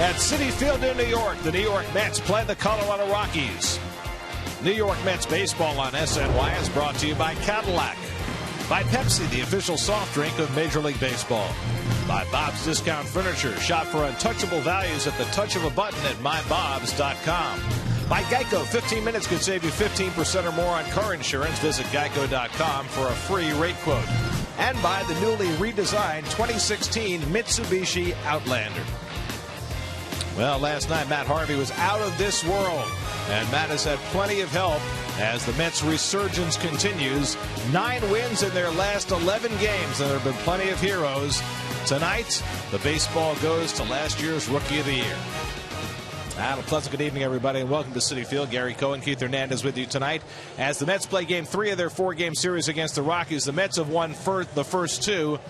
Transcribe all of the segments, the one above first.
At Citi Field in New York, the New York Mets play the Colorado Rockies. New York Mets baseball on SNY is brought to you by Cadillac, by Pepsi, the official soft drink of Major League Baseball, by Bob's Discount Furniture. Shop for untouchable values at the touch of a button at mybobs.com. By Geico, 15 minutes could save you 15% or more on car insurance. Visit geico.com for a free rate quote. And by the newly redesigned 2016 Mitsubishi Outlander. Well, last night Matt Harvey was out of this world, and Matt has had plenty of help as the Mets' resurgence continues. 9 wins in their last 11 games, and there have been plenty of heroes. Tonight, the baseball goes to last year's Rookie of the Year. A pleasant good evening, everybody, and welcome to Citi Field. Gary Cohen, Keith Hernandez with you tonight as the Mets play Game 3 of their 4-game series against the Rockies. The Mets have won the first 2.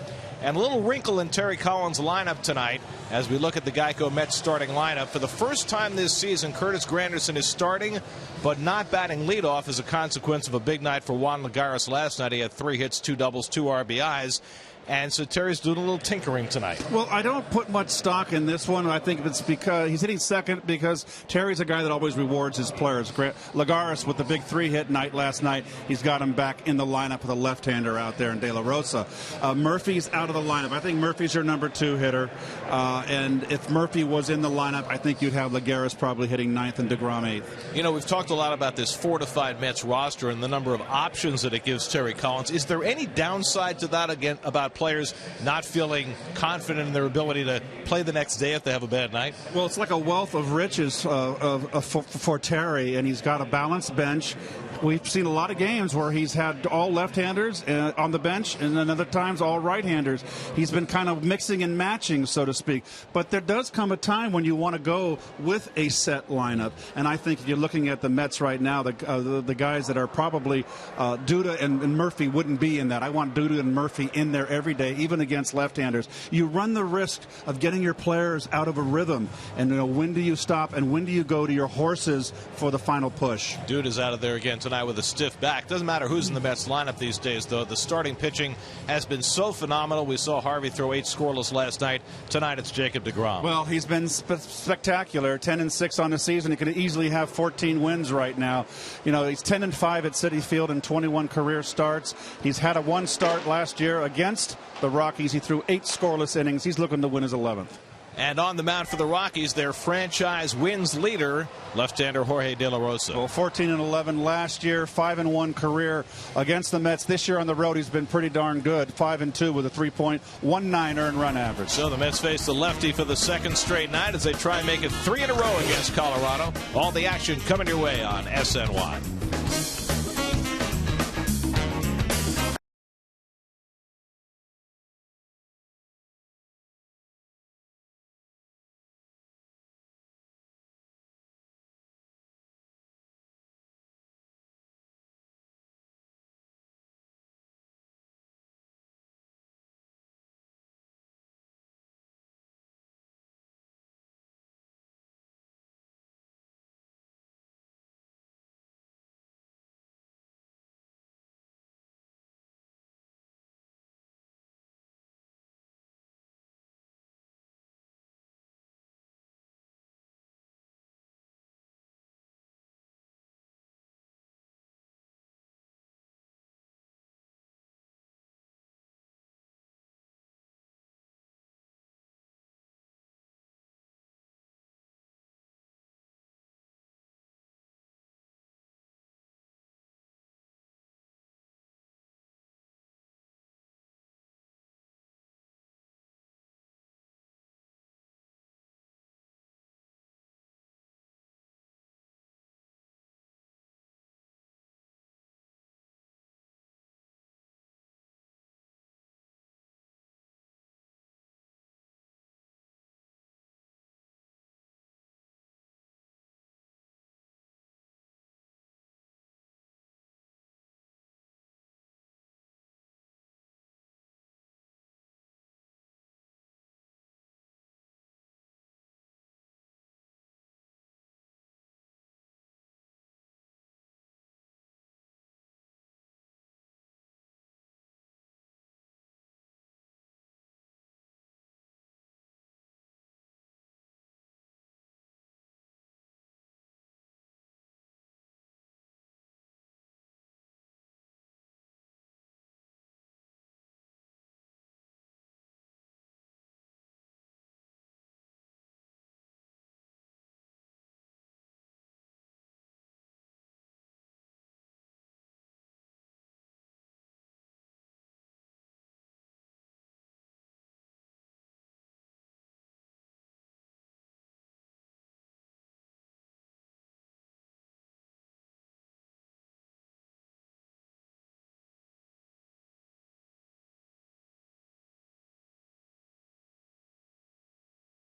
And a little wrinkle in Terry Collins' lineup tonight as we look at the Geico Mets starting lineup. For the first time this season, Curtis Granderson is starting but not batting leadoff as a consequence of a big night for Juan Lagares last night. He had 3 hits, 2 doubles, 2 RBIs. And so Terry's doing a little tinkering tonight. Well, I don't put much stock in this one. I think it's because he's hitting second because Terry's a guy that always rewards his players. Lagares with the big 3-hit night last night. He's got him back in the lineup with a left-hander out there in De La Rosa. Murphy's out of the lineup. I think Murphy's your number 2 hitter. And if Murphy was in the lineup, I think you'd have Lagares probably hitting 9th and DeGrom 8th. You know, we've talked a lot about this fortified Mets roster and the number of options that it gives Terry Collins. Is there any downside to that again about players not feeling confident in their ability to play the next day if they have a bad night? Well, it's like a wealth of riches for Terry, and he's got a balanced bench. We've seen a lot of games where he's had all left-handers on the bench and then other times all right-handers. He's been kind of mixing and matching, so to speak. But there does come a time when you want to go with a set lineup. And I think if you're looking at the Mets right now, the guys that are probably Duda and Murphy wouldn't be in that. I want Duda and Murphy in there every day, even against left-handers. You run the risk of getting your players out of a rhythm. And when do you stop and when do you go to your horses for the final push? Duda's out of there again tonight with a stiff back. Doesn't matter who's in the Mets lineup these days, though. The starting pitching has been so phenomenal. We saw Harvey throw 8 scoreless last night. Tonight it's Jacob deGrom. Well, he's been spectacular. 10-6 on the season. He could easily have 14 wins right now. You know, he's 10-5 at Citi Field in 21 career starts. He's had a 1 start last year against the Rockies. He threw 8 scoreless innings. He's looking to win his 11th. And on the mound for the Rockies, their franchise wins leader, left-hander Jorge De La Rosa. Well, 14-11 last year, 5-1 career against the Mets. This year on the road, he's been pretty darn good. 5-2 with a 3.19 earned run average. So the Mets face the lefty for the 2nd straight night as they try and make it 3 in a row against Colorado. All the action coming your way on SNY.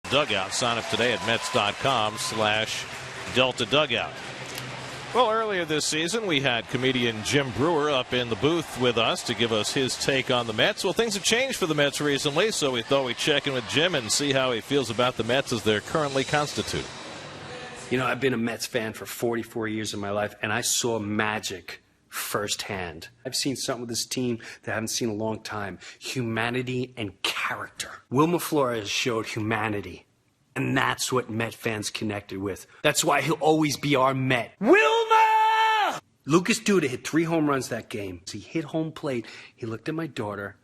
Dugout. Sign up today at Mets.com/Delta Dugout. Well, earlier this season, we had comedian Jim Brewer up in the booth with us to give us his take on the Mets. Well, things have changed for the Mets recently, so we thought we'd check in with Jim and see how he feels about the Mets as they're currently constituted. You know, I've been a Mets fan for 44 years of my life, and I saw magic firsthand. I've seen something with this team that I haven't seen in a long time. Humanity and character. Wilmer Flores showed humanity, and that's what Met fans connected with. That's why he'll always be our Met. Wilmer! Lucas Duda hit 3 home runs that game. He hit home plate. He looked at my daughter,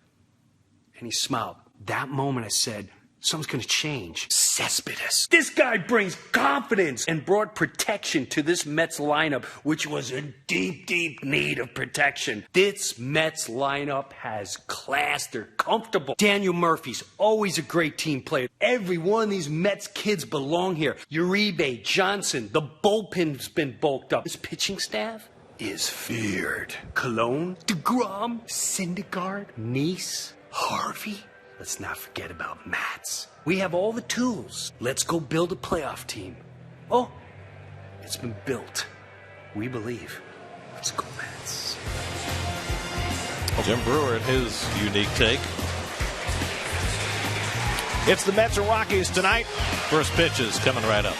and he smiled. That moment I said, something's going to change. Cespedes. This guy brings confidence and brought protection to this Mets lineup, which was in deep, deep need of protection. This Mets lineup has class. They're comfortable. Daniel Murphy's always a great team player. Every one of these Mets kids belong here. Uribe, Johnson, the bullpen's been bulked up. This pitching staff is feared. Cologne, DeGrom, Syndergaard, Neese, Harvey. Let's not forget about Mats. We have all the tools. Let's go build a playoff team. Oh, it's been built. We believe. Let's go, Mats. Jim Brewer and his unique take. It's the Mets and Rockies tonight. First pitch is coming right up.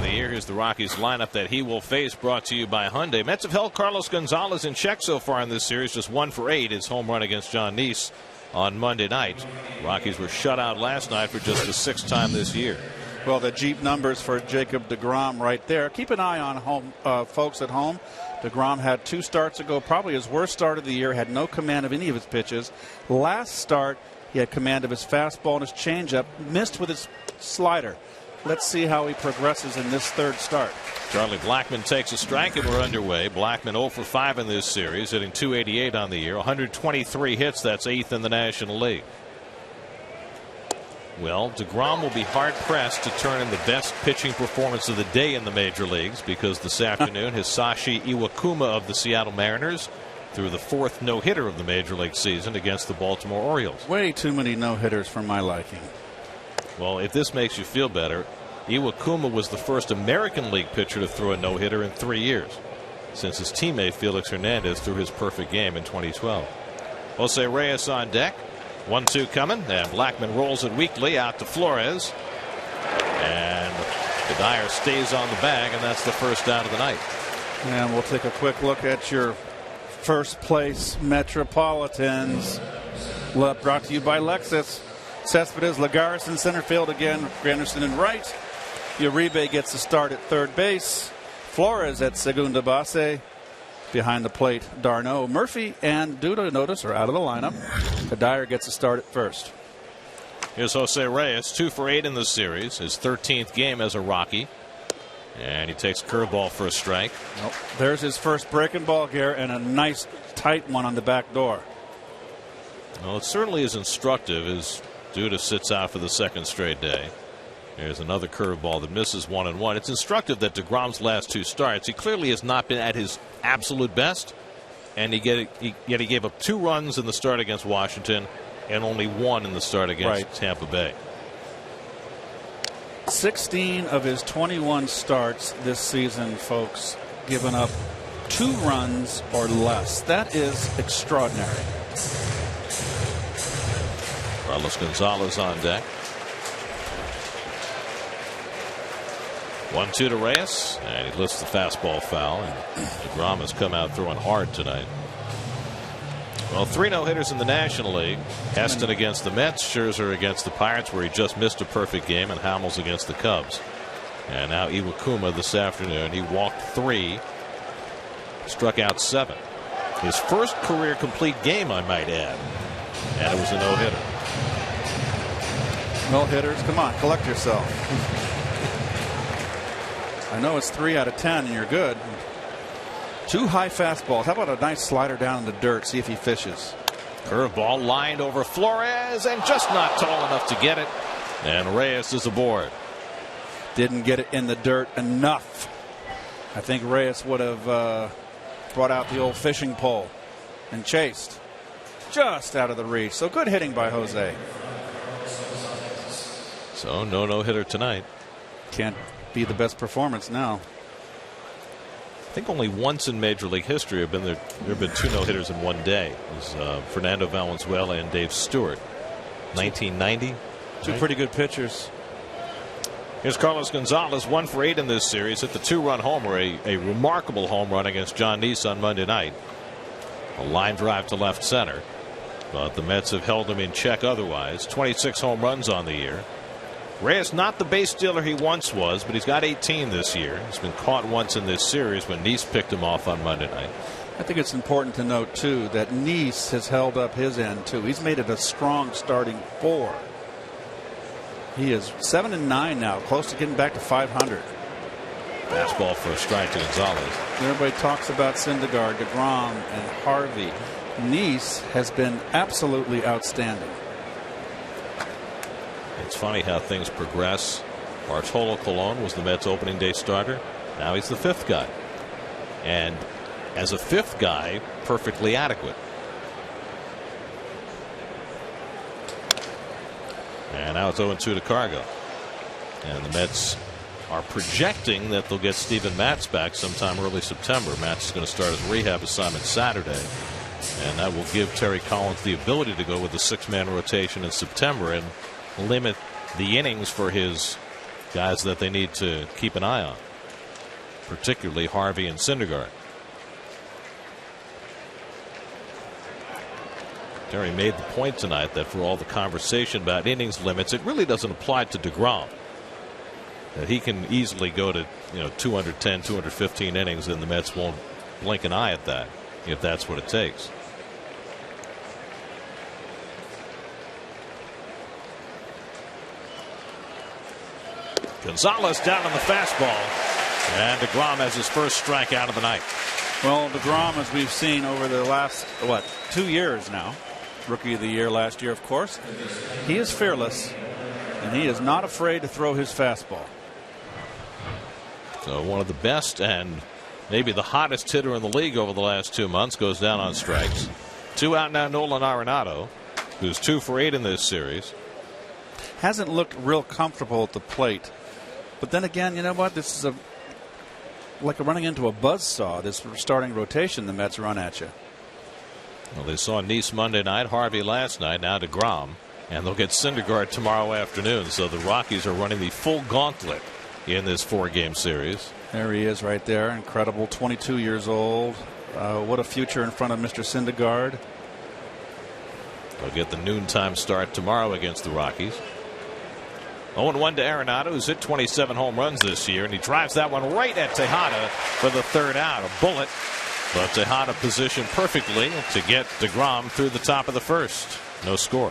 Here's the Rockies lineup that he will face, brought to you by Hyundai. Mets have held Carlos Gonzalez in check so far in this series, just 1 for 8. His home run against John Neese on Monday night. Rockies were shut out last night for just the 6th time this year. Well, the Jeep numbers for Jacob deGrom right there. Keep an eye on home, folks at home. deGrom had 2 starts ago, probably his worst start of the year, had no command of any of his pitches. Last start, he had command of his fastball and his changeup, missed with his slider. Let's see how he progresses in this 3rd start. Charlie Blackmon takes a strike, and we're underway. Blackmon 0 for 5 in this series, hitting .288 on the year, 123 hits. That's 8th in the National League. Well, deGrom will be hard-pressed to turn in the best pitching performance of the day in the major leagues, because this afternoon Hisashi Iwakuma of the Seattle Mariners threw the 4th no-hitter of the major league season against the Baltimore Orioles. Way too many no-hitters for my liking. Well, if this makes you feel better, Iwakuma was the first American League pitcher to throw a no-hitter in 3 years, since his teammate Felix Hernandez threw his perfect game in 2012. Jose Reyes on deck. 1-2 coming, and Blackmon rolls it weakly out to Flores. And Dyer stays on the bag, and that's the first out of the night. And we'll take a quick look at your first place Metropolitans. Brought to you by Lexus. Cespedes, Lagares in center field again. Granderson in right. Uribe gets the start at third base. Flores at segunda base. Behind the plate, Darno, Murphy, and Duda, notice, are out of the lineup. Dyer gets a start at first. Here's Jose Reyes, 2 for 8 in this series. His 13th game as a Rocky. And he takes a curveball for a strike. Nope. There's his first breaking ball here, and a nice tight one on the back door. Well, it certainly is instructive as Duda sits out for the second straight day. There's another curveball that misses 1-1. It's instructive that DeGrom's last 2 starts, he clearly has not been at his absolute best, and yet he gave up 2 runs in the start against Washington and only 1 in the start against Tampa Bay. 16 of his 21 starts this season, folks, given up 2 runs or less. That is extraordinary. Carlos Gonzalez on deck. 1-2 to Reyes, and he lifts the fastball foul, and DeGrom has come out throwing hard tonight. Well, 3 no-hitters in the National League. Heston against the Mets, Scherzer against the Pirates, where he just missed a perfect game, and Hamels against the Cubs. And now Iwakuma this afternoon. He walked 3, struck out 7. His first career complete game, I might add, and it was a no-hitter. No-hitters, come on, collect yourself. I know it's 3 out of 10 and you're good. 2 high fastballs. How about a nice slider down in the dirt? See if he fishes. Curveball lined over Flores and just not tall enough to get it. And Reyes is aboard. Didn't get it in the dirt enough. I think Reyes would have brought out the old fishing pole and chased. Just out of the reach. So good hitting by Jose. So no-hitter tonight. Can't be the best performance now. I think only once in Major League history there have been 2 no-hitters in one day. It was Fernando Valenzuela and Dave Stewart. 1990. 2 pretty good pitchers. Here's Carlos Gonzalez, 1 for 8 in this series. Hit the 2-run homer, a remarkable home run against John Neese on Monday night. A line drive to left center. But the Mets have held him in check otherwise. 26 home runs on the year. Reyes not the base stealer he once was, but he's got 18 this year. He's been caught once in this series when Neese picked him off on Monday night. I think it's important to note, too, that Neese has held up his end, too. He's made it a strong starting 4. He is 7-9 now, close to getting back to 500. Fastball for a strike to Gonzalez. Everybody talks about Syndergaard, DeGrom, and Harvey. Neese has been absolutely outstanding. It's funny how things progress. Bartolo Colon was the Mets opening day starter. Now he's the 5th guy. And as a 5th guy, perfectly adequate. And now it's 0-2 to Cargo. And the Mets are projecting that they'll get Steven Matz back sometime early September. Matz is going to start his rehab assignment Saturday. And that will give Terry Collins the ability to go with the 6-man rotation in September and limit the innings for his guys that they need to keep an eye on, particularly Harvey and Syndergaard. Terry made the point tonight that for all the conversation about innings limits, it really doesn't apply to DeGrom. That he can easily go to 210, 215 innings, and the Mets won't blink an eye at that if that's what it takes. Gonzalez down on the fastball, and DeGrom has his first strikeout of the night. Well, DeGrom, as we've seen over the last 2 years now, Rookie of the Year last year, of course, he is fearless, and he is not afraid to throw his fastball. So one of the best and maybe the hottest hitter in the league over the last 2 months goes down on strikes. 2 out now, Nolan Arenado, who's 2 for 8 in this series. Hasn't looked real comfortable at the plate. But then again, you know what? This is like running into a buzzsaw, this starting rotation the Mets run at you. Well, they saw Neese Monday night, Harvey last night, now DeGrom, and they'll get Syndergaard tomorrow afternoon. So the Rockies are running the full gauntlet in this 4-game series. There he is right there. Incredible. 22 years old. What a future in front of Mr. Syndergaard. They'll get the noontime start tomorrow against the Rockies. 0-1 to Arenado, who's hit 27 home runs this year, and he drives that one right at Tejada for the 3rd out. A bullet, but Tejada positioned perfectly to get DeGrom through the top of the 1st. No score.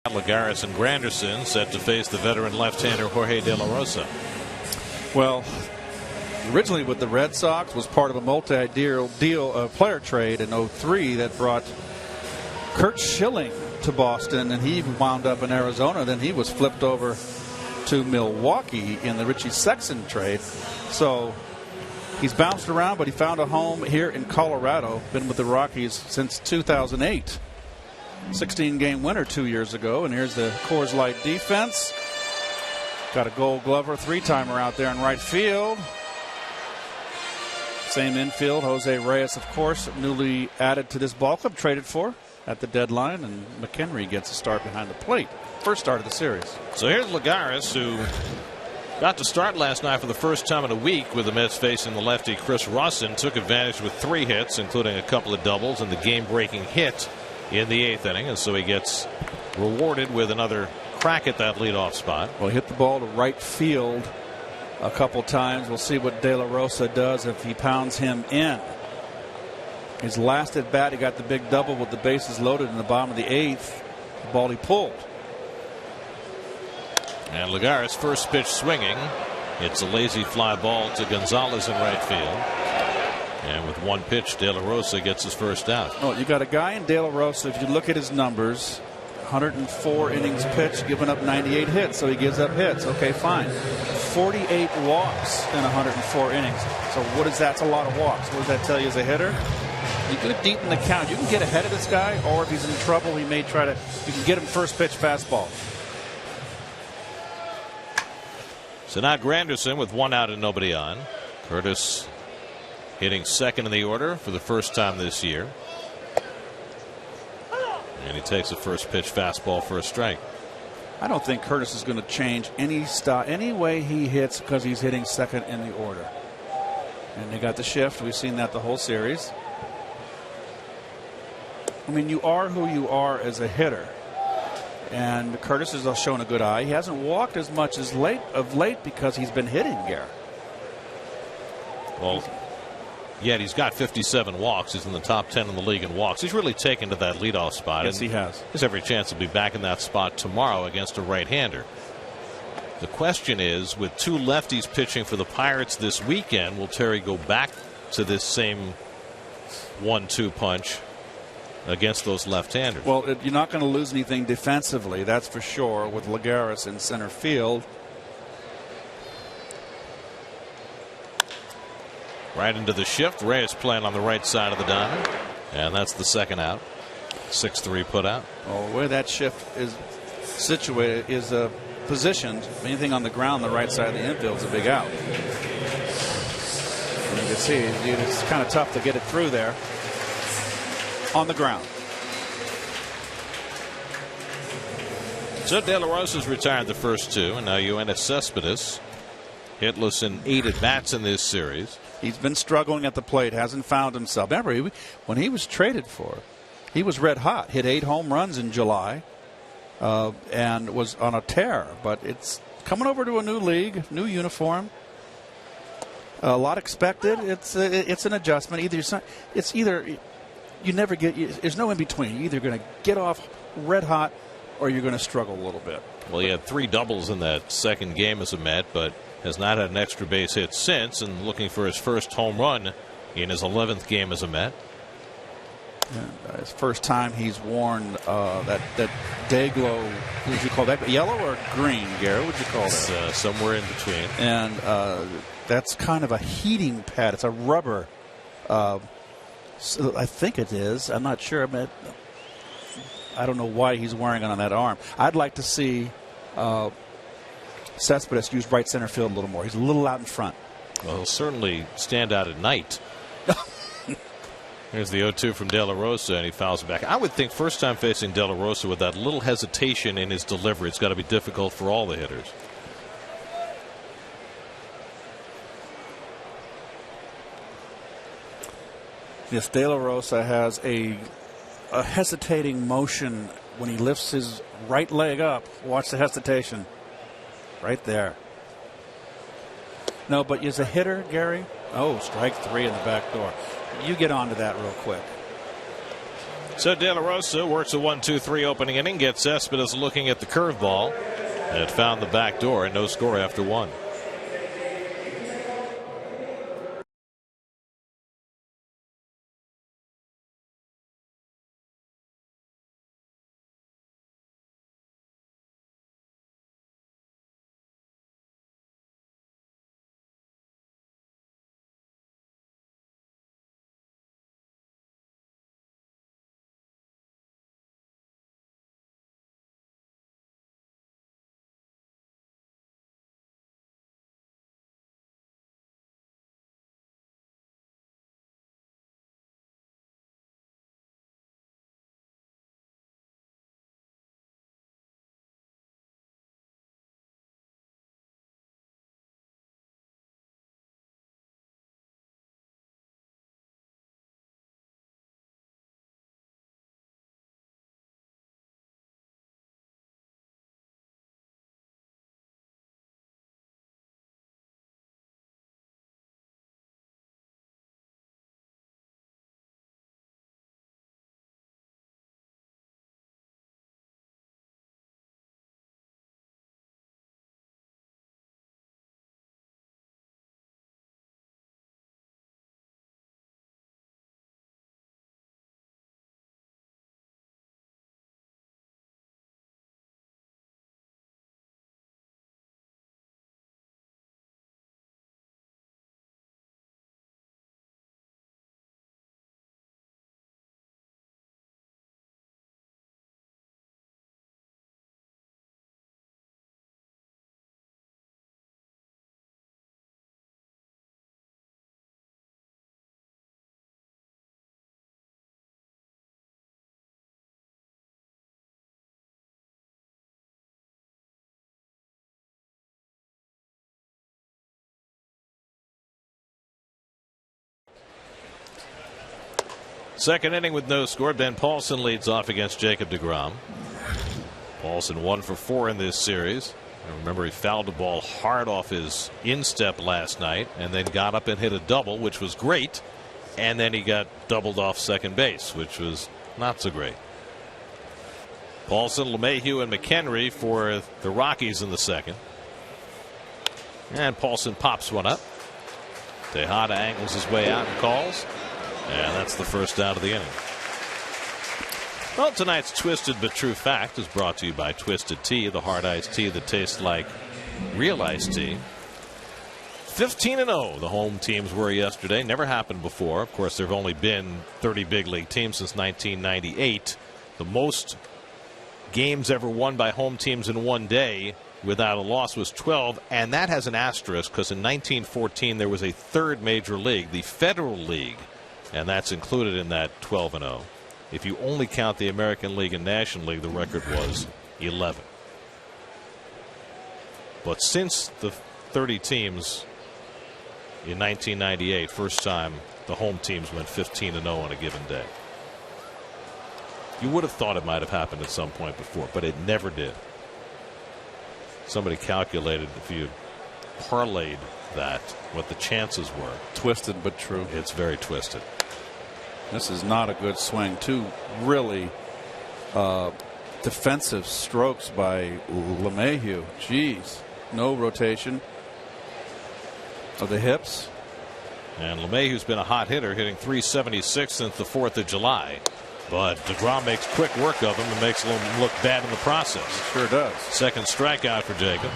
Lagares and Granderson set to face the veteran left-hander Jorge De La Rosa. Well, originally with the Red Sox was part of a multi-year deal player trade in 03 that brought Curt Schilling to Boston, and he wound up in Arizona. Then he was flipped over to Milwaukee in the Richie Sexson trade. So he's bounced around, but he found a home here in Colorado. Been with the Rockies since 2008. 16-game winner 2 years ago. And here's the Coors Light defense. Got a Gold Glover 3-timer out there in right field. Same infield. Jose Reyes, of course, newly added to this ball club, traded for at the deadline. And McHenry gets a start behind the plate. First start of the series. So here's Lagares, who got to start last night for the first time in a week with the Mets facing the lefty Chris Russin. Took advantage with 3 hits, including a couple of doubles and the game-breaking hit in the 8th inning, and so he gets rewarded with another crack at that leadoff spot. Well, he hit the ball to right field a couple times. We'll see what De La Rosa does if he pounds him in. His last at bat, he got the big double with the bases loaded in the bottom of the 8th. The ball he pulled. And Lagares' first pitch swinging. It's a lazy fly ball to Gonzalez in right field. And with 1 pitch, De La Rosa gets his first out. Oh, you got a guy in De La Rosa, if you look at his numbers, 104 innings pitched, giving up 98 hits, so he gives up hits. Okay, fine. 48 walks in 104 innings. So what is that? That's a lot of walks. What does that tell you as a hitter? You go deep in the count. You can get ahead of this guy, or if he's in trouble, he may try to, you can get him first pitch fastball. So now Granderson with 1 out and nobody on. Curtis hitting 2nd in the order for the first time this year. And he takes a first pitch fastball for a strike. I don't think Curtis is going to change any way he hits because he's hitting 2nd in the order. And they got the shift. We've seen that the whole series. I mean, you are who you are as a hitter. And Curtis has shown a good eye. He hasn't walked as much as of late because he's been hitting, Garrett. Well, yet he's got 57 walks. He's in the top 10 in the league in walks. He's really taken to that leadoff spot. Yes, he has. There's every chance he'll be back in that spot tomorrow against a right-hander. The question is, with 2 lefties pitching for the Pirates this weekend, will Terry go back to this same 1-2 punch against those left-handers. Well, you're not going to lose anything defensively, that's for sure, with Lagares in center field. Right into the shift. Reyes playing on the right side of the diamond, and that's the second out. 6-3 put out. Oh, where that shift is situated is positioned. Anything on the ground, the right side of the infield is a big out. And you can see it's kind of tough to get it through there on the ground. So De La Rosa's retired the first two, and now Yoenis Cespedes hitless in 8 at-bats in this series. He's been struggling at the plate, hasn't found himself. Remember, when he was traded for, he was red hot. Hit 8 home runs in July and was on a tear. But it's coming over to a new league, new uniform. A lot expected. It's an adjustment. Either you never get. There's no in between. You're either going to get off red hot or you're going to struggle a little bit. Well, he had 3 doubles in that second game as a Met, but has not had an extra base hit since, and looking for his first home run in his 11th game as a Met. And, his first time he's worn that day glow. What would you call that? Yellow or green, Gary? What would you call that? Somewhere in between. And that's kind of a heating pad. It's a rubber. So I think it is. I'm not sure. I don't know why he's wearing it on that arm. I'd like to see Cespedes use right center field a little more. He's a little out in front. Well, he'll certainly stand out at night. Here's the 0-2 from De La Rosa, and he fouls it back. I would think first time facing De La Rosa with that little hesitation in his delivery, it's got to be difficult for all the hitters. Yes, De La Rosa has a hesitating motion when he lifts his right leg up. Watch the hesitation. Right there. No, but as a hitter, Gary, strike 3 in the back door. You get onto that real quick. So De La Rosa works a 1-2-3 opening inning, gets Cespedes looking at the curveball, and it found the back door, and no score after 1. Second inning with no score. Ben Paulson leads off against Jacob deGrom. Paulson 1 for 4 in this series. And remember, he fouled the ball hard off his instep last night and then got up and hit a double, which was great. And then he got doubled off second base, which was not so great. Paulson, LeMahieu, and McHenry for the Rockies in the second. And Paulson pops one up. Tejada angles his way out and calls. And that's the first out of the inning. Well, tonight's Twisted But True Fact is brought to you by Twisted Tea, the hard iced tea that tastes like real iced tea. 15-0 the home teams were yesterday. Never happened before. Of course, there have only been 30 big league teams since 1998. The most games ever won by home teams in one day without a loss was 12, and that has an asterisk because in 1914 there was a third major league, the Federal League, and that's included in that 12-0. If you only count the American League and National League, the record was 11. But since the 30 teams in 1998, first time the home teams went 15-0 on a given day. You would have thought it might have happened at some point before, but it never did. Somebody calculated if you parlayed that, what the chances were. Twisted but true. It's very twisted. This is not a good swing. Two really defensive strokes by LeMahieu. Jeez. No rotation of the hips. And LeMahieu's been a hot hitter, hitting .376 since the 4th of July. But DeGrom makes quick work of him and makes him look bad in the process. Sure does. Second strikeout for Jacob.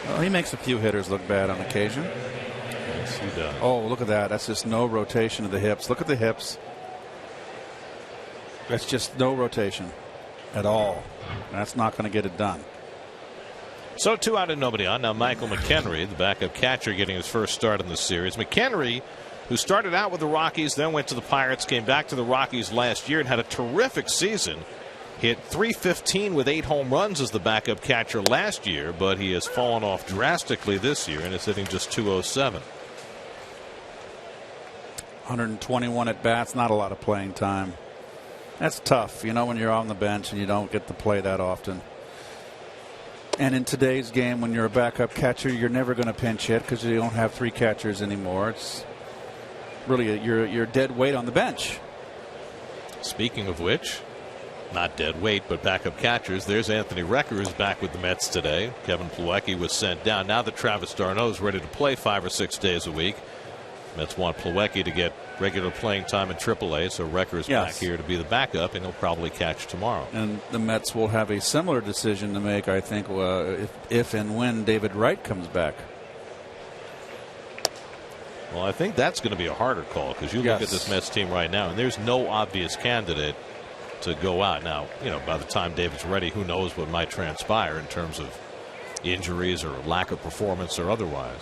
Well, he makes a few hitters look bad on occasion. Yes, he does. Oh, look at that. That's just no rotation of the hips. Look at the hips. That's just no rotation at all. That's not going to get it done. So 2 out and nobody on. Now Michael McHenry, the backup catcher, getting his first start in the series. McHenry, who started out with the Rockies, then went to the Pirates, came back to the Rockies last year and had a terrific season. Hit .315 with 8 home runs as the backup catcher last year, but he has fallen off drastically this year and is hitting just .207. 121 at bats, not a lot of playing time. That's tough, you know, when you're on the bench and you don't get to play that often. And in today's game, when you're a backup catcher, you're never going to pinch hit because you don't have 3 catchers anymore. It's really you're dead weight on the bench. Speaking of which, not dead weight, but backup catchers. There's Anthony Recker, who's back with the Mets today. Kevin Plawecki was sent down. Now that Travis d'Arnaud is ready to play 5 or 6 days a week, Mets want Plawecki to get regular playing time in AAA, so Recker is back here to be the backup, and he'll probably catch tomorrow. And the Mets will have a similar decision to make, I think, if and when David Wright comes back. Well, I think that's going to be a harder call because you look at this Mets team right now, and there's no obvious candidate to go out. Now, you know, by the time David's ready, who knows what might transpire in terms of injuries or lack of performance or otherwise.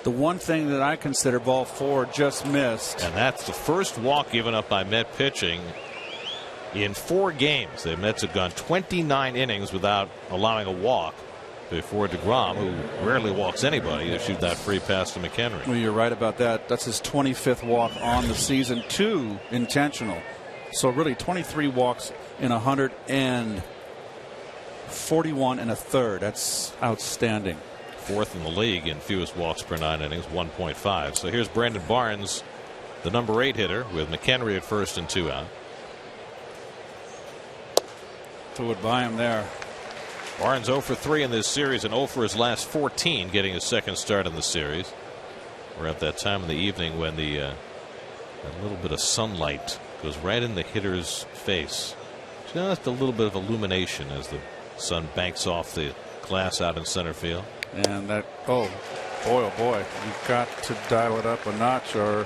The one thing that I consider ball 4 just missed. And that's the first walk given up by Met pitching in 4 games. The Mets have gone 29 innings without allowing a walk before DeGrom, who rarely walks anybody, issued that free pass to McHenry. Well, you're right about that. That's his 25th walk on the season, 2 intentional. So really 23 walks in 141 1/3. That's outstanding. 4th in the league in fewest walks per 9 innings, 1.5. So here's Brandon Barnes, the number 8 hitter, with McHenry at first and 2 out. Who would buy him there? Barnes 0 for 3 in this series and 0 for his last 14, getting his second start in the series. We're at that time of the evening when a little bit of sunlight goes right in the hitter's face. Just a little bit of illumination as the sun banks off the glass out in center field. And that, oh boy, you've got to dial it up a notch or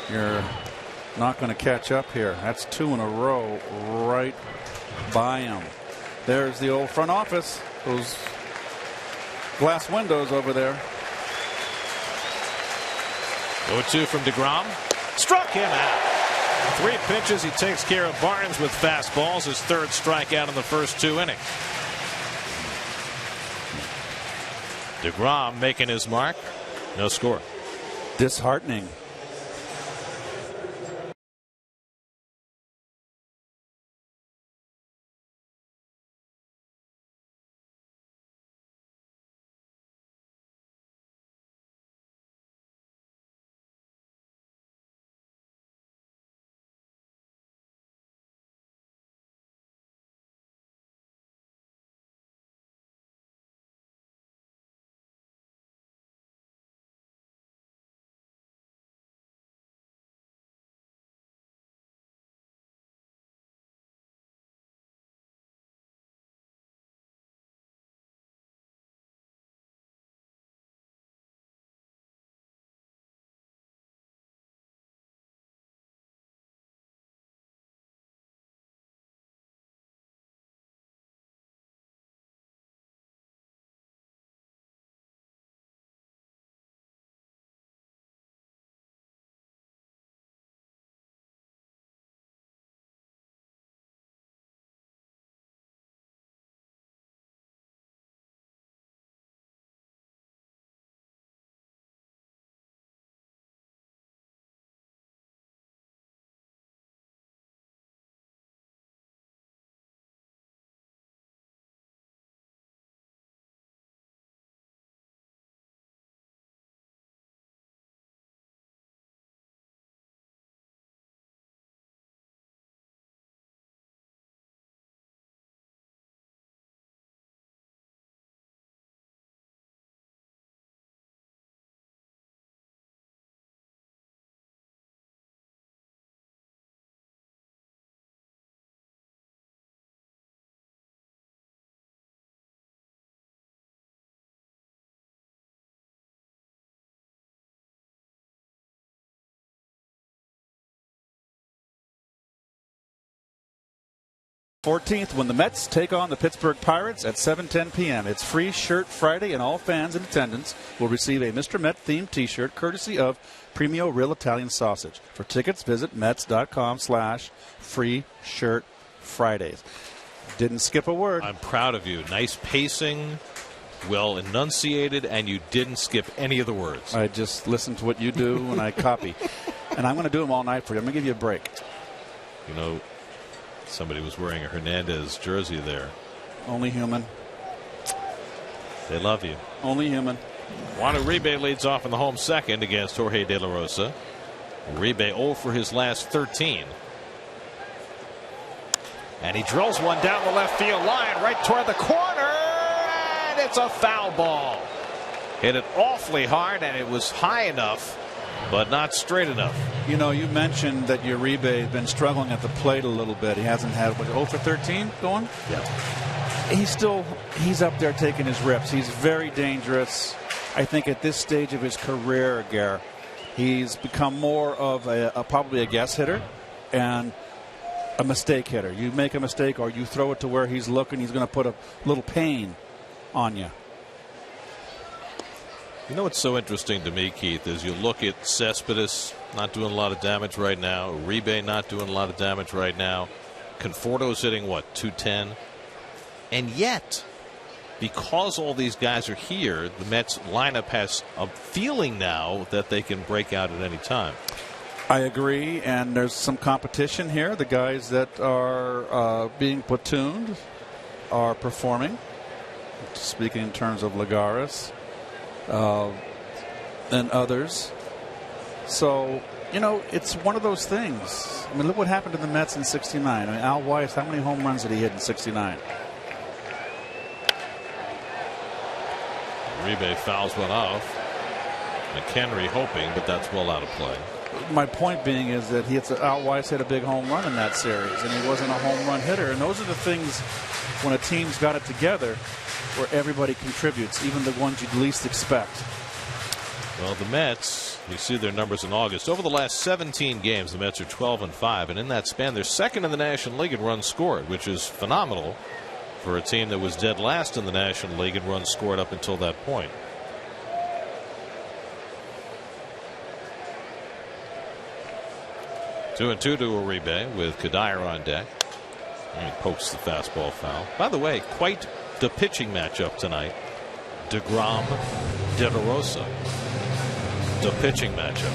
you're not going to catch up here. That's 2 in a row right by him. There's the old front office, those glass windows over there. 0-2 from DeGrom. Struck him out. 3 pitches. He takes care of Barnes with fastballs. His 3rd strikeout in the first 2 innings. DeGrom making his mark. No score. Disheartening. 14th, when the Mets take on the Pittsburgh Pirates at 7:10 p.m. It's Free Shirt Friday, and all fans in attendance will receive a Mr. Met themed T-shirt courtesy of Premio Real Italian Sausage. For tickets, visit Mets.com/Free Shirt Fridays. Didn't skip a word. I'm proud of you. Nice pacing, well enunciated, and you didn't skip any of the words. I just listen to what you do and I copy. And I'm going to do them all night for you. I'm going to give you a break. You know, somebody was wearing a Hernandez jersey there. Only human. They love you. Only human. Juan Uribe leads off in the home second against Jorge De La Rosa. Uribe 0 for his last 13. And he drills one down the left field line right toward the corner. And it's a foul ball. Hit it awfully hard, and it was high enough, but not straight enough. You know, you mentioned that Uribe has been struggling at the plate a little bit. He hasn't had, 0 for 13 going? Yeah. He's up there taking his rips. He's very dangerous. I think at this stage of his career, Gare, he's become more of probably a guess hitter and a mistake hitter. You make a mistake or you throw it to where he's looking, he's going to put a little pain on you. You know what's so interesting to me, Keith, is you look at Cespedes not doing a lot of damage right now. Uribe not doing a lot of damage right now. Conforto's hitting, 210? And yet, because all these guys are here, the Mets lineup has a feeling now that they can break out at any time. I agree, and there's some competition here. The guys that are being platooned are performing. Speaking in terms of Lagares and others. So, you know, it's one of those things. I mean, look what happened to the Mets in '69. I mean, Al Weiss, how many home runs did he hit in '69? Uribe fouls one off. McHenry hoping, but that's well out of play. My point being is that Al Weiss hit a big home run in that series, and he wasn't a home run hitter. And those are the things when a team's got it together where everybody contributes, even the ones you'd least expect. Well, the Mets, you see their numbers in August. Over the last 17 games, the Mets are 12-5, and in that span, they're second in the National League in runs scored, which is phenomenal for a team that was dead last in the National League in runs scored up until that point. Two and two to Uribe with Kadire on deck. And he pokes the fastball foul. By the way, quite the pitching matchup tonight. DeGrom, De La Rosa. The pitching matchup.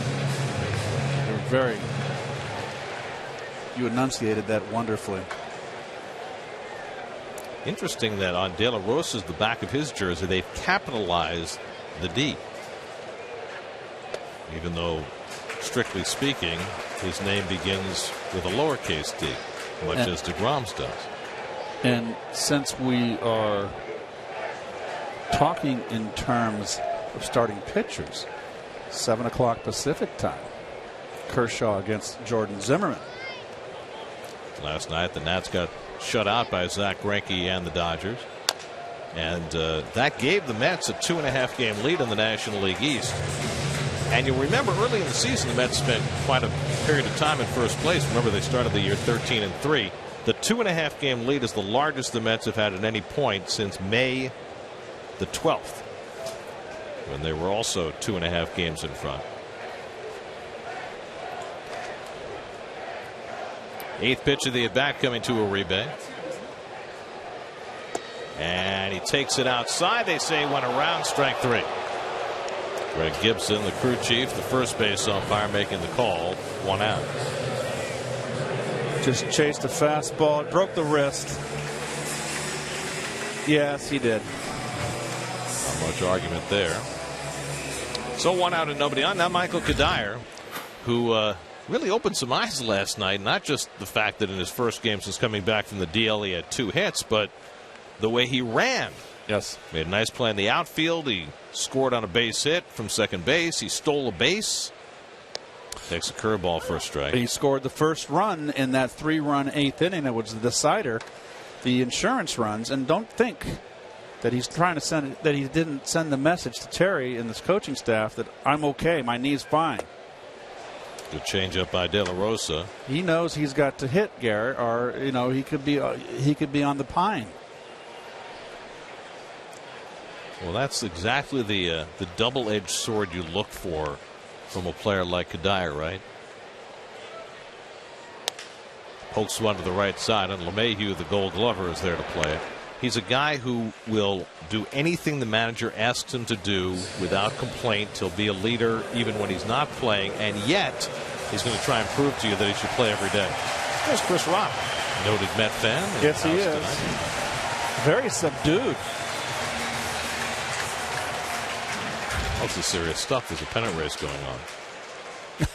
You enunciated that wonderfully. Interesting that on De La Rosa's, the back of his jersey, they've capitalized the D. Even though, strictly speaking, his name begins with a lowercase d, much as DeGrom's does. And since we are talking in terms of starting pitchers, 7 o'clock Pacific time, Kershaw against Jordan Zimmerman. Last night, the Nats got shut out by Zach Greinke and the Dodgers. And that gave the Mets a 2.5-game lead in the National League East. And you'll remember early in the season, the Mets spent quite a period of time in first place. Remember, they started the year 13-3. The 2.5-game lead is the largest the Mets have had at any point since May the 12th, when they were also 2.5 games in front. Eighth pitch of the at-bat coming to Uribe. And he takes it outside. They say went around, strike 3. Greg Gibson, the crew chief, the first base umpire, making the call. 1 out. Just chased a fastball. It broke the wrist. Yes, he did. Not much argument there. So 1 out and nobody on. Now Michael Kadire, who really opened some eyes last night. Not just the fact that in his first game since coming back from the DL he had 2 hits, but the way he ran. Yes. Made a nice play in the outfield. He scored on a base hit from second base. He stole a base. Takes a curveball for a strike. He scored the first run in that 3-run 8th inning. That was the decider, the insurance runs. And don't think that he's trying to send that he didn't send the message to Terry and this coaching staff that I'm okay, my knee's fine. Good changeup by De La Rosa. He knows he's got to hit, Garrett, or he could be on the pine. Well, that's exactly the double-edged sword you look for from a player like Kadire, right? Pokes one to the right side, and LeMahieu, the Gold Glover, is there to play it. He's a guy who will do anything the manager asks him to do without complaint. He'll be a leader even when he's not playing, and yet he's going to try and prove to you that he should play every day. There's Chris Rock, noted Met fan. Yes, he is. Tonight. Very subdued. That's the serious stuff. There's a pennant race going on.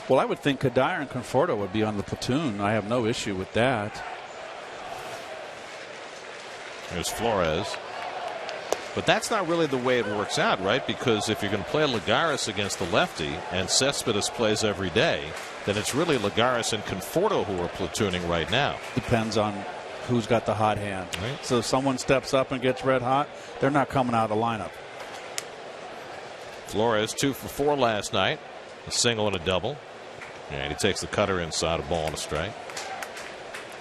Well, I would think Kadire and Conforto would be on the platoon. I have no issue with that. There's Flores. But that's not really the way it works out, right? Because if you're going to play Lagares against the lefty and Cespedes plays every day, then it's really Lagares and Conforto who are platooning right now. Depends on who's got the hot hand. Right. So if someone steps up and gets red hot, they're not coming out of the lineup. Flores 2 for 4 last night. A single and a double. And he takes the cutter inside, a ball and a strike.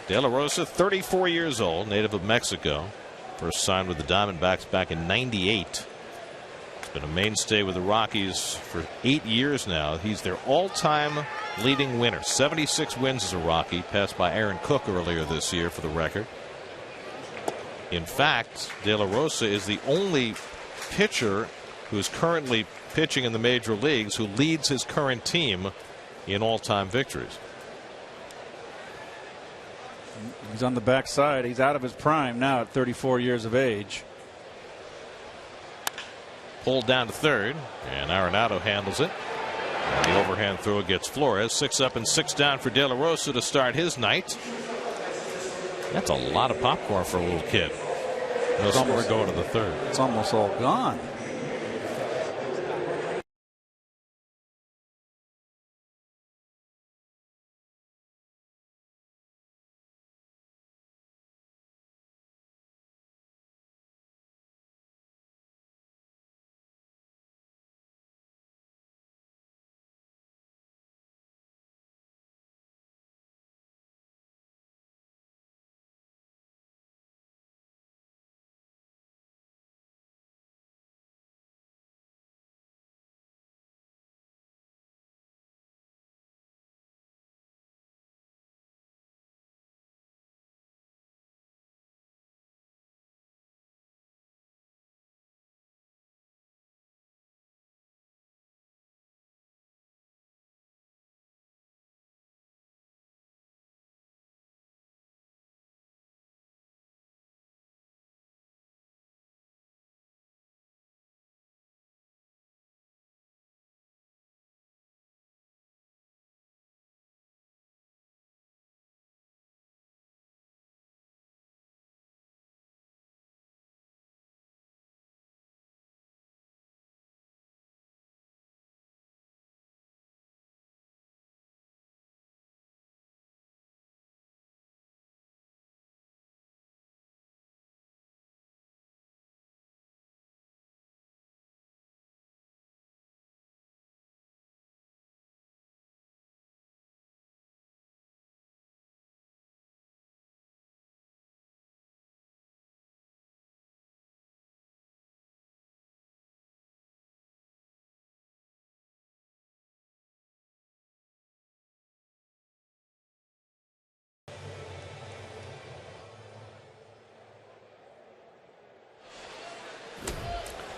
De La Rosa, 34 years old, native of Mexico. First signed with the Diamondbacks back in '98. He's been a mainstay with the Rockies for 8 years now. He's their all-time leading winner. 76 wins as a Rocky, passed by Aaron Cook earlier this year for the record. In fact, De La Rosa is the only pitcher who's currently pitching in the major leagues who leads his current team in all-time victories. He's on the backside. He's out of his prime now at 34 years of age. Pulled down to third, and Arenado handles it. And the overhand throw gets Flores. 6 up and 6 down for De La Rosa to start his night. That's a lot of popcorn for a little kid. We're going to the third. It's almost all gone.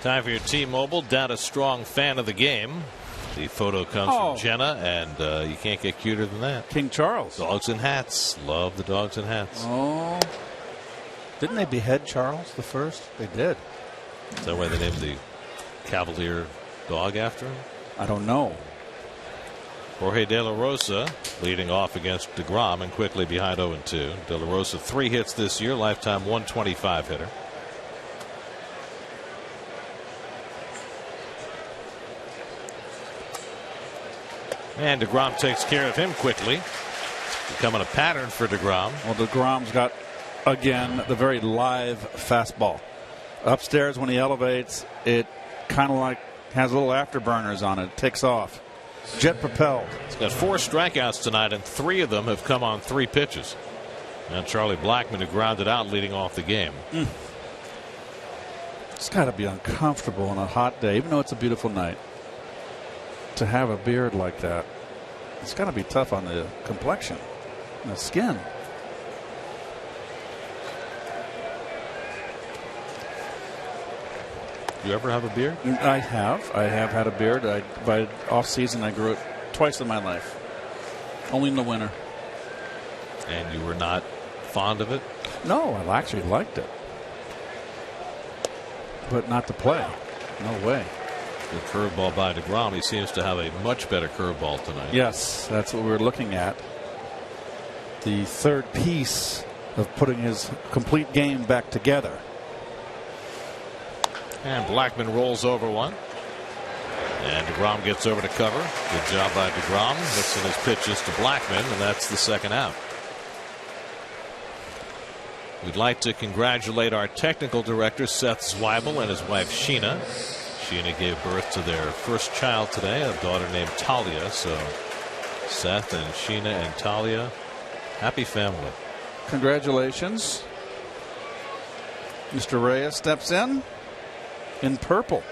Time for your T-Mobile Data Strong fan of the game. The photo comes from Jenna, and you can't get cuter than that. King Charles. Dogs and hats. Love the dogs and hats. Oh. Didn't they behead Charles the First? They did. Is that why they named the Cavalier dog after him? I don't know. Jorge De La Rosa leading off against DeGrom and quickly behind 0-2. De La Rosa 3 hits this year, lifetime 125 hitter. And DeGrom takes care of him quickly. Becoming a pattern for DeGrom. Well, DeGrom's got, again, the very live fastball. Upstairs when he elevates, it kind of like has little afterburners on it. It takes off. jet propelled. He's got 4 strikeouts tonight, and 3 of them have come on 3 pitches. And Charlie Blackmon, who grounded out leading off the game. It's got to be uncomfortable on a hot day, even though it's a beautiful night, to have a beard like that. It's got to be tough on the complexion and the skin. You ever have a beard? I have. I have had a beard. By off season, I grew it twice in my life. Only in the winter. And you were not fond of it? No, I actually liked it. But not to play. No way. The curveball by DeGrom. He seems to have a much better curveball tonight. Yes, that's what we're looking at. The third piece of putting his complete game back together. And Blackmon rolls over one. And DeGrom gets over to cover. Good job by DeGrom. Mixing his pitches to Blackmon, and that's the second out. We'd like to congratulate our technical director, Seth Zweibel, and his wife, Sheena. Sheena gave birth to their first child today, a daughter named Talia. So Seth and Sheena and Talia, happy family. Congratulations. Mr. Reyes steps in purple.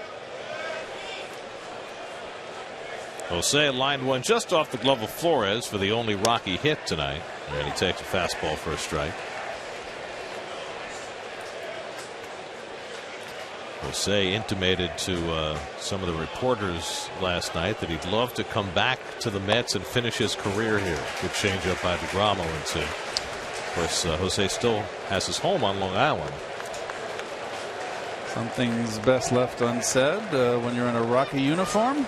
Jose lined one just off the glove of Flores for the only Rocky hit tonight. And he takes a fastball for a strike. Jose intimated to some of the reporters last night that he'd love to come back to the Mets and finish his career here. Good changeup by DeGrom 0-2. Of course, Jose still has his home on Long Island. Something's best left unsaid when you're in a Rocky uniform.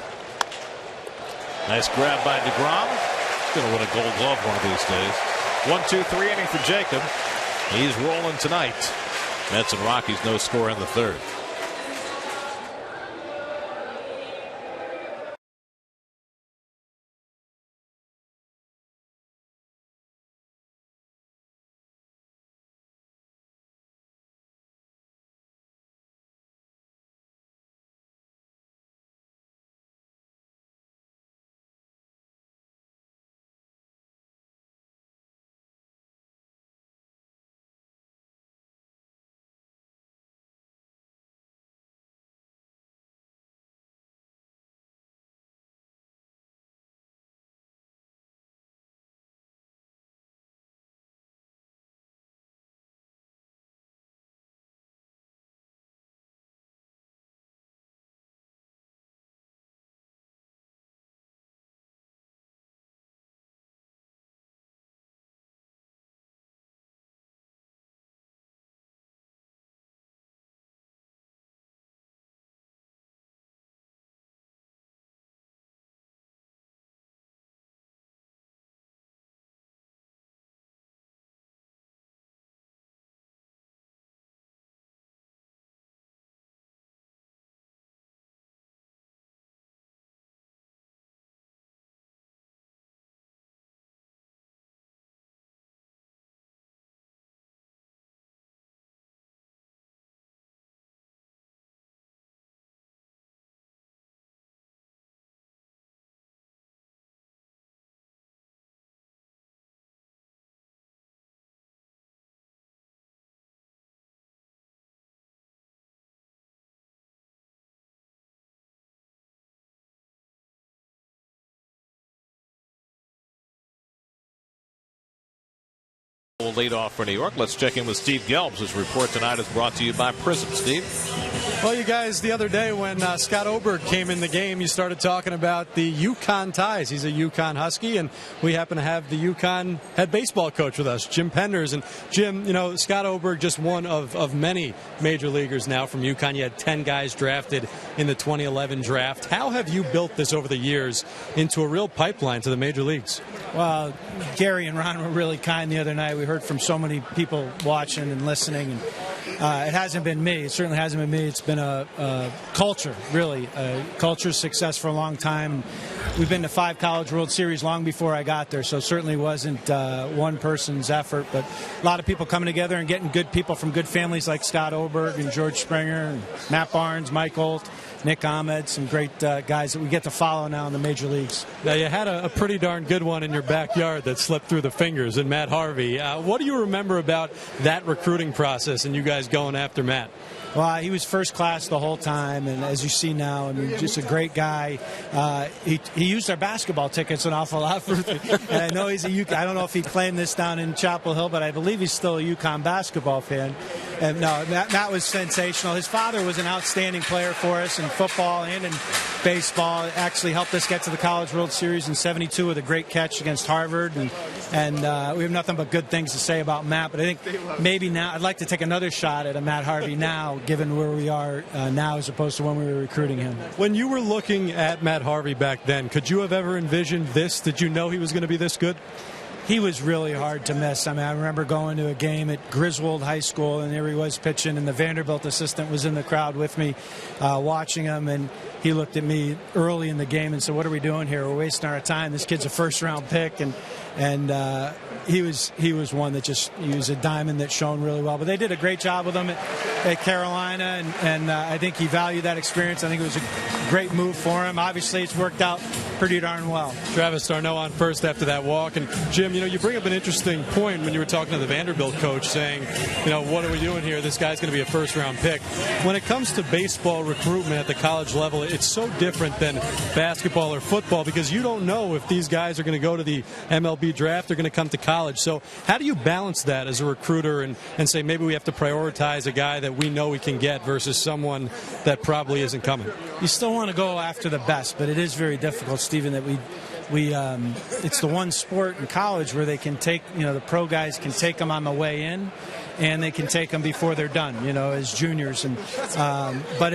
Nice grab by DeGrom. He's going to win a Gold Glove one of these days. 1-2-3 inning for Jacob. He's rolling tonight. Mets and Rockies, no score in the third. Lead off for New York. Let's check in with Steve Gelbs. His report tonight is brought to you by Prism. Steve? Well, you guys, the other day when Scott Oberg came in the game, you started talking about the UConn ties. He's a UConn Husky, and we happen to have the UConn head baseball coach with us, Jim Penders. And Jim, you know, Scott Oberg, just one of many major leaguers now from UConn. You had 10 guys drafted in the 2011 draft. How have you built this over the years into a real pipeline to the major leagues? Well, Gary and Ron were really kind the other night. We heard from so many people watching and listening, and it hasn't been me. It certainly hasn't been me. It's been a culture, really. Culture's success for a long time. We've been to 5 College World Series long before I got there, so it certainly wasn't one person's effort, but a lot of people coming together and getting good people from good families like Scott Oberg and George Springer and Matt Barnes, Mike Holt, Nick Ahmed, some great guys that we get to follow now in the major leagues. Now, you had a pretty darn good one in your backyard that slipped through the fingers in Matt Harvey. What do you remember about that recruiting process and you guys going after Matt? Well, he was first class the whole time, and as you see now, I mean, just a great guy. He used our basketball tickets an awful lot for me. And I know he's a UConn. I don't know if he claimed this down in Chapel Hill, but I believe he's still a UConn basketball fan. And no, Matt was sensational. His father was an outstanding player for us in football and in baseball. Actually helped us get to the College World Series in '72 with a great catch against Harvard. And we have nothing but good things to say about Matt. But I think maybe now I'd like to take another shot at a Matt Harvey now, given where we are now as opposed to when we were recruiting him. When you were looking at Matt Harvey back then, could you have ever envisioned this? Did you know he was going to be this good? He was really hard to miss. I mean, I remember going to a game at Griswold High School, and there he was pitching, and the Vanderbilt assistant was in the crowd with me watching him, and he looked at me early in the game and said, "What are we doing here? We're wasting our time. This kid's a first-round pick." And he was one that he was a diamond that shone really well. But they did a great job with him at Carolina, and I think he valued that experience. I think it was a great move for him. Obviously, it's worked out pretty darn well. Travis Darno on first after that walk. And Jim, you bring up an interesting point when you were talking to the Vanderbilt coach saying, what are we doing here? This guy's going to be a first-round pick. When it comes to baseball recruitment at the college level, it's so different than basketball or football because you don't know if these guys are going to go to the MLB draft or going to come to college. So how do you balance that as a recruiter and say maybe we have to prioritize a guy that we know we can get versus someone that probably isn't coming? You still want to go after the best, but it is very difficult, Stephen, that we it's the one sport in college where they can take, the pro guys can take them on the way in, and they can take them before they're done, as juniors. And but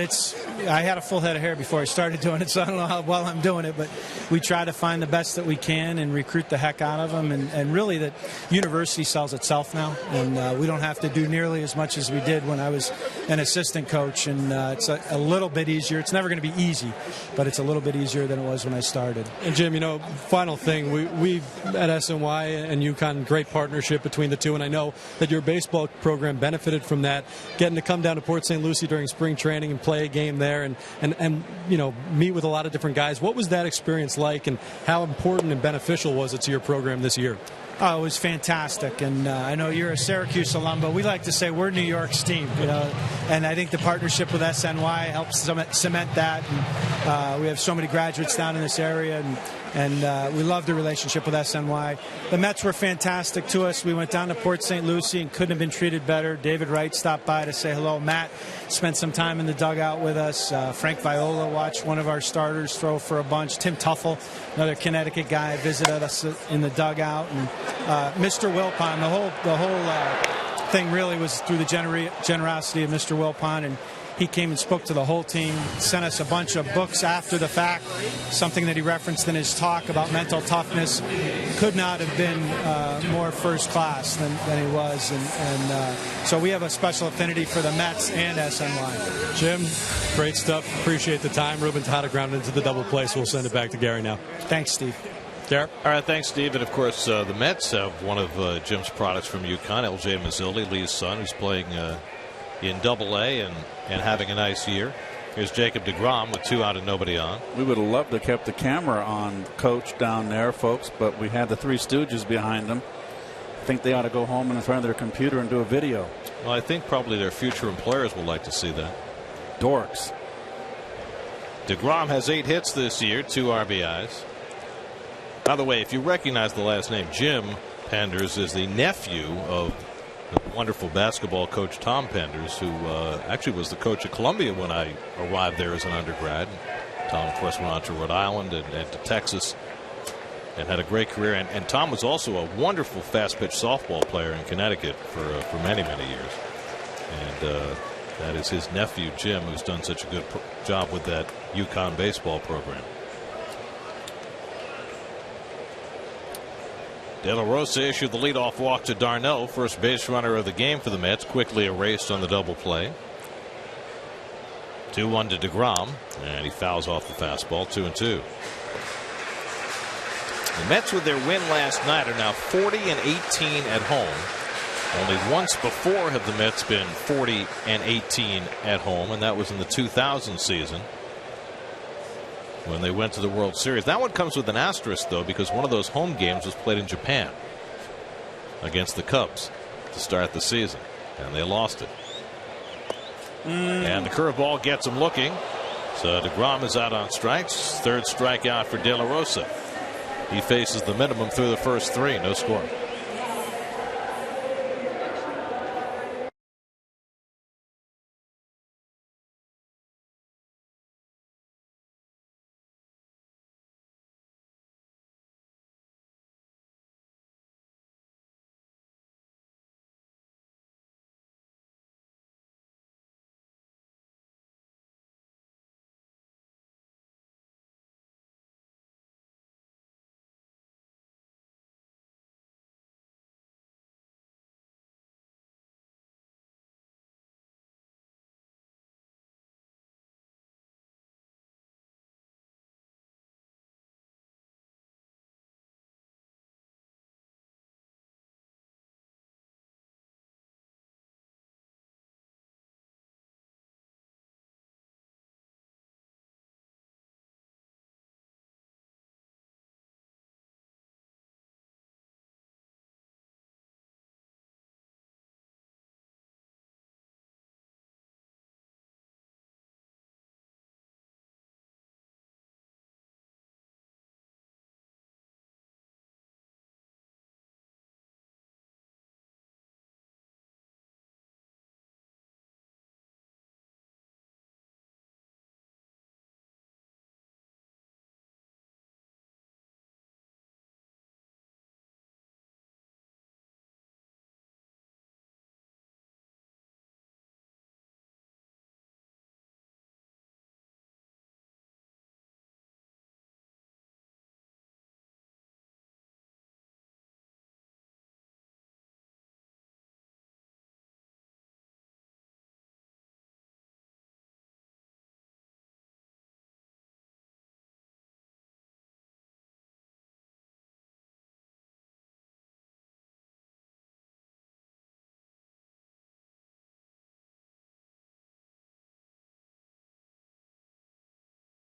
I had a full head of hair before I started doing it, so I don't know how well I'm doing it. But we try to find the best that we can and recruit the heck out of them. And really, that university sells itself now, and we don't have to do nearly as much as we did when I was an assistant coach. And it's a little bit easier. It's never going to be easy, but it's a little bit easier than it was when I started. And Jim, final thing, we've at SNY and UConn, great partnership between the two, and I know that your baseball program benefited from that, getting to come down to Port St. Lucie during spring training and play a game there and meet with a lot of different guys. What was that experience like, and how important and beneficial was it to your program this year? Oh, it was fantastic, and I know you're a Syracuse alum, but we like to say we're New York's team, and I think the partnership with SNY helps cement that, and we have so many graduates down in this area, and we love the relationship with SNY. The Mets were fantastic to us. We went down to Port St. Lucie and couldn't have been treated better. David Wright stopped by to say hello. Matt spent some time in the dugout with us. Frank Viola watched one of our starters throw for a bunch. Tim Tuffle, another Connecticut guy, visited us in the dugout. And Mr. Wilpon, the whole thing really was through the generosity of Mr. Wilpon, and he came and spoke to the whole team, sent us a bunch of books after the fact, something that he referenced in his talk about mental toughness. Could not have been more first class than he was. And so we have a special affinity for the Mets and SNY. Jim, great stuff. Appreciate the time. Ruben Tata grounded into the double play, so we'll send it back to Gary now. Thanks, Steve. Garrett? All right, thanks, Steve. And, of course, the Mets have one of Jim's products from UConn, L.J. Mazzilli, Lee's son, who's playing in Double-A and having a nice year. Here's Jacob deGrom with 2 out and nobody on. We would have loved to have kept the camera on Coach down there, folks, but we had the Three Stooges behind them. I think they ought to go home in front of their computer and do a video. Well, I think probably their future employers will like to see that. Dorks. deGrom has 8 hits this year, 2 RBIs. By the way, if you recognize the last name, Jim Penders is the nephew of the wonderful basketball coach Tom Penders, who actually was the coach at Columbia when I arrived there as an undergrad. Tom, of course, went on to Rhode Island and to Texas and had a great career. And Tom was also a wonderful fast-pitch softball player in Connecticut for many, many years. And that is his nephew, Jim, who's done such a good job with that UConn baseball program. De La Rosa issued the leadoff walk to Darno, first base runner of the game for the Mets, quickly erased on the double play. 2-1 to deGrom, and he fouls off the fastball. 2-2. The Mets, with their win last night, are now 40-18 at home. Only once before have the Mets been 40-18 at home, and that was in the 2000 season. when they went to the World Series. That one comes with an asterisk, though, because one of those home games was played in Japan against the Cubs to start the season, and they lost it. And the curveball gets him looking. So DeGrom is out on strikes. Third strikeout for De La Rosa. He faces the minimum through the first 3. No score.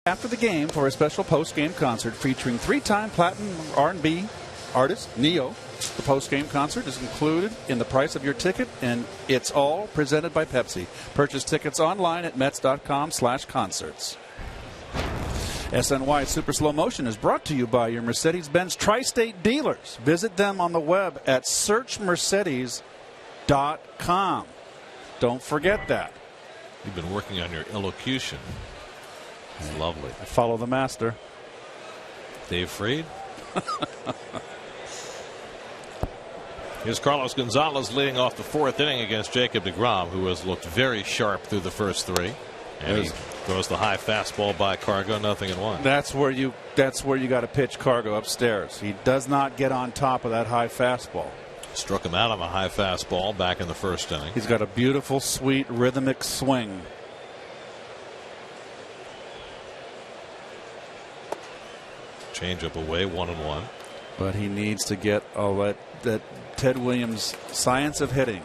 After the game for a special post-game concert featuring 3-time platinum R&B artist Neo. The post-game concert is included in the price of your ticket, and it's all presented by Pepsi. Purchase tickets online at Mets.com/concerts. SNY Super Slow Motion is brought to you by your Mercedes-Benz Tri-State dealers. Visit them on the web at searchmercedes.com. Don't forget that. You've been working on your elocution. It's lovely. I follow the master. Dave Freed. Here's Carlos Gonzalez leading off the 4th inning against Jacob deGrom, who has looked very sharp through the first 3. And he throws the high fastball by Cargo, 0-1. That's where you got to pitch Cargo upstairs. He does not get on top of that high fastball. Struck him out on a high fastball back in the first inning. He's got a beautiful, sweet, rhythmic swing. Change up away, 1-1. But he needs to get that Ted Williams science of hitting.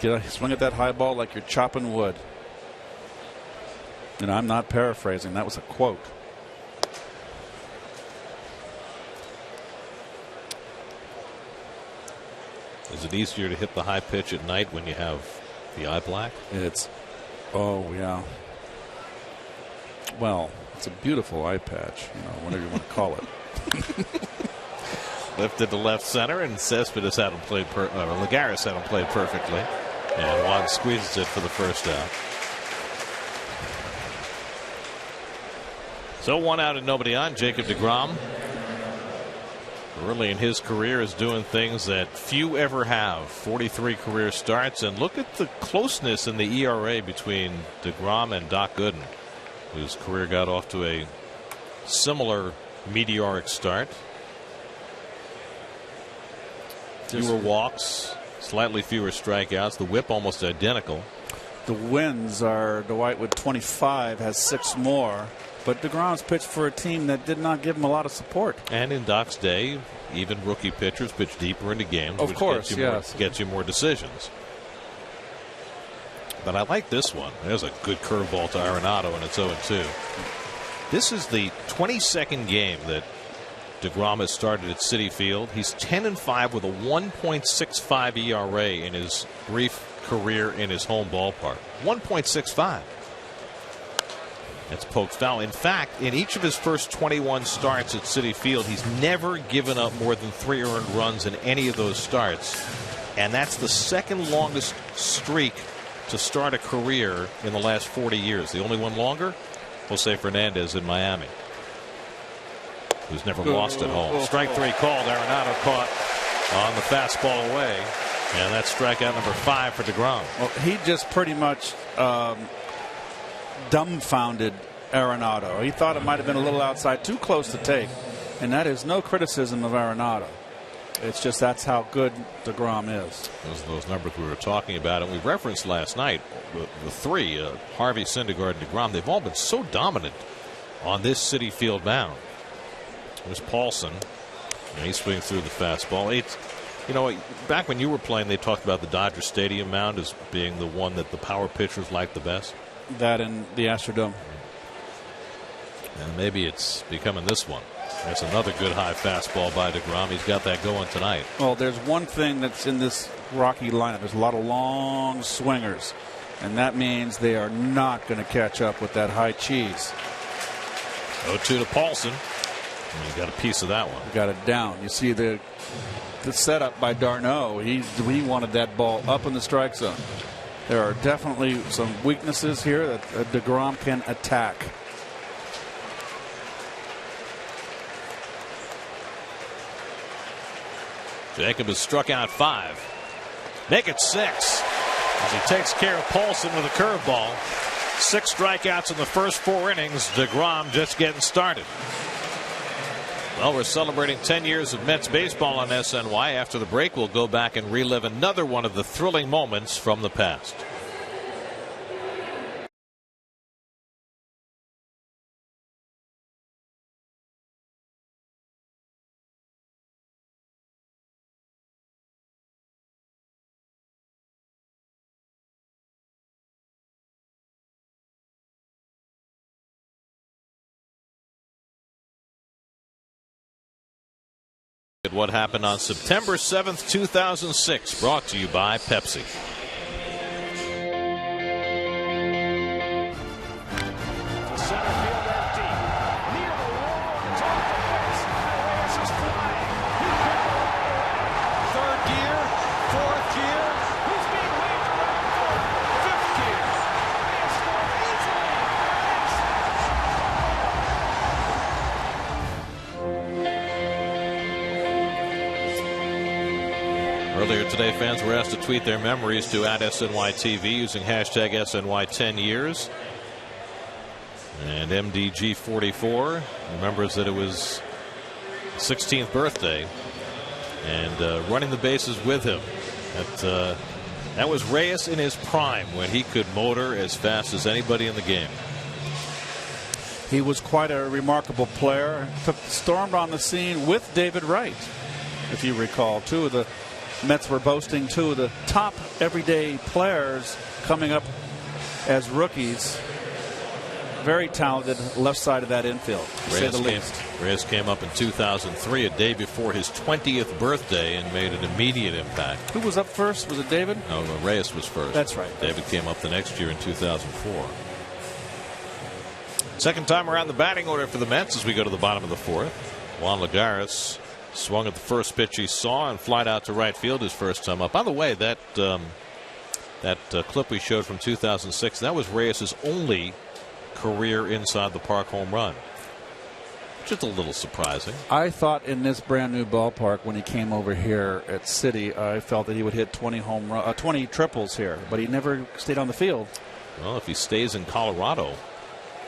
Swing at that high ball like you're chopping wood. And I'm not paraphrasing. That was a quote. Is it easier to hit the high pitch at night when you have the eye black? Oh, yeah. Well, it's a beautiful eye patch, whatever you want to call it. Lifted to left center, and Lagares had him played perfectly. And Juan squeezes it for the first out. So 1 out and nobody on. Jacob deGrom, early in his career, is doing things that few ever have. 43 career starts, and look at the closeness in the ERA between deGrom and Doc Gooden, whose career got off to a similar meteoric start. Fewer walks, slightly fewer strikeouts. The whip almost identical. The wins are Dwight with 25, has 6 more. But deGrom's pitched for a team that did not give him a lot of support. And in Doc's day, even rookie pitchers pitch deeper into games, of which course, gets you more decisions. But I like this one. There's a good curveball to Arenado, and it's 0-2. This is the 22nd game that DeGrom has started at Citi Field. He's 10-5 with a 1.65 ERA in his brief career in his home ballpark. 1.65. That's poked foul. In fact, in each of his first 21 starts at Citi Field, he's never given up more than 3 earned runs in any of those starts. And that's the second longest streak to start a career in the last 40 years. The only one longer, Jose Fernandez in Miami, who's never lost at home. Strike 3 called. Arenado caught on the fastball away. And that's strikeout number 5 for DeGrom. Well, he just pretty much dumbfounded Arenado. He thought it might have been a little outside, too close to take. And that is no criticism of Arenado. It's just that's how good DeGrom is. Those numbers we were talking about, and we referenced last night, the three, Harvey, Syndergaard, and DeGrom, they've all been so dominant on this Citi Field mound. There's Paulson, and he swings through the fastball. It's, you know, back when you were playing, they talked about the Dodger Stadium mound as being the one that the power pitchers like the best. That in the Astrodome. And maybe it's becoming this one. That's another good high fastball by DeGrom. He's got that going tonight. Well, there's one thing that's in this Rocky lineup. There's a lot of long swingers, and that means they are not going to catch up with that high cheese. 0-2 to Paulson. And he got a piece of that one. Got it down. You see the setup by d'Arnaud. He wanted that ball up in the strike zone. There are definitely some weaknesses here that DeGrom can attack. Jacob has struck out 5. Make it 6 as he takes care of Paulson with a curveball. 6 strikeouts in the first 4 innings. DeGrom just getting started. Well, we're celebrating 10 years of Mets baseball on SNY. After the break, we'll go back and relive another one of the thrilling moments from the past. What happened on September 7th, 2006, brought to you by Pepsi. Earlier today, fans were asked to tweet their memories to @SNYTV using hashtag SNY10years. And MDG44 remembers that it was 16th birthday and running the bases with him. That was Reyes in his prime when he could motor as fast as anybody in the game. He was quite a remarkable player. Stormed on the scene with David Wright, if you recall. Two of the Mets were boasting 2 of the top everyday players coming up as rookies. Very talented left side of that infield, to say the least. Reyes came up in 2003, a day before his 20th birthday, and made an immediate impact. Who was up first? Was it David? No, Reyes was first. That's right. David came up the next year in 2004. Second time around the batting order for the Mets as we go to the bottom of the 4th. Juan Lagares swung at the first pitch he saw and flied out to right field his first time up. By the way, that clip we showed from 2006, that was Reyes' only career inside the park home run. Just a little surprising. I thought in this brand new ballpark when he came over here at Citi, I felt that he would hit 20 triples here, but he never stayed on the field. Well, if he stays in Colorado,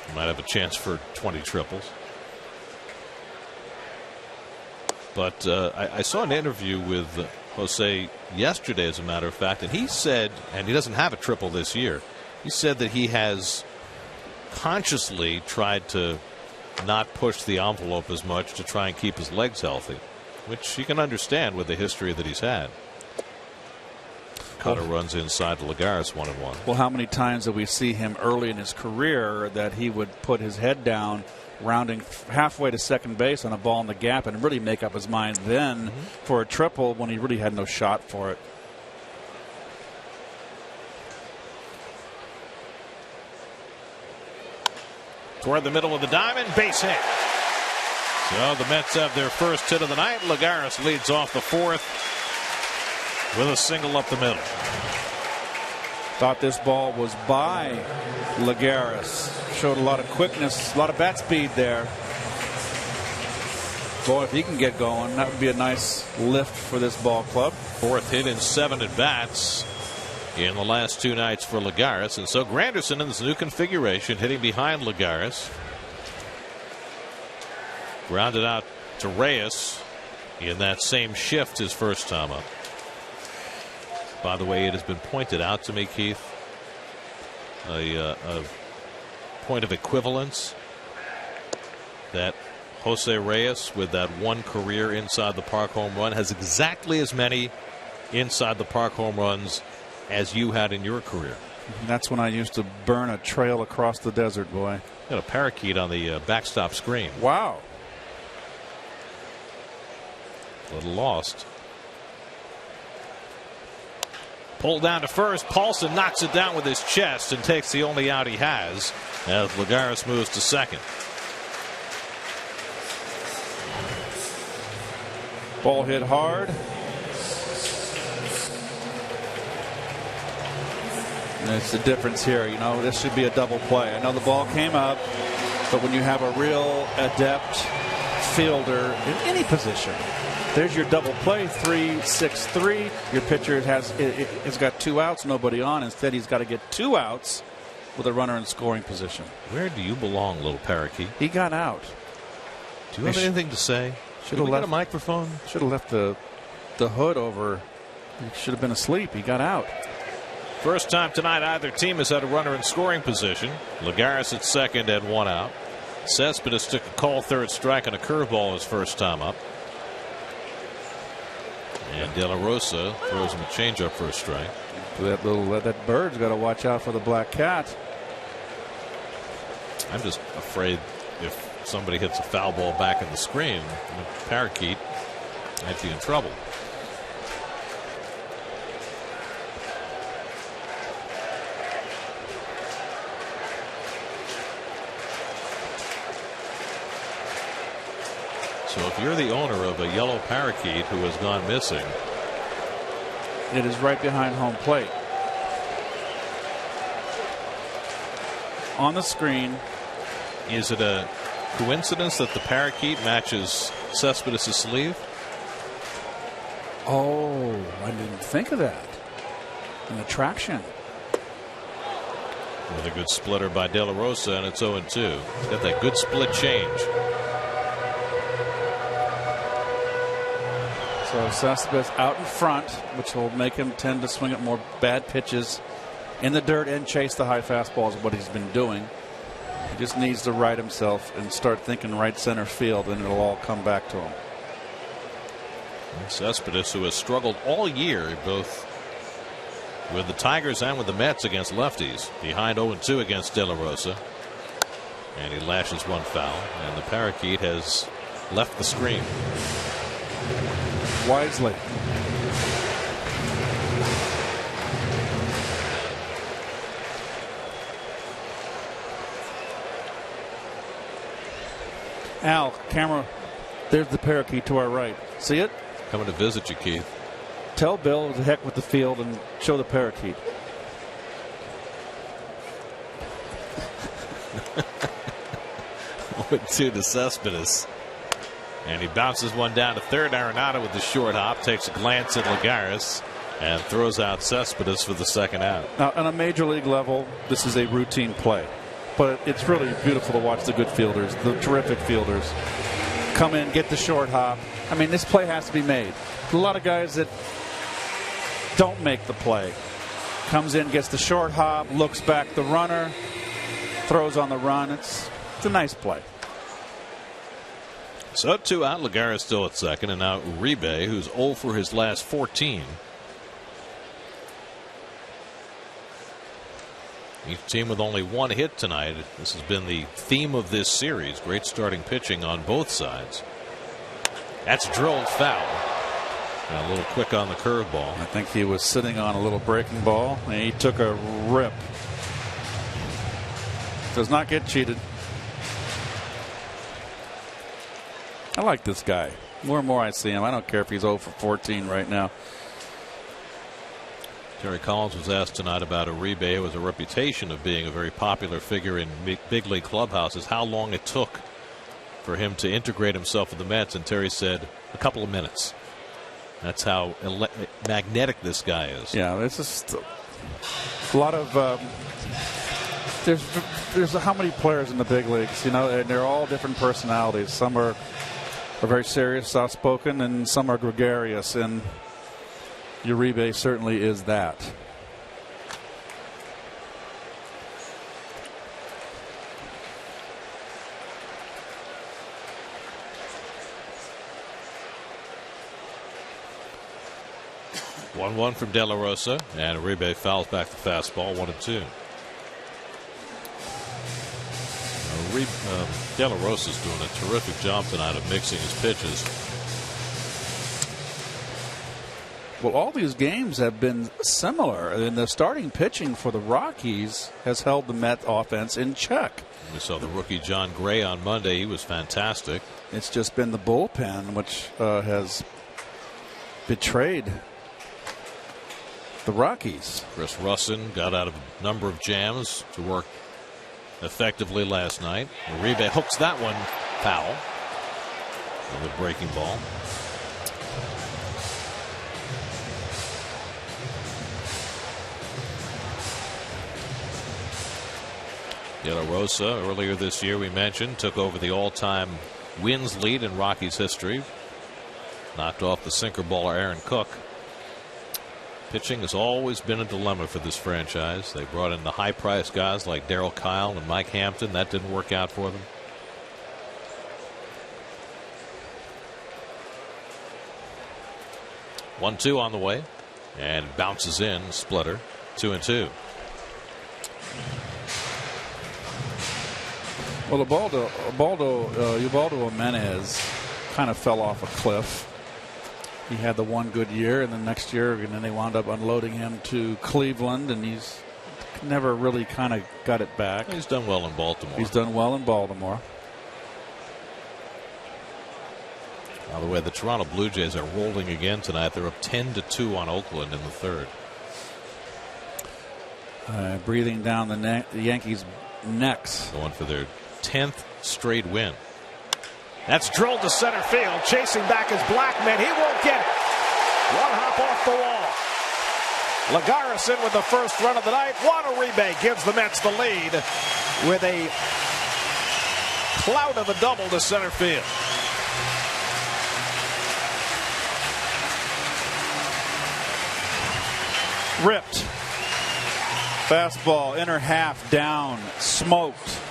he might have a chance for 20 triples. But I saw an interview with Jose yesterday, as a matter of fact, and he said, and he doesn't have a triple this year, he said that he has consciously tried to not push the envelope as much to try and keep his legs healthy, which you can understand with the history that he's had. Cutter runs inside to Lagares 1-1. Well, how many times did we see him early in his career that he would put his head down rounding halfway to second base on a ball in the gap and really make up his mind then for a triple when he really had no shot for it. Toward the middle of the diamond, base hit. So the Mets have their first hit of the night. Lagares leads off the fourth with a single up the middle. Thought this ball was by Lagares. Showed a lot of quickness, a lot of bat speed there. Boy, if he can get going, that would be a nice lift for this ball club. Fourth hit in 7 at-bats in the last 2 nights for Lagares. And so Granderson in this new configuration hitting behind Lagares. Grounded out to Reyes in that same shift his first time up. By the way, it has been pointed out to me, Keith, a point of equivalence that Jose Reyes, with that one career inside the park home run, has exactly as many inside the park home runs as you had in your career. That's when I used to burn a trail across the desert, boy. Got a parakeet on the backstop screen. Wow. A little lost. Pulled down to first. Paulson knocks it down with his chest and takes the only out he has as Lagares moves to second. Ball hit hard. And it's the difference here. You know, this should be a double play. I know the ball came up, but when you have a real adept fielder in any position, there's your double play, 3-6-3. Your pitcher has got 2 outs, nobody on. Instead, he's got to get 2 outs with a runner in scoring position. Where do you belong, little parakeet? He got out. Do you have anything to say? Should have left a microphone. Should have left the hood over. He should have been asleep. He got out. First time tonight either team has had a runner in scoring position. Lagares at second and 1 out. Cespedes took a call third strike and a curveball his first time up. And De La Rosa throws him a changeup for a strike. That bird's got to watch out for the black cat. I'm just afraid if somebody hits a foul ball back in the screen, the parakeet might be in trouble. So if you're the owner of a yellow parakeet who has gone missing, it is right behind home plate. On the screen. Is it a coincidence that the parakeet matches Cespedes' sleeve? Oh, I didn't think of that. An attraction. With a good splitter by De La Rosa, and it's 0-2. He's got that good split change. So Cespedes out in front, which will make him tend to swing at more bad pitches in the dirt and chase the high fastballs, is what he's been doing. He just needs to right himself and start thinking right center field, and it'll all come back to him. Cespedes, who has struggled all year, both with the Tigers and with the Mets against lefties, behind 0-2 against De La Rosa. And he lashes one foul, and the parakeet has left the screen. Wisely. Al, camera, there's the parakeet to our right. See it? Coming to visit you, Keith. Tell Bill to heck with the field and show the parakeet. 0-2 to Cespedes. And he bounces one down to third. Arenado with the short hop takes a glance at Lagares and throws out Cespedes for the second out. Now, on a major league level, this is a routine play. But it's really beautiful to watch the good fielders, the terrific fielders, come in, get the short hop. I mean, this play has to be made. A lot of guys that don't make the play. Comes in, gets the short hop, looks back the runner, throws on the run. It's a nice play. So 2 out. Lagares still at second, and now Uribe, who's 0 for his last 14. Each team with only one hit tonight. This has been the theme of this series. Great starting pitching on both sides. That's drilled foul. And a little quick on the curveball. I think he was sitting on a little breaking ball, and he took a rip. Does not get cheated. I like this guy. More and more I see him. I don't care if he's 0 for 14 right now. Terry Collins was asked tonight about Uribe, who has a reputation of being a very popular figure in big league clubhouses, how long it took for him to integrate himself with the Mets, and Terry said a couple of minutes. That's how magnetic this guy is. Yeah, it's just a lot of. There's how many players in the big leagues, you know, and they're all different personalities. Some are very serious, soft-spoken, and some are gregarious, and Uribe certainly is that. One from De La Rosa, and Uribe fouls back the fastball. 1-2. De La Rosa's doing a terrific job tonight of mixing his pitches. Well, all these games have been similar, and the starting pitching for the Rockies has held the Met offense in check. We saw the rookie John Gray on Monday. He was fantastic. It's just been the bullpen which has betrayed the Rockies. Chris Russin got out of a number of jams to work effectively last night. Uribe hooks that one foul with a breaking ball. De La Rosa, earlier this year, we mentioned, took over the all-time wins lead in Rockies history. Knocked off the sinker baller Aaron Cook. Pitching has always been a dilemma for this franchise. They brought in the high-priced guys like Darryl Kyle and Mike Hampton. That didn't work out for them. One-two on the way, and bounces in. Splitter. 2-2. Well, Ubaldo Jimenez kind of fell off a cliff. He had the one good year, and the next year, and then they wound up unloading him to Cleveland, and he's never really kind of got it back. He's done well in Baltimore. He's done well in Baltimore. By the way, the Toronto Blue Jays are rolling again tonight. They're up 10-2 on Oakland in the third. Breathing down the Yankees' necks. Going for their 10th straight win. That's drilled to center field. Chasing back is Blackman. He won't get it. One hop off the wall. Lagares in with the first run of the night. Juan Uribe gives the Mets the lead with a cloud of a double to center field. Ripped. Fastball, inner half down, smoked.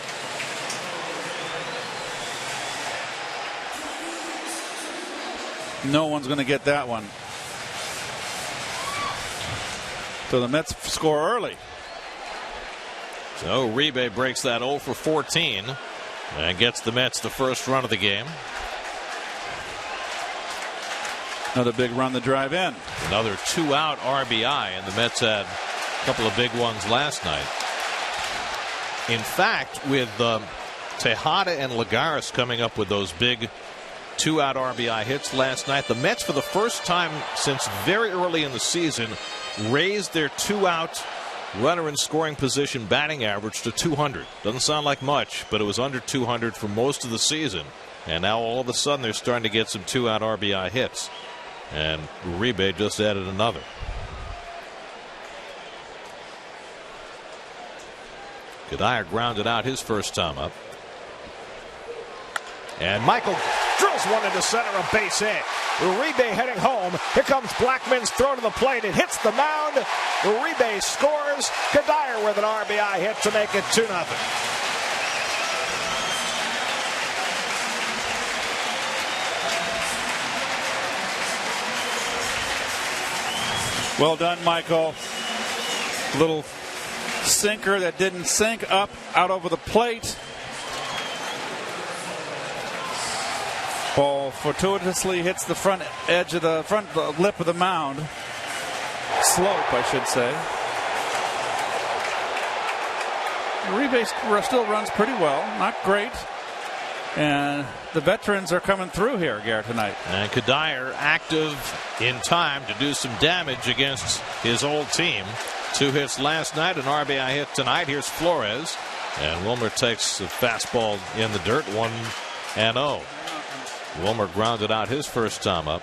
No one's going to get that one. So the Mets score early. So Uribe breaks that 0 for 14 and gets the Mets the first run of the game. Another big run to drive in. Another 2-out RBI, and the Mets had a couple of big ones last night. In fact, with Tejada and Lagares coming up with those big 2-out RBI hits last night, the Mets, for the first time since very early in the season, raised their 2-out runner in scoring position batting average to 200. Doesn't sound like much, but it was under 200 for most of the season. And now all of a sudden they're starting to get some 2-out RBI hits. And Uribe just added another. Kadire grounded out his first time up. And Michael drills one into center, a base hit. Uribe heading home. Here comes Blackman's throw to the plate. It hits the mound. Uribe scores. Kadire with an RBI hit to make it 2-0. Well done, Michael. Little sinker that didn't sink up out over the plate. Ball fortuitously hits the front edge of the front lip of the mound. Slope, I should say. Uribe still runs pretty well. Not great. And the veterans are coming through here, Garrett, tonight. And Kadire active in time to do some damage against his old team. 2 hits last night, an RBI hit tonight. Here's Flores. And Wilmer takes the fastball in the dirt, 1-0. Wilmer grounded out his first time up.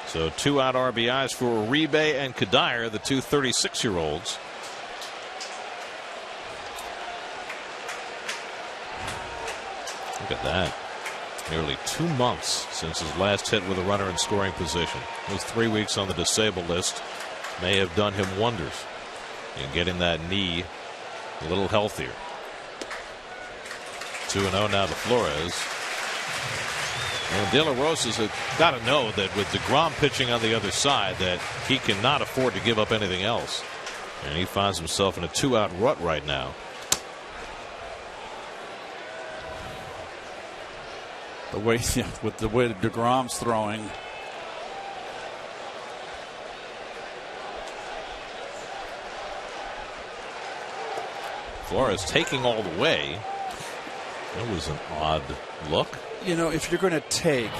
So 2 out RBIs for Uribe and Kadire, the two 36-year-olds. Look at that. Nearly 2 months since his last hit with a runner in scoring position. Those 3 weeks on the disabled list may have done him wonders in getting that knee a little healthier. 2-0 now to Flores. And De La Rosa's got to know that with DeGrom pitching on the other side that he cannot afford to give up anything else. And he finds himself in a 2-out rut right now. With the way DeGrom's throwing. Flores taking all the way. That was an odd look. You know, if you're going to take,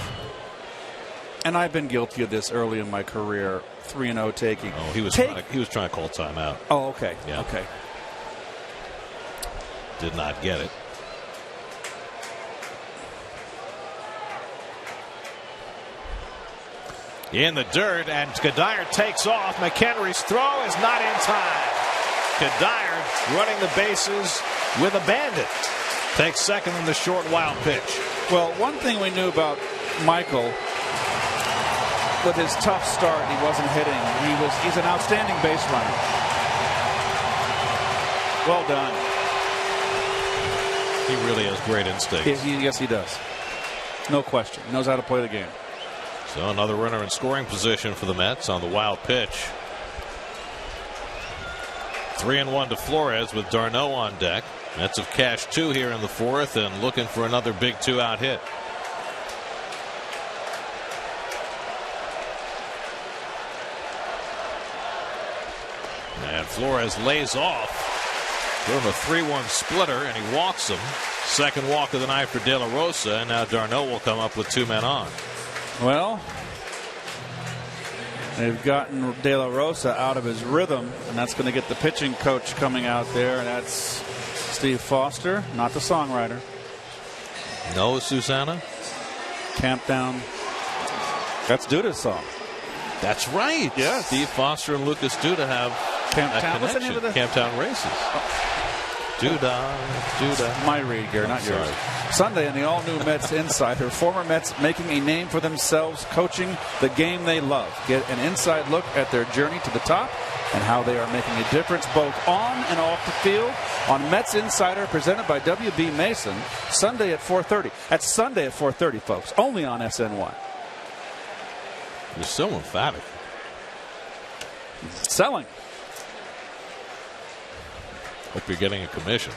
and I've been guilty of this early in my career, 3-0 taking. Oh, he was trying to call timeout. Oh, okay. Yeah. Okay. Did not get it. In the dirt, and Kadire takes off. McHenry's throw is not in time. Kadire running the bases with abandon. Takes second in the short wild pitch. Well, one thing we knew about Michael, with his tough start, he wasn't hitting. He's an outstanding base runner. Well done. He really has great instincts. Yes, he does. No question. He knows how to play the game. So another runner in scoring position for the Mets on the wild pitch. 3-1 to Flores with d'Arnaud on deck. Mets have cashed 2 here in the 4th and looking for another big 2-out hit. And Flores lays off. Threw him a 3-1 splitter and he walks him. Second walk of the night for De La Rosa, and now d'Arnaud will come up with 2 men on. Well, they've gotten De La Rosa out of his rhythm, and that's going to get the pitching coach coming out there, and that's Steve Foster, not the songwriter. No, Susanna? Camp Down. That's Duda's song. That's right. Yes. Steve Foster and Lucas Duda have Camp a Town. What's the name connection. of the Camp Town Races. Duda. My read, Gary, not yours. Sunday in the all-new Mets Insider, former Mets making a name for themselves, coaching the game they love. Get an inside look at their journey to the top and how they are making a difference both on and off the field on Mets Insider, presented by W.B. Mason, Sunday at 4:30. That's Sunday at 4:30, folks, only on SNY. You're so emphatic. Selling. Hope you're getting a commission.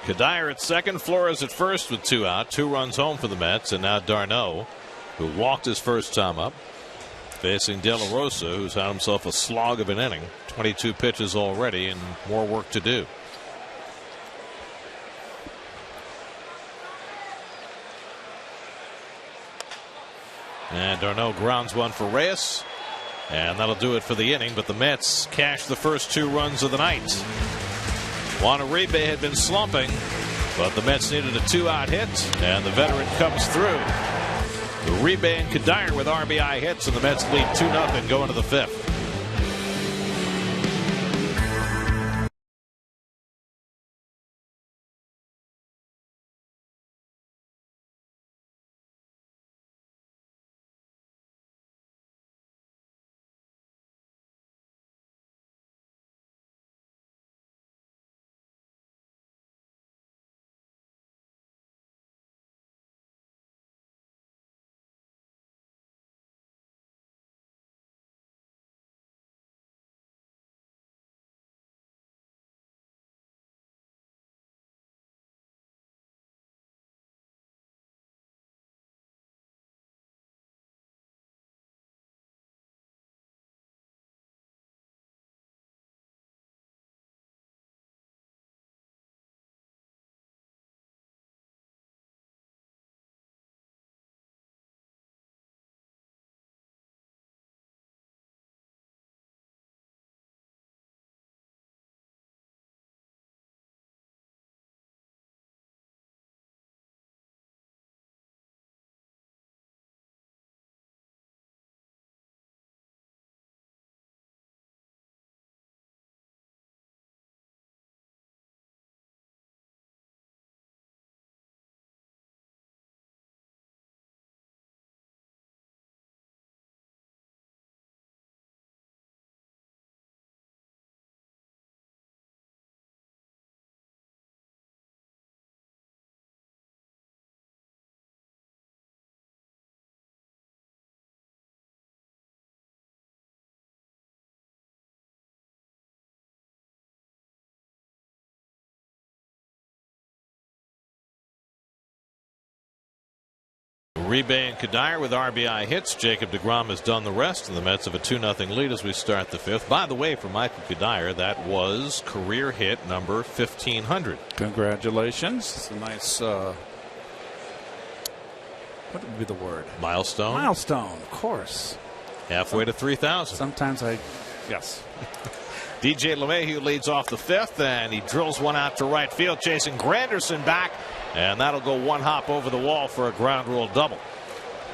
Kadire at second, Flores at first with 2 out. 2 runs home for the Mets, and now d'Arnaud, who walked his first time up, facing De La Rosa, who's had himself a slog of an inning. 22 pitches already and more work to do. And d'Arnaud grounds one for Reyes. And that'll do it for the inning, but the Mets cashed the first 2 runs of the night. Juan Uribe had been slumping, but the Mets needed a 2-out hit, and the veteran comes through. Uribe and Kadire with RBI hits, and the Mets lead 2-0 going to the 5th. Uribe and Kadire with RBI hits. Jacob deGrom has done the rest, and the Mets have a 2-0 lead as we start the fifth. By the way, for Michael Kadire, that was career hit number 1,500. Congratulations. It's a nice, what would be the word? Milestone. Milestone, of course. Halfway to 3,000. Sometimes yes. DJ LeMahieu leads off the fifth, and he drills one out to right field, chasing Granderson back, and that'll go one hop over the wall for a ground rule double.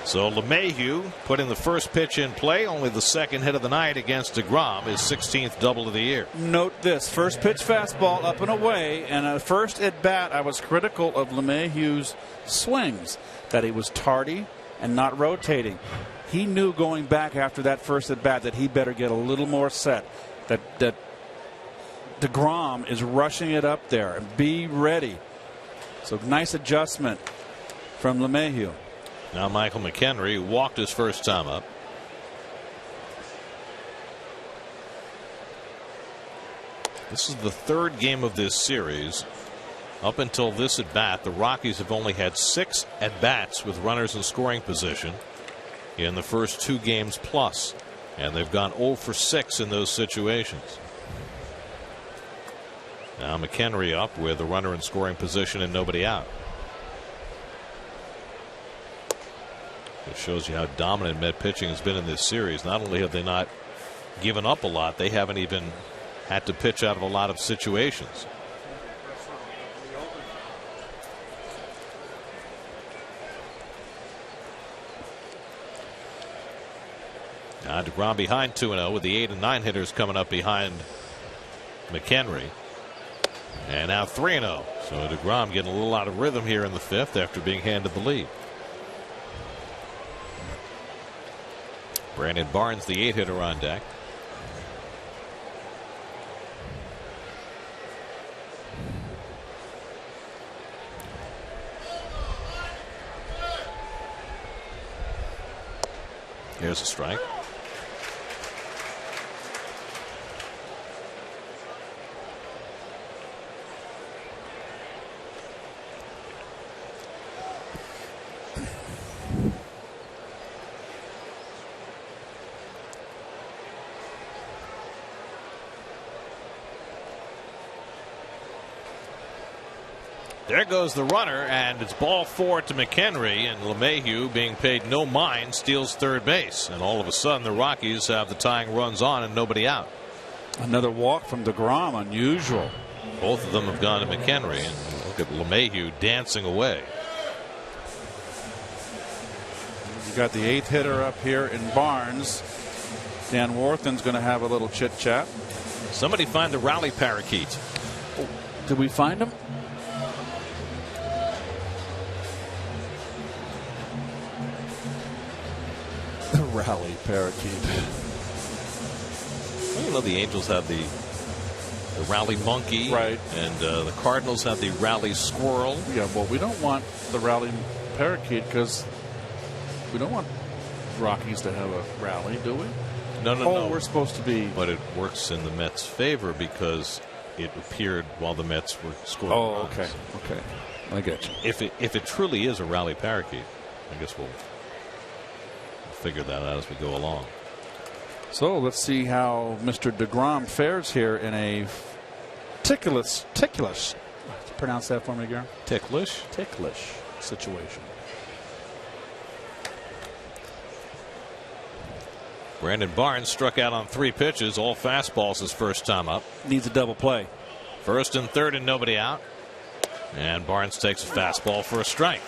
So LeMahieu putting the first pitch in play, only the second hit of the night against deGrom, his 16th double of the year. Note this, first pitch fastball up and away, and at first at bat I was critical of LeMahieu's swings, that he was tardy and not rotating. He knew going back after that first at bat that he better get a little more set, that deGrom is rushing it up there, and be ready. So nice adjustment from LeMahieu. Now Michael McHenry walked his first time up. This is the third game of this series. Up until this at bat, the Rockies have only had 6 at bats with runners in scoring position in the first 2 games plus, and they've gone 0 for 6 in those situations. Now McHenry up with a runner in scoring position and nobody out. It shows you how dominant Met pitching has been in this series. Not only have they not given up a lot, they haven't even had to pitch out of a lot of situations. Now deGrom behind 2-0 with the 8 and 9 hitters coming up behind McHenry. And now 3-0. So deGrom getting a little out of rhythm here in the fifth after being handed the lead. Brandon Barnes, the 8 hitter, on deck. Here's a strike. There goes the runner, and it's ball 4 to McHenry, and LeMahieu, being paid no mind, steals third base. And all of a sudden the Rockies have the tying runs on and nobody out. Another walk from deGrom, unusual. Both of them have gone to McHenry, and look at LeMahieu dancing away. You got the 8th hitter up here in Barnes. Dan Warthen's going to have a little chit chat. Somebody find the rally parakeet. Oh, did we find him? The rally parakeet. Well, you know, the Angels have the rally monkey, right? And the Cardinals have the rally squirrel. Yeah, well, we don't want the rally parakeet because we don't want Rockies to have a rally, do we? No. We're supposed to be. But it works in the Mets' favor because it appeared while the Mets were scoring. Oh, runs. okay. I get you. If it truly is a rally parakeet, I guess we'll figure that out as we go along. So let's see how Mr. deGrom fares here in a ticklish. Pronounce that for me, Gary. Ticklish situation. Brandon Barnes struck out on 3 pitches, all fastballs his first time up. Needs a double play. First and third and nobody out. And Barnes takes a fastball for a strike.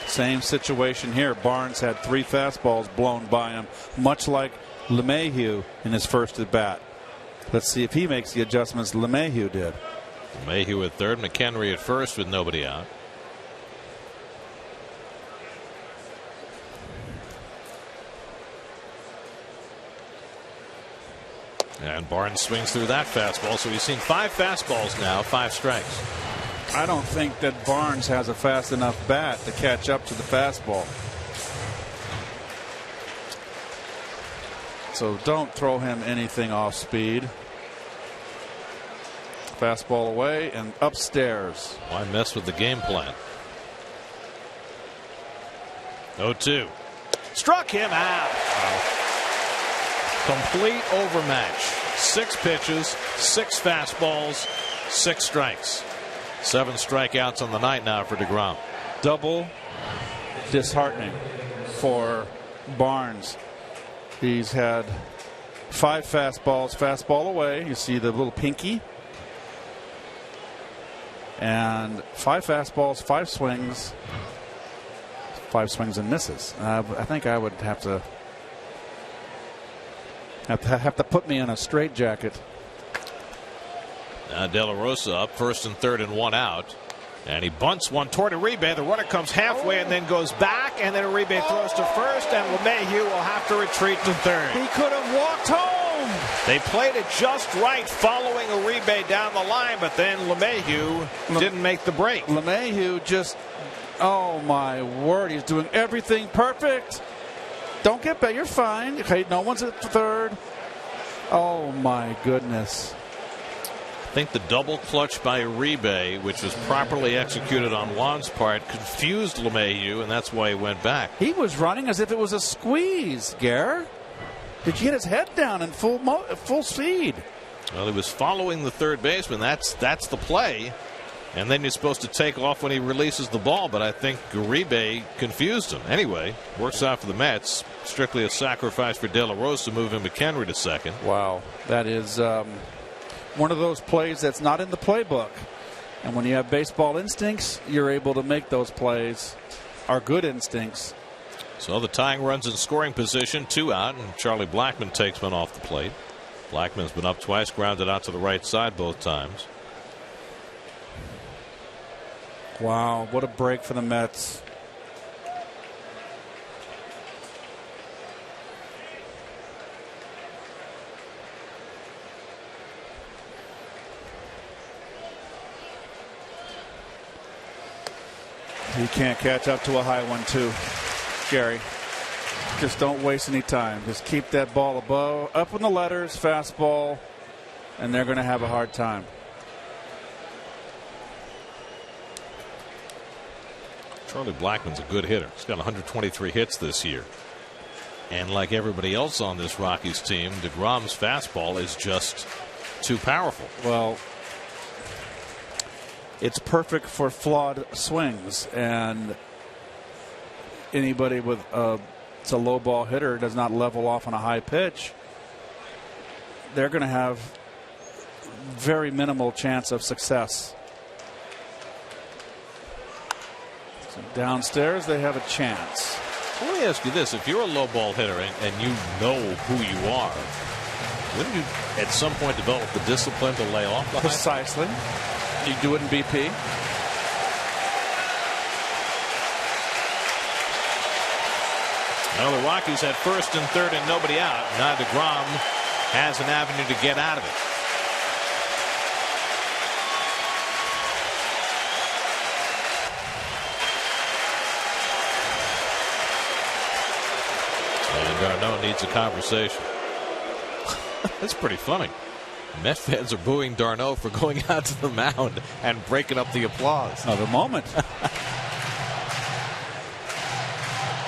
Same situation here. Barnes had 3 fastballs blown by him, much like LeMahieu in his first at bat. Let's see if he makes the adjustments LeMahieu did. LeMahieu at third, McHenry at first with nobody out. And Barnes swings through that fastball, so he's seen 5 fastballs now, 5 strikes. I don't think that Barnes has a fast enough bat to catch up to the fastball. So don't throw him anything off speed. Fastball away and upstairs. Why mess with the game plan? 0-2. Struck him out. Complete overmatch. 6 pitches, 6 fastballs, 6 strikes. 7 strikeouts on the night now for DeGrom. Double disheartening for Barnes. He's had 5 fastballs, fastball away. You see the little pinky. And 5 fastballs, 5 swings. 5 swings and misses. I think I would have to put me in a straitjacket. Now De La Rosa up, 1st and 3rd and 1 out. And he bunts one toward Uribe. The runner comes halfway and then goes back, and then Uribe throws to first, and LeMahieu will have to retreat to third. He could have walked home. They played it just right following Uribe down the line, but then LeMahieu didn't make the break. LeMahieu just, oh my word, he's doing everything perfect. Don't get back, you're fine. Okay, no one's at third. Oh my goodness. I think the double clutch by Uribe, which was properly executed on Juan's part, confused LeMahieu, and that's why he went back. He was running as if it was a squeeze, Gare. Did you get his head down in full speed? Well, he was following the third baseman. That's the play. And then you're supposed to take off when he releases the ball, but I think Uribe confused him. Anyway, works out for the Mets. Strictly a sacrifice for De La Rosa, moving McHenry to second. Wow. That is one of those plays that's not in the playbook. And when you have baseball instincts, you're able to make those plays. Are good instincts. So the tying runs in scoring position, 2 out, and Charlie Blackmon takes one off the plate. Blackman's been up twice, grounded out to the right side both times. Wow, what a break for the Mets. You can't catch up to a high one, too, Gary. Just don't waste any time. Just keep that ball above, up in the letters, fastball, and they're going to have a hard time. Charlie Blackmon's a good hitter. He's got 123 hits this year. And like everybody else on this Rockies team, DeGrom's fastball is just too powerful. Well, it's perfect for flawed swings, and anybody with it's a low ball hitter does not level off on a high pitch, they're going to have very minimal chance of success. So downstairs they have a chance. Well, let me ask you this. If you're a low ball hitter and you know who you are, wouldn't you at some point develop the discipline to lay off the Precisely. You do it in BP. Well, the Rockies had 1st and 3rd and nobody out. Now DeGrom has an avenue to get out of it. And Darno needs a conversation. That's pretty funny. Met fans are booing Darno for going out to the mound and breaking up the applause. Of the moment.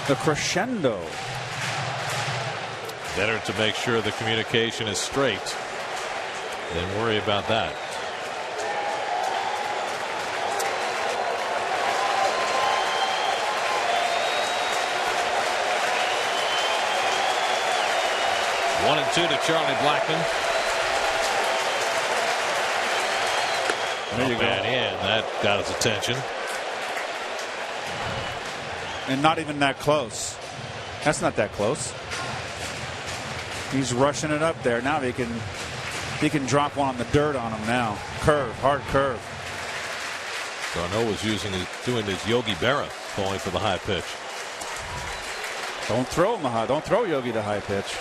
The crescendo. Better to make sure the communication is straight than worry about that. One and 2 to Charlie Blackmon. There you go. In. That got his attention. And not even that close. That's not that close. He's rushing it up there. Now he can drop one on the dirt on him now. Curve, hard curve. Darno was doing his Yogi Berra, calling for the high pitch. Don't throw him a high. Don't throw Yogi the high pitch.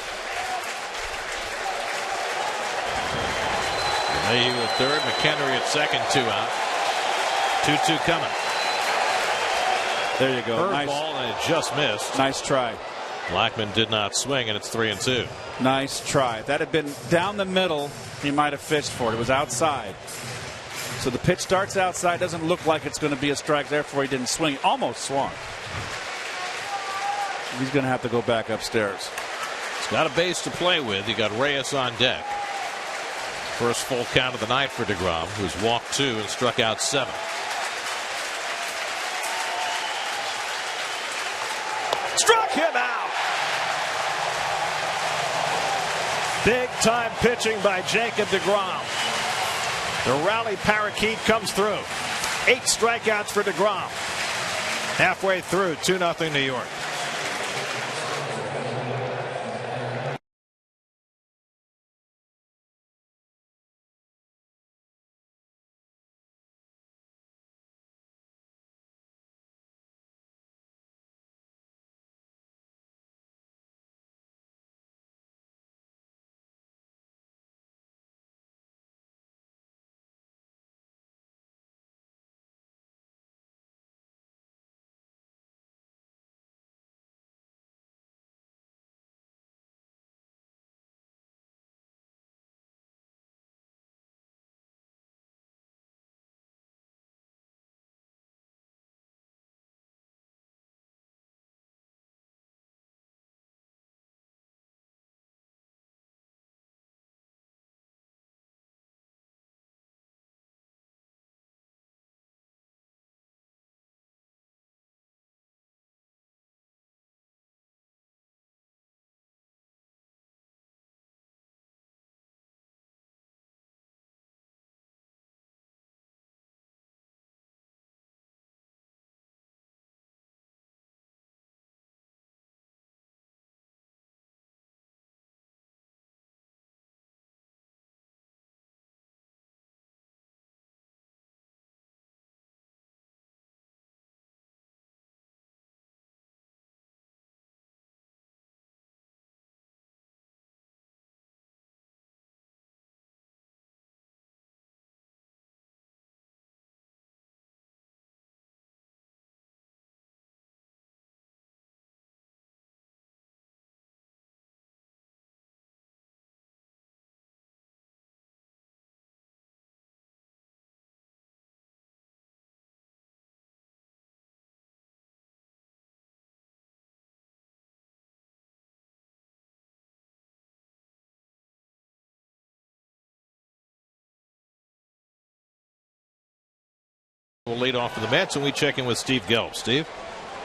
Mayhew at third, McHenry at second, 2 out. 2-2 coming. There you go. Curve Nice ball, and it just missed. Nice try. Blackmon did not swing, and it's 3-2. Nice try. If that had been down the middle, he might have fished for it. It was outside. So the pitch starts outside. Doesn't look like it's going to be a strike. Therefore, he didn't swing. He almost swung. he's going to have to go back upstairs. He's got a base to play with. You got Reyes on deck. First full count of the night for DeGrom, who's walked 2 and struck out 7. Struck him out. Big time pitching by Jacob DeGrom. The rally parakeet comes through. 8 strikeouts for DeGrom. Halfway through, 2-0 New York. We'll lead off for the Mets, and we check in with Steve Gelb. Steve?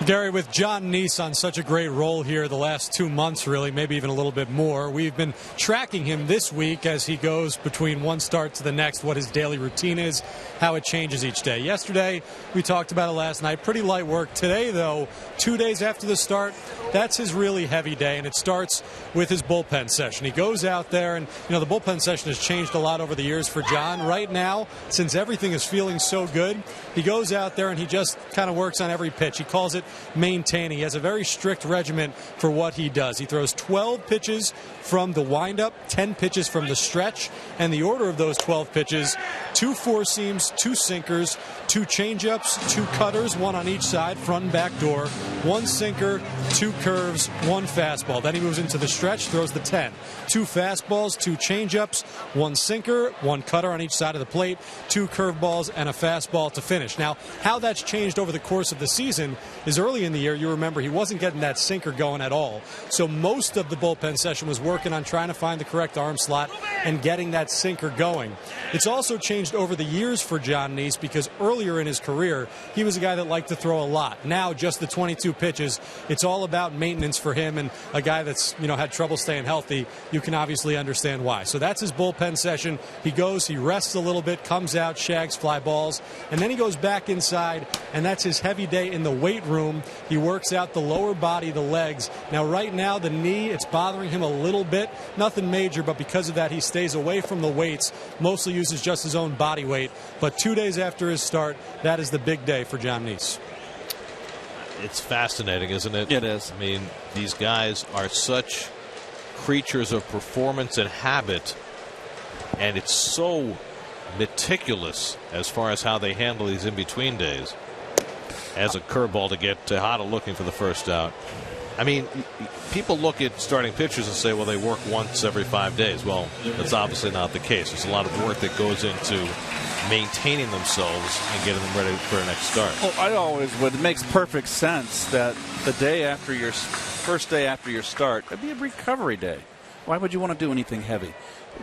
Gary, with John Neese on such a great role here the last 2 months, really, maybe even a little bit more, we've been tracking him this week as he goes between one start to the next, what his daily routine is, how it changes each day. Yesterday, we talked about it last night, pretty light work. Today, though, 2 days after the start, that's his really heavy day, and it starts with his bullpen session. He goes out there, and, the bullpen session has changed a lot over the years for John. Right now, since everything is feeling so good, he goes out there and he just kind of works on every pitch. He calls it maintaining. He has a very strict regimen for what he does. He throws 12 pitches from the windup, 10 pitches from the stretch, and the order of those 12 pitches, 2 four seams, 2 sinkers, 2 changeups, 2 cutters, 1 on each side, front and back door, 1 sinker, 2 curves, 1 fastball. Then he moves into the stretch, throws the 10. 2 fastballs, 2 changeups, 1 sinker, 1 cutter on each side of the plate, 2 curveballs, and a fastball to finish. Now, how that's changed over the course of the season is early in the year, you remember, he wasn't getting that sinker going at all. So most of the bullpen session was working on trying to find the correct arm slot and getting that sinker going. It's also changed over the years for John Neese because earlier in his career, he was a guy that liked to throw a lot. Now, just the 22 pitches, it's all about maintenance for him, and a guy that's, had trouble staying healthy, you can obviously understand why. So that's his bullpen session. He goes, he rests a little bit, comes out, shags fly balls, and then he goes back inside, and that's his heavy day in the weight room. He works out the lower body, the legs. Now, right now, the knee, it's bothering him a little bit. Nothing major, but because of that, he stays away from the weights, mostly uses just his own body weight. But 2 days after his start, that is the big day for John Neese. It's fascinating, isn't it? It is. I mean, these guys are such creatures of performance and habit, and it's so meticulous as far as how they handle these in-between days. As a curveball to get Tejada looking for the first out. I mean, people look at starting pitchers and say, well, they work once every 5 days. Well, that's obviously not the case. There's a lot of work that goes into maintaining themselves and getting them ready for a next start. Well, I always would. It makes perfect sense that the day after your first day after your start, it'd be a recovery day. Why would you want to do anything heavy?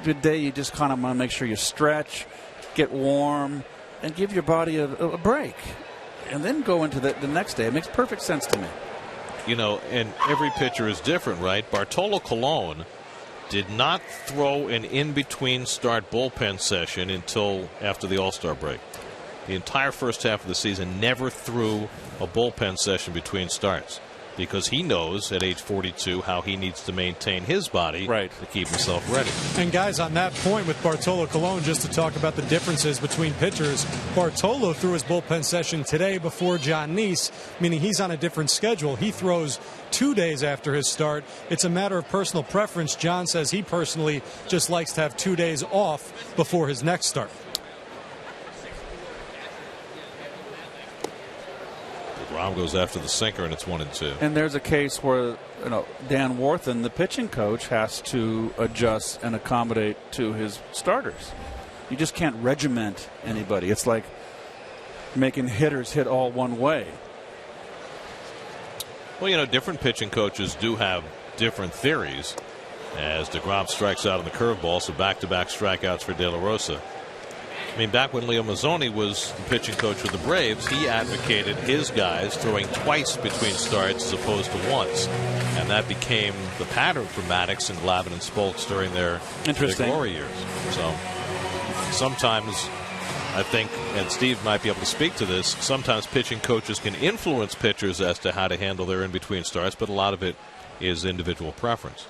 The day you just kind of want to make sure you stretch, get warm, and give your body a break, and then go into the next day. It makes perfect sense to me. You know, and every pitcher is different, right? Bartolo Colon did not throw an in-between start bullpen session until after the All-Star break. The entire first half of the season never threw a bullpen session between starts because he knows at age 42 how he needs to maintain his body to keep himself ready. And guys, on that point with Bartolo Colon, just to talk about the differences between pitchers, Bartolo threw his bullpen session today before John Neese, meaning he's on a different schedule. He throws 2 days after his start. It's a matter of personal preference. John says he personally just likes to have 2 days off before his next start. Rom goes after the sinker, and it's 1-2. And there's a case where Dan Warthen, the pitching coach, has to adjust and accommodate to his starters. You just can't regiment anybody. It's like making hitters hit all one way. Well, you know, different pitching coaches do have different theories. As DeGrom strikes out on the curveball, so back-to-back strikeouts for De La Rosa. I mean, back when Leo Mazzoni was the pitching coach with the Braves, he advocated his guys throwing twice between starts as opposed to once. And that became the pattern for Maddox and Glavine and Spolks during their glory years. So sometimes I think, and Steve might be able to speak to this, sometimes pitching coaches can influence pitchers as to how to handle their in-between starts, but a lot of it is individual preference.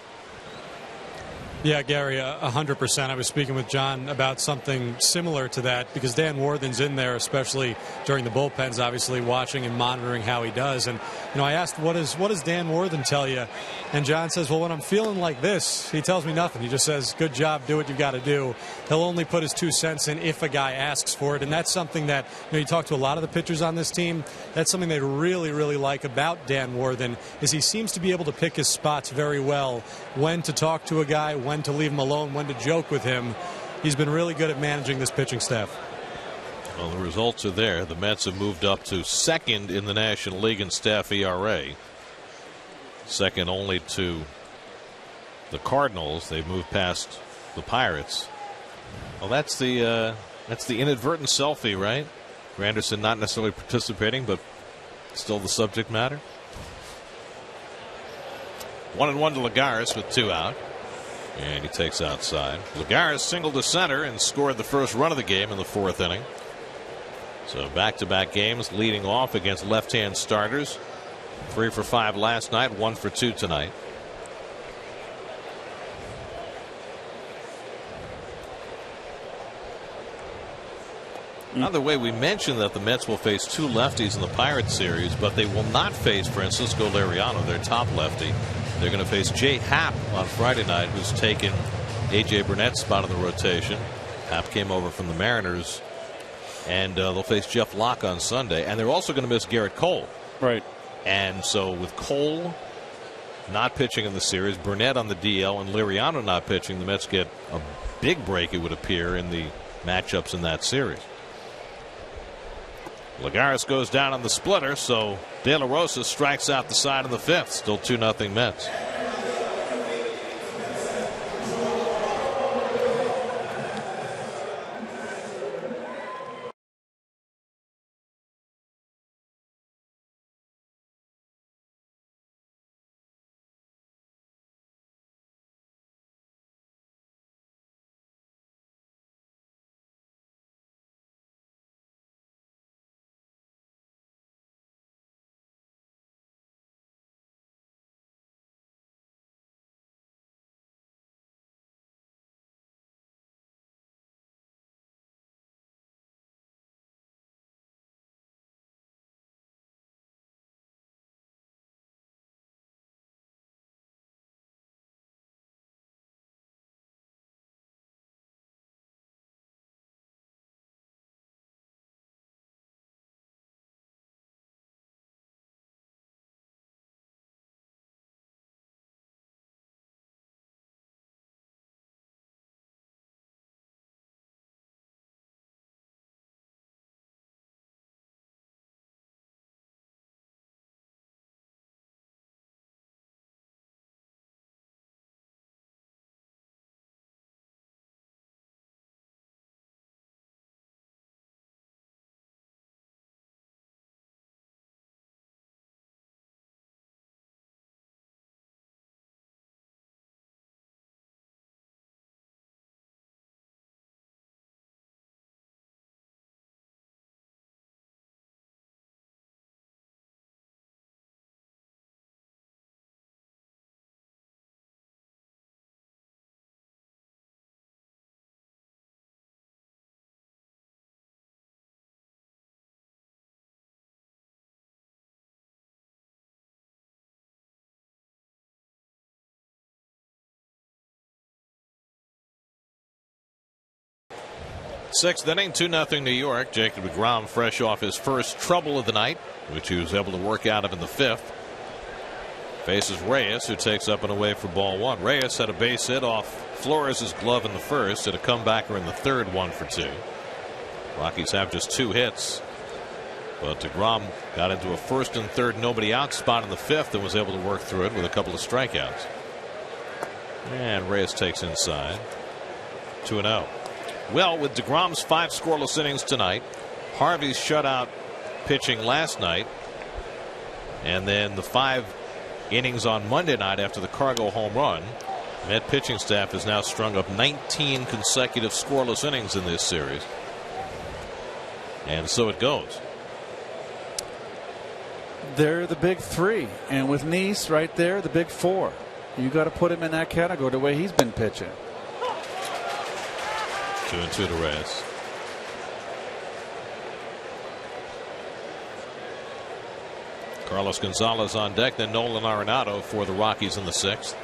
Yeah, Gary, 100%. I was speaking with John about something similar to that because Dan Warthen's in there, especially during the bullpens, obviously watching and monitoring how he does. And I asked, what does Dan Warthen tell you? And John says, well, when I'm feeling like this, he tells me nothing. He just says, good job, do what you've got to do. He'll only put his 2 cents in if a guy asks for it. And that's something that you talk to a lot of the pitchers on this team. That's something they really, really like about Dan Warthen is he seems to be able to pick his spots very well, when to talk to a guy, when to leave him alone, when to joke with him. He's been really good at managing this pitching staff. Well, the results are there. The Mets have moved up to second in the National League in staff ERA. Second only to the Cardinals. They've moved past the Pirates. Well, that's the inadvertent selfie, right? Granderson not necessarily participating, but still the subject matter. 1-1 to Lagares with 2 out. And he takes outside. Lagares singled to center and scored the first run of the game in the 4th inning. So back-to-back games leading off against left-hand starters. 3 for 5 last night, 1 for 2 tonight. Another way, we mentioned that the Mets will face 2 lefties in the Pirates series, but they will not face Francisco Liriano, their top lefty. They're going to face Jay Happ on Friday night, who's taken A.J. Burnett's spot in the rotation. Happ came over from the Mariners. And they'll face Jeff Locke on Sunday. And they're also going to miss Garrett Cole. Right. And so with Cole not pitching in the series, Burnett on the DL, and Liriano not pitching, the Mets get a big break, it would appear, in the matchups in that series. Lagares goes down on the splitter, so De La Rosa strikes out the side of the 5th. Still 2-0 Mets. 6th inning, 2-0 New York. Jacob deGrom fresh off his first trouble of the night, which he was able to work out of in the 5th. Faces Reyes, who takes up and away for ball 1. Reyes had a base hit off Flores' glove in the 1st, had a comebacker in the 3rd, 1 for 2. Rockies have just 2 hits, but deGrom got into a 1st and 3rd nobody out spot in the 5th and was able to work through it with a couple of strikeouts. And Reyes takes inside. 2-0. Well, with deGrom's 5 scoreless innings tonight, Harvey's shutout pitching last night, and then the 5 innings on Monday night after the Cargo home run, Met pitching staff has now strung up 19 consecutive scoreless innings in this series. And so it goes. They're the big 3, and with Nice right there, the big 4. You got to put him in that category the way he's been pitching. 2-2 to Reyes. Carlos Gonzalez on deck, then Nolan Arenado for the Rockies in the 6th.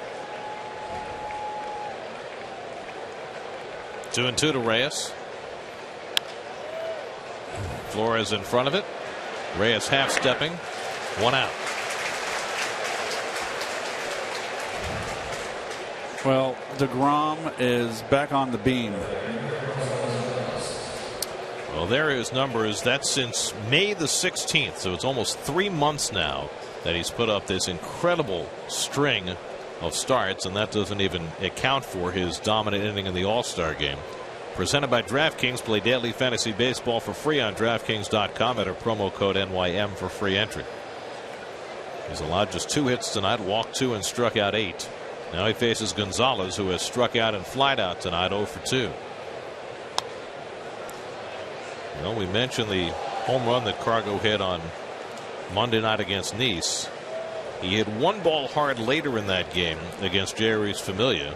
2-2 to Reyes. Flores in front of it. Reyes half stepping. 1 out. Well, deGrom is back on the beam. Well, there are his numbers. That's since May the 16th, so it's almost 3 months now that he's put up this incredible string of starts, and that doesn't even account for his dominant inning in the All-Star game. Presented by DraftKings. Play daily fantasy baseball for free on DraftKings.com. Enter promo code NYM for free entry. He's allowed just 2 hits tonight, walked 2 and struck out 8. Now he faces Gonzalez, who has struck out and flied out tonight, 0 for 2. Well, we mentioned the home run that Cargo hit on Monday night against Nice. He hit 1 ball hard later in that game against Jerry's Familia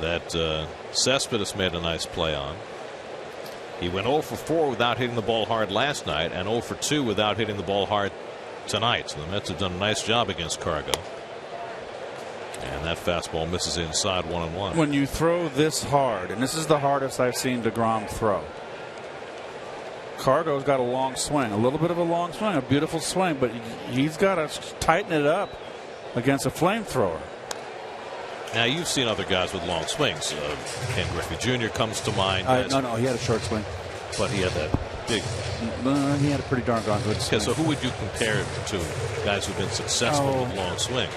that Cespedes made a nice play on. He went 0 for 4 without hitting the ball hard last night, and 0 for 2 without hitting the ball hard tonight. So the Mets have done a nice job against Cargo. And that fastball misses inside 1-1. When you throw this hard, and this is the hardest I've seen deGrom throw. Cargo's got a long swing, a little bit of a long swing, a beautiful swing, but he's got to tighten it up against a flamethrower. Now, you've seen other guys with long swings. Ken Griffey Jr. comes to mind. No, he had a short swing. But he had that big. He had a pretty darn good swing. Okay, so who would you compare to guys who've been successful with long swings?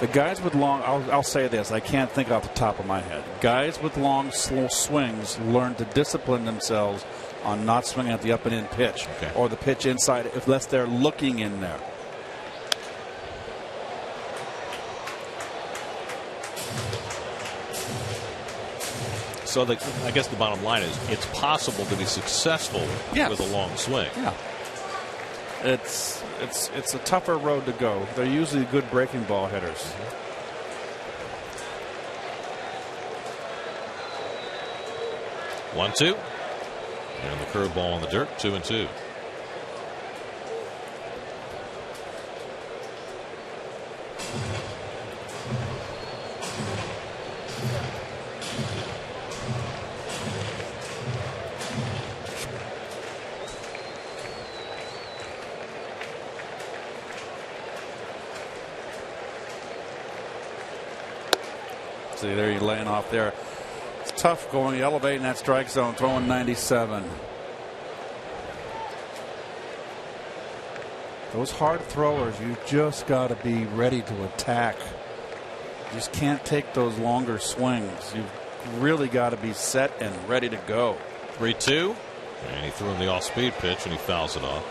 The guys with long, I'll say this, I can't think off the top of my head. Guys with long, slow swings learn to discipline themselves on not swinging at the up and in pitch, or the pitch inside, unless they're looking in there. So I guess the bottom line is it's possible to be successful with a long swing. Yeah. It's a tougher road to go. They're usually good breaking ball hitters. 1-2. And the curveball on the dirt. 2-2. See, there you're laying off there. It's tough going, elevating that strike zone, throwing 97. Those hard throwers, you just got to be ready to attack. You just can't take those longer swings. You've really got to be set and ready to go. 3-2. And he threw in the off-speed pitch and he fouls it off.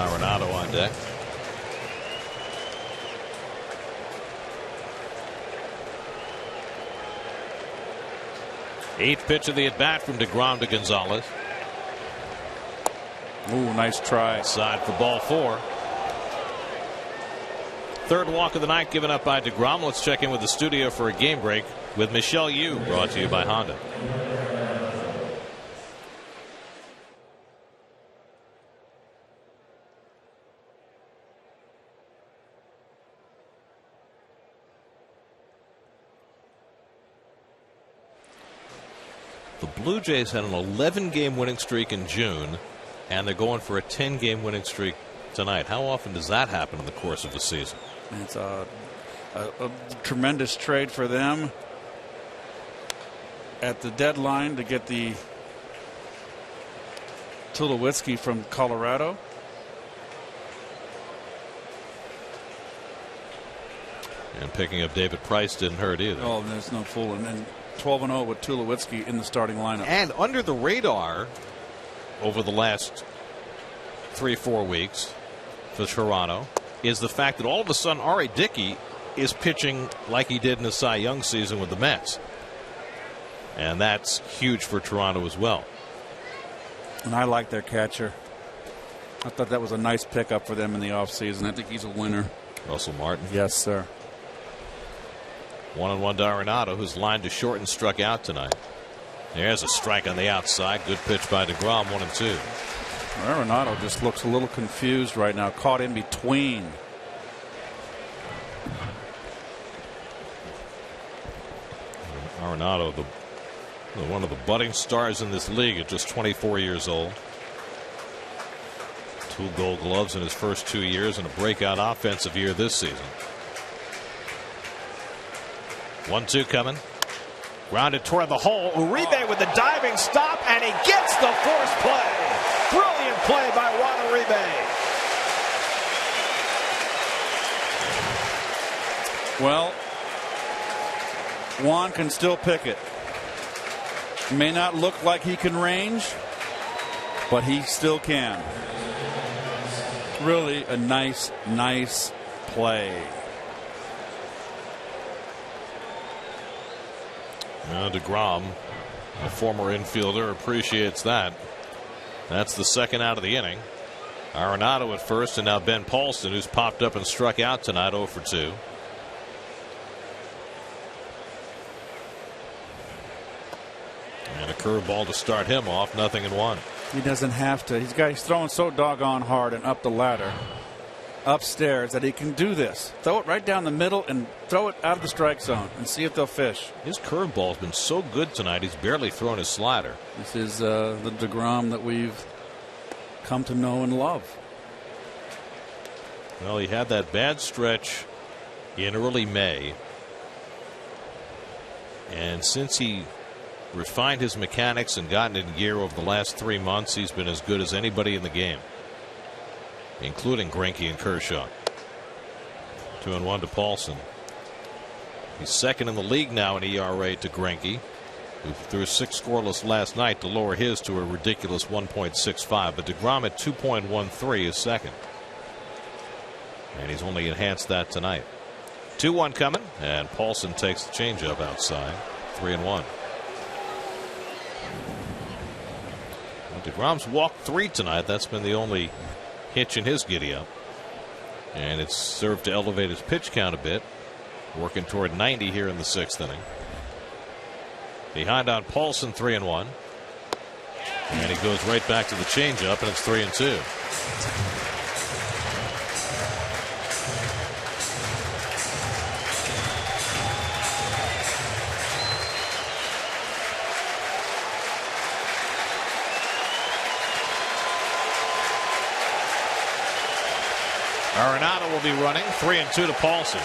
Arenado on deck. Eighth pitch of the at bat from deGrom to Gonzalez. Ooh, nice try. Side for ball 4. Third walk of the night given up by deGrom. Let's check in with the studio for a game break with Michelle Yu, brought to you by Honda. The Blue Jays had an 11-game winning streak in June, and they're going for a 10-game winning streak tonight. How often does that happen in the course of a season? It's a tremendous trade for them at the deadline to get the Tulowitzki from Colorado. And picking up David Price didn't hurt either. Oh, there's no fooling. And 12-0 with Tulowitzki in the starting lineup. And under the radar over the last 3-4 weeks for Toronto is the fact that all of a sudden R.A. Dickey is pitching like he did in the Cy Young season with the Mets. And that's huge for Toronto as well. And I like their catcher. I thought that was a nice pickup for them in the offseason. I think he's a winner. Russell Martin. Yes, sir. 1-1 to Arenado, who's lined to short and struck out tonight. There's a strike on the outside. Good pitch by DeGrom, 1-2. Arenado just looks a little confused right now, caught in between. Arenado, one of the budding stars in this league at just 24 years old. 2 Gold Gloves in his first 2 years and a breakout offensive year this season. 1-2 coming. Grounded toward the hole. Uribe with the diving stop, and he gets the force play. Brilliant play by Juan Uribe. Well, Juan can still pick it. May not look like he can range, but he still can. Really a nice play. DeGrom, a former infielder, appreciates that. That's the second out of the inning. Arenado at first, and now Ben Paulson, who's popped up and struck out tonight, 0 for 2. And a curveball to start him off, 0-1. He doesn't have to. He's throwing so doggone hard and up the ladder, upstairs, that he can do this. Throw it right down the middle and throw it out of the strike zone and see if they'll fish. His curveball's been so good tonight, he's barely thrown his slider. This is the DeGrom that we've come to know and love. Well, he had that bad stretch in early May, and since he refined his mechanics and gotten in gear over the last 3 months, he's been as good as anybody in the game, including Greinke and Kershaw. 2-1 to Paulson. He's second in the league now in ERA to Greinke, who threw 6 scoreless last night to lower his to a ridiculous 1.65. But DeGrom at 2.13 is second, and he's only enhanced that tonight. 2-1 coming, and Paulson takes the changeup outside. 3-1. DeGrom's walked 3 tonight. That's been the only hitch in his giddy-up, and it's served to elevate his pitch count a bit, working toward 90 here in the 6th inning. Behind on Paulson, 3-1, and he goes right back to the changeup, and it's 3-2. Arenado will be running. 3-2 to Paulson.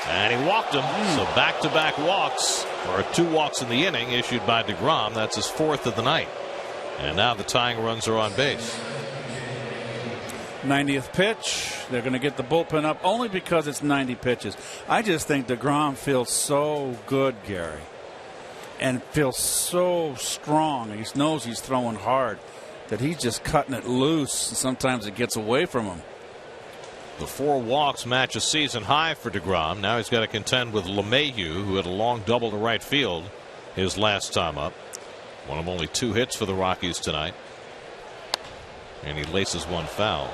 And he walked him. So back-to-back walks, or 2 walks in the inning issued by DeGrom. That's his 4th of the night. And now the tying runs are on base. 90th pitch. They're going to get the bullpen up only because it's 90 pitches. I just think DeGrom feels so good, Gary, and feels so strong. He knows he's throwing hard, that he's just cutting it loose, and sometimes it gets away from him. The 4 walks match a season high for DeGrom. Now he's got to contend with LeMahieu, who had a long double to right field his last time up. One of only 2 hits for the Rockies tonight, and he laces 1 foul.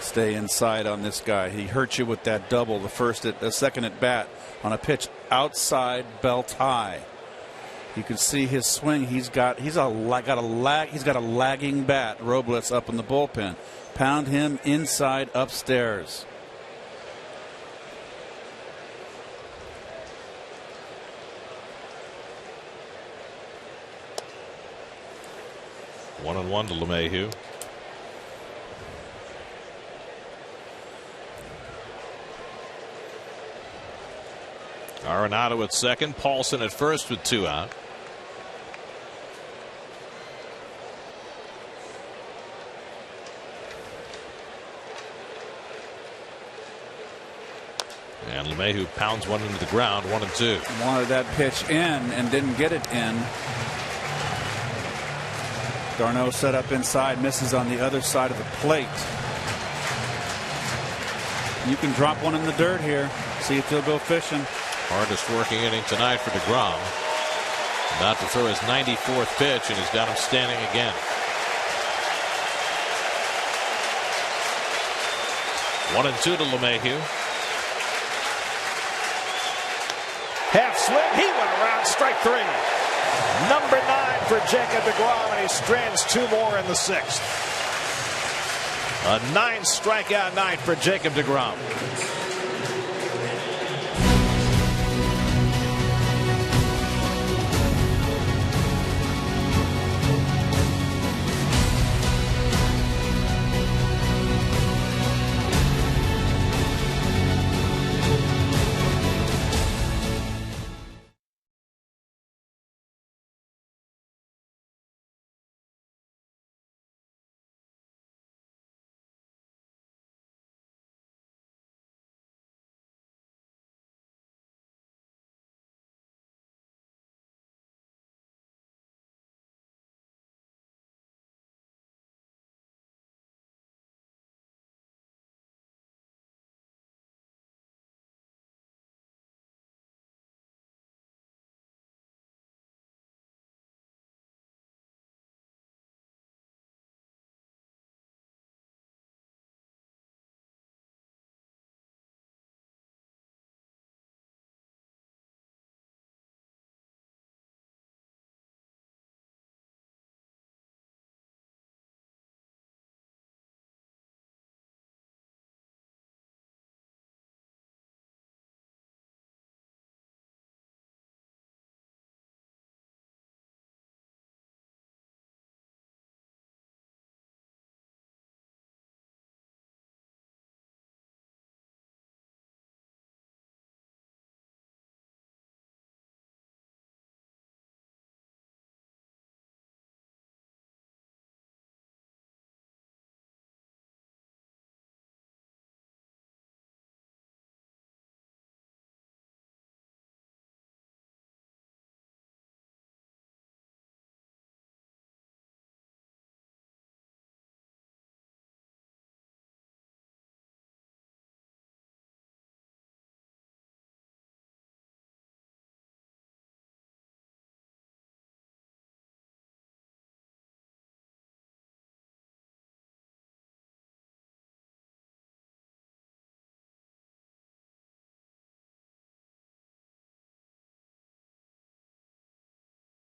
Stay inside on this guy. He hurt you with that double, the second at bat on a pitch outside belt high. You can see his swing. He's got a lagging bat. Robles up in the bullpen. Pound him inside upstairs. 1-1 to LeMahieu. Arenado at second, Paulson at first with 2 out. And LeMahieu pounds one into the ground, 1-2. Wanted that pitch in and didn't get it in. Darno set up inside, misses on the other side of the plate. You can drop one in the dirt here, see if he'll go fishing. Hardest working inning tonight for DeGrom. About to throw his 94th pitch, and he's got him standing again. One and 2 to LeMahieu. Half swing. He went around. Strike 3. Number 9 for Jacob DeGrom, and he strands 2 more in the 6th. A 9 strikeout night for Jacob DeGrom.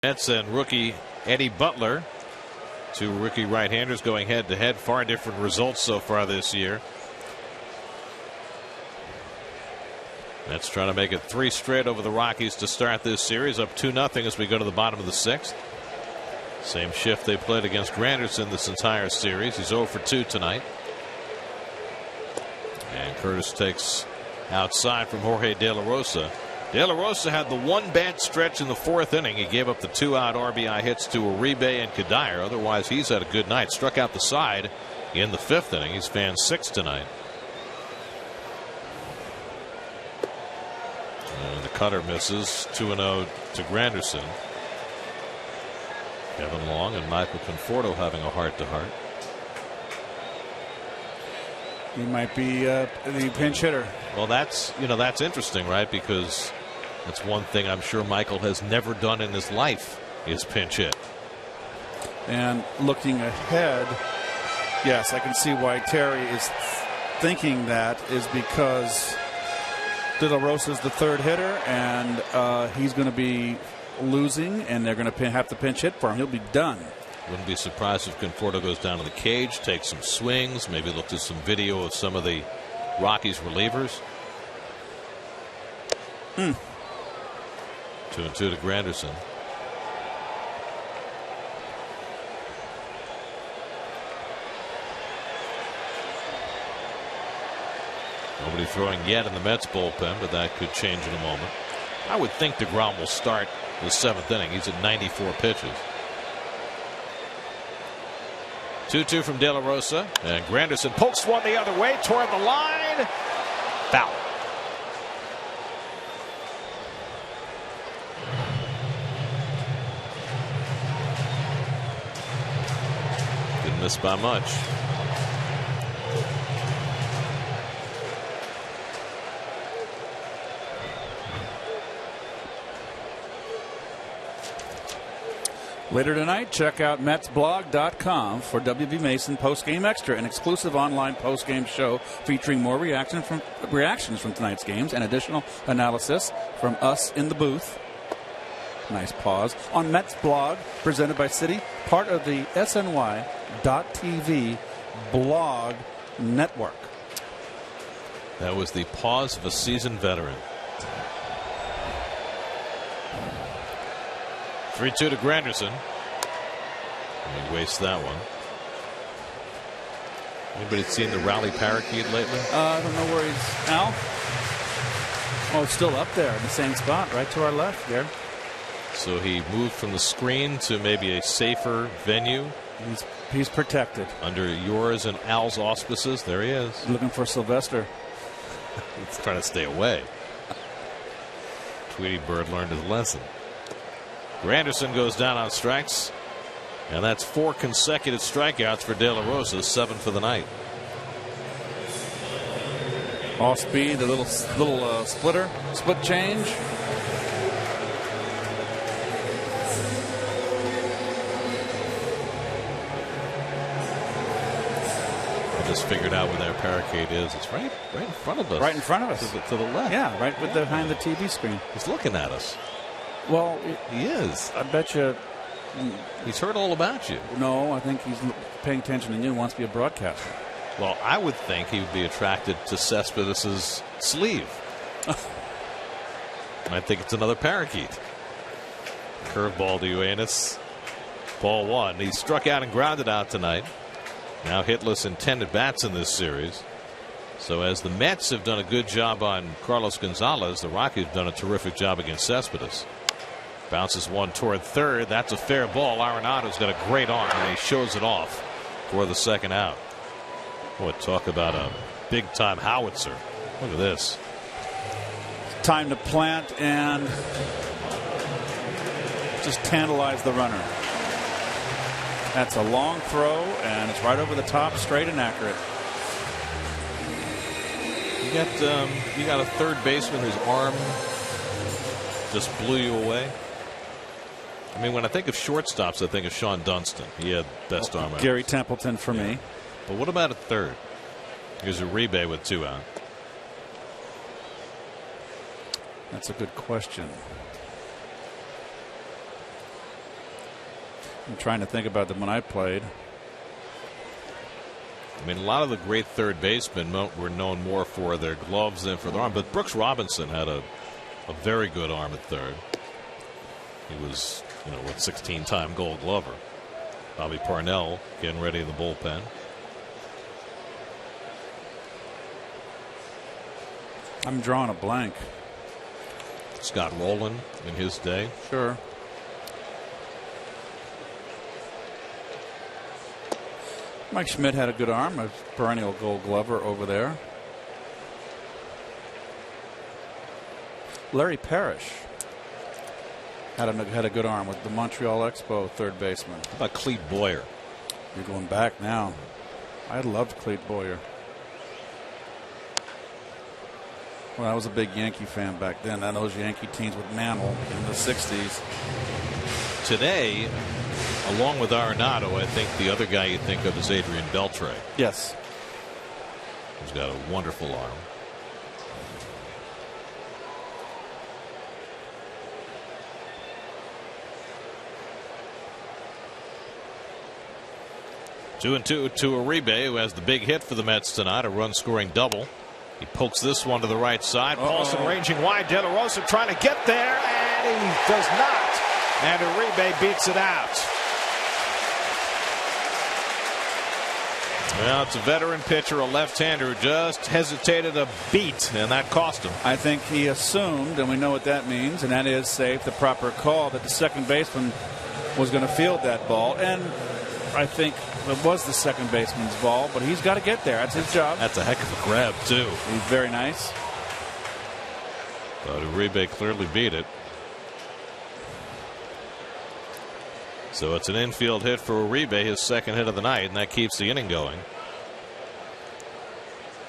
Mets and rookie Eddie Butler, 2 rookie right-handers going head-to-head. Far different results so far this year. Mets trying to make it 3 straight over the Rockies to start this series, up 2-0 as we go to the bottom of the 6th. Same shift they played against Granderson this entire series. He's 0 for 2 tonight. And Curtis takes outside from Jorge De La Rosa. De La Rosa had the 1 bad stretch in the 4th inning. He gave up the 2-out RBI hits to Uribe and Kadire. Otherwise, he's had a good night. Struck out the side in the 5th inning. He's fan 6 tonight. And the cutter misses. 2-0 to Granderson. Kevin Long and Michael Conforto having a heart-to-heart. He might be the pinch hitter. Well, that's interesting, right? Because that's one thing I'm sure Michael has never done in his life is pinch hit. And looking ahead, yes, I can see why Terry is thinking that is because De La Rosa is the 3rd hitter, and he's going to be losing, and they're going to have to pinch hit for him. He'll be done. Wouldn't be surprised if Conforto goes down to the cage, takes some swings, maybe looked at some video of some of the Rockies relievers. 2-2 to Granderson. Nobody throwing yet in the Mets bullpen, but that could change in a moment. I would think DeGrom will start the 7th inning. He's at 94 pitches. 2-2 from De La Rosa, and Granderson Pokes one the other way toward the line. Foul. didn't miss by much. Later tonight, check out MetsBlog.com for W.B. Mason Postgame Extra, an exclusive online postgame show featuring more reactions from tonight's games and additional analysis from us in the booth. Nice pause. On Mets Blog, presented by Citi, part of the SNY.TV blog network. That was the pause of a seasoned veteran. 3-2 to Granderson. And he wastes that one. Anybody seen the rally parakeet lately? I don't know where he's now. Oh, still up there in the same spot, right to our left there. So he moved from the screen to maybe a safer venue. He's protected. Under yours and Al's auspices, there he is. Looking for Sylvester. He's trying to stay away. Tweety Bird learned his lesson. Granderson goes down on strikes, and that's 4 consecutive strikeouts for De La Rosa, 7 for the night. Off speed, a little split change. I just figured out where that parakeet is. It's right in front of us. Right in front of us. To the left. Yeah, right behind the TV screen. He's looking at us. Well, he is. I bet you. He's heard all about you. No, I think he's paying attention to you and wants to be a broadcaster. Well, I would think he would be attracted to Cespedes' sleeve. I think it's another parakeet. Curveball to Uranus. Ball 1. He struck out and grounded out tonight. Now hitless in 10 at-bats in this series. So as the Mets have done a good job on Carlos Gonzalez, the Rockies have done a terrific job against Cespedes. Bounces one toward third. That's a fair ball. Arenado's got a great arm, and he shows it off for the second out. Boy, talk about a big-time howitzer. Look at this. Time to plant and just tantalize the runner. That's a long throw, and it's right over the top, straight and accurate. You got a third baseman whose arm just blew you away. I mean, when I think of shortstops, I think of Sean Dunston. He had best arm. Gary Templeton for me. But what about a third? Here's Uribe with 2 out. That's a good question. I'm trying to think about them when I played. I mean, a lot of the great third basemen were known more for their gloves than for their arm. But Brooks Robinson had a very good arm at third. He was, what 16-time Gold Glover. Bobby Parnell getting ready in the bullpen. I'm drawing a blank. Scott Rowland in his day. Sure. Mike Schmidt had a good arm, a perennial Gold Glover over there. Larry Parrish had a good arm with the Montreal Expo third baseman. How about Clete Boyer? You're going back now. I loved Clete Boyer. Well, I was a big Yankee fan back then. And those Yankee teams with Mantle in the 60s. Today, along with Arenado, I think the other guy you think of is Adrian Beltre. Yes. He's got a wonderful arm. Two and two to Uribe, who has the big hit for the Mets tonight, a run-scoring double. He pokes this one to the right side. Paulson ranging wide. De La Rosa trying to get there, and he does not. And Uribe beats it out. Well, it's a veteran pitcher, a left-hander, who just hesitated a beat, and that cost him. I think he assumed, and we know what that means, and that is safe, the proper call, that the second baseman was going to field that ball. And I think it was the second baseman's ball, but he's got to get there. That's his job. That's a heck of a grab, too. He's very nice. But Uribe clearly beat it. So it's an infield hit for Uribe, his second hit of the night, and that keeps the inning going.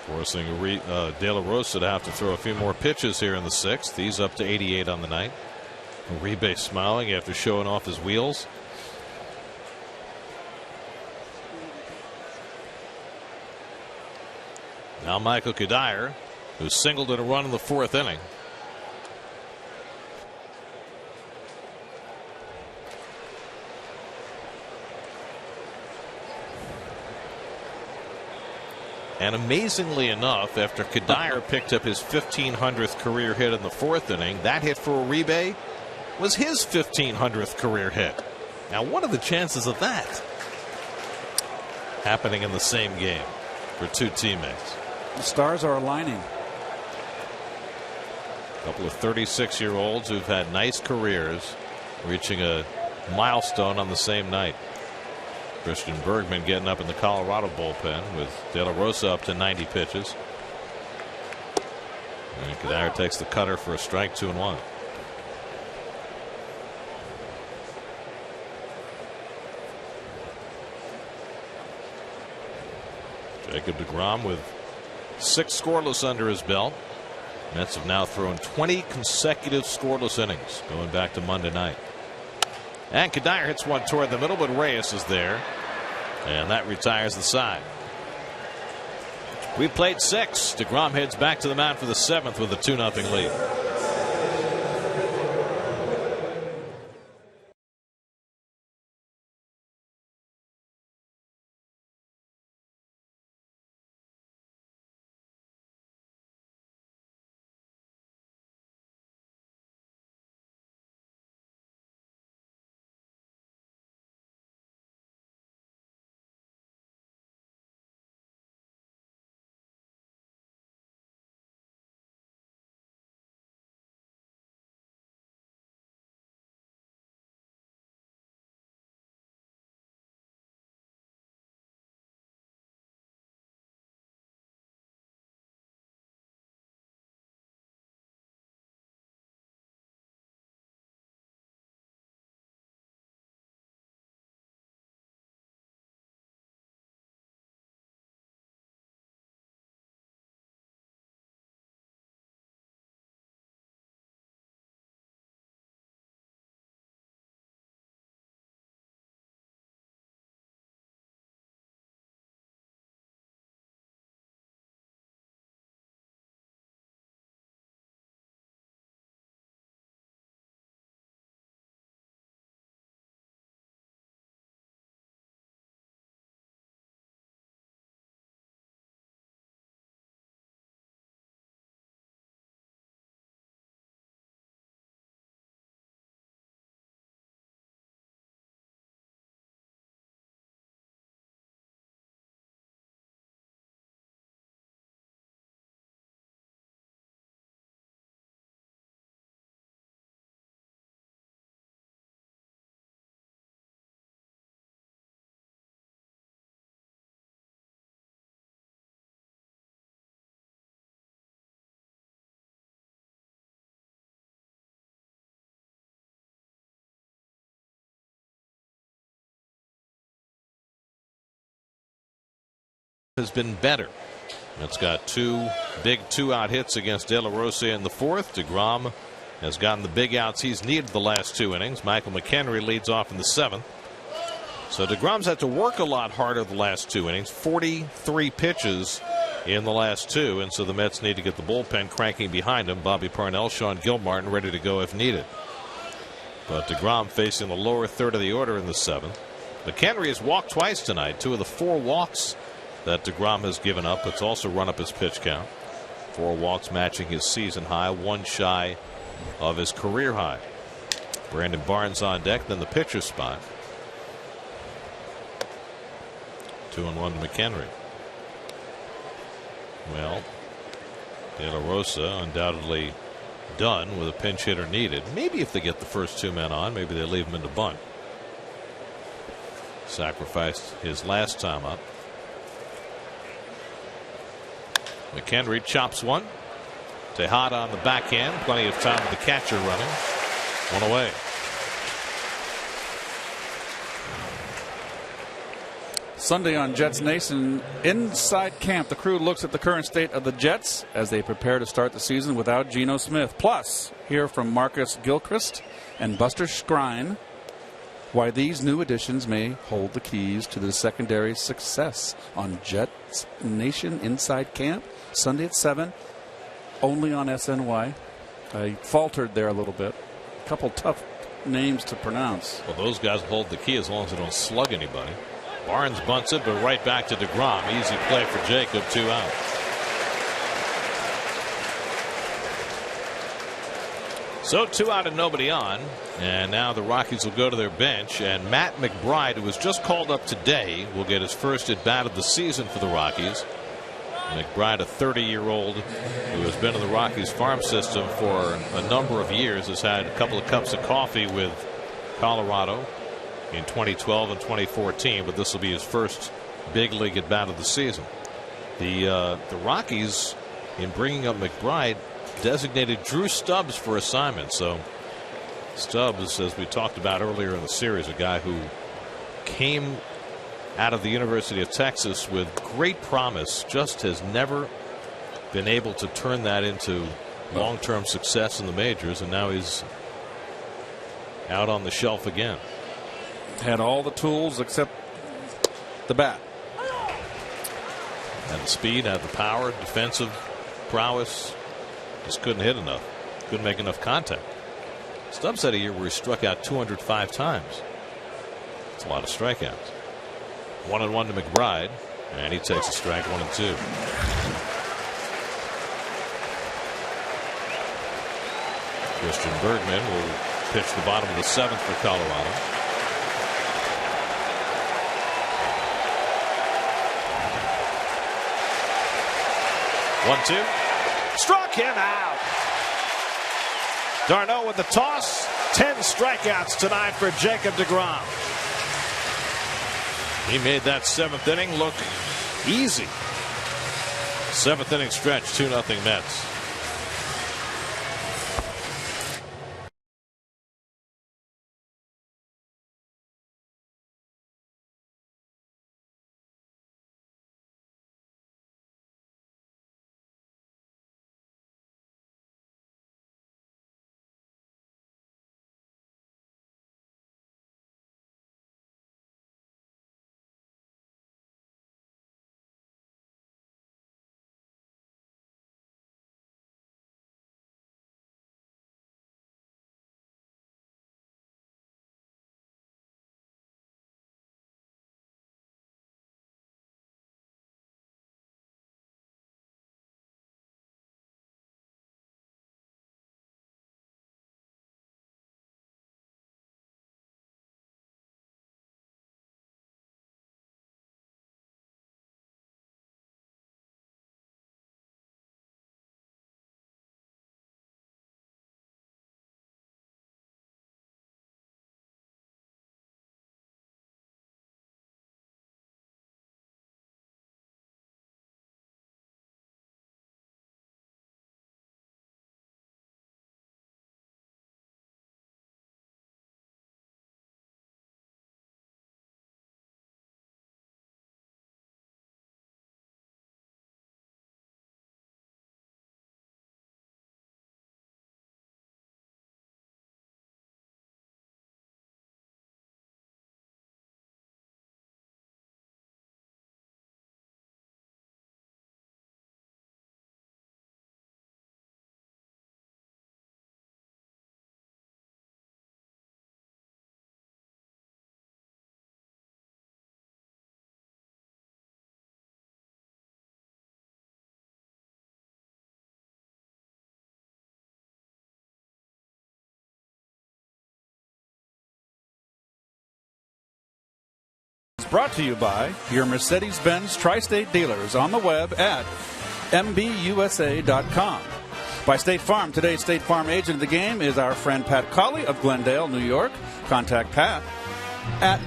Forcing De La Rosa to have to throw a few more pitches here in the sixth. He's up to 88 on the night. Uribe smiling after showing off his wheels. Now Michael Cuddyer, who singled in a run in the fourth inning. And amazingly enough, after Cuddyer picked up his 1,500th career hit in the fourth inning, that hit for Uribe was his 1,500th career hit. Now, what are the chances of that happening in the same game for two teammates? The stars are aligning. A couple of 36-year-olds who've had nice careers reaching a milestone on the same night. Christian Bergman getting up in the Colorado bullpen with De La Rosa up to 90 pitches. And Cuddyer takes the cutter for a strike, 2-1. Jacob deGrom with 6 scoreless under his belt. Mets have now thrown 20 consecutive scoreless innings going back to Monday night. And Cuddyer hits one toward the middle, but Reyes is there. And that retires the side. We played 6. deGrom heads back to the mound for the 7th with a 2-0 lead. Has been better. It's got 2 big 2-out hits against De La Rosa in the fourth. deGrom has gotten the big outs he's needed the last 2 innings. Michael McHenry leads off in the 7th. So deGrom's had to work a lot harder the last 2 innings. 43 pitches in the last 2, and so the Mets need to get the bullpen cranking behind him. Bobby Parnell, Sean Gilmartin ready to go if needed. But deGrom facing the lower third of the order in the 7th. McHenry has walked twice tonight. 2 of the 4 walks that deGrom has given up. It's also run up his pitch count. 4 walks matching his season high, 1 shy of his career high. Brandon Barnes on deck, then the pitcher's spot. 2-1 to McHenry. Well, De La Rosa undoubtedly done with a pinch hitter needed. Maybe if they get the first two men on, maybe they leave him in the bunt. Sacrificed his last time up. McHenry chops one. Tejada on the backhand. Plenty of time with the catcher running. One away. Sunday on Jets Nation inside camp, the crew looks at the current state of the Jets as they prepare to start the season without Geno Smith. Plus, hear from Marcus Gilchrist and Buster Skrine why these new additions may hold the keys to the secondary success on Jets Nation inside camp Sunday at 7, only on SNY. I faltered there a little bit. A couple tough names to pronounce. Well, those guys hold the key as long as they don't slug anybody. Barnes bunts it, but right back to DeGrom. Easy play for Jacob. 2 out. So 2 out and nobody on. And now the Rockies will go to their bench. And Matt McBride, who was just called up today, will get his first at bat of the season for the Rockies. McBride, a 30-year-old who has been in the Rockies farm system for a number of years, has had a couple of cups of coffee with Colorado in 2012 and 2014, but this will be his first big league at bat of the season. The Rockies, in bringing up McBride, designated Drew Stubbs for assignment. So Stubbs, as we talked about earlier in the series, a guy who came out of the University of Texas with great promise, just has never been able to turn that into long-term success in the majors, and now he's out on the shelf again. Had all the tools except the bat. Had the speed, had the power, defensive prowess. Just couldn't hit enough. Couldn't make enough contact. Stubbs had a year where he struck out 205 times. It's a lot of strikeouts. 1-1 to McBride, and he takes a strike. 1-2. Christian Bergman will pitch the bottom of the 7th for Colorado. One, two. Struck him out. Darno with the toss. 10 strikeouts tonight for Jacob deGrom. He made that 7th inning look easy. 7th inning stretch, 2-0 Mets. brought to you by your Mercedes-Benz Tri-State dealers on the web at MBUSA.com. By State Farm. Today's State Farm agent of the game is our friend Pat Cawley of Glendale, New York. Contact Pat at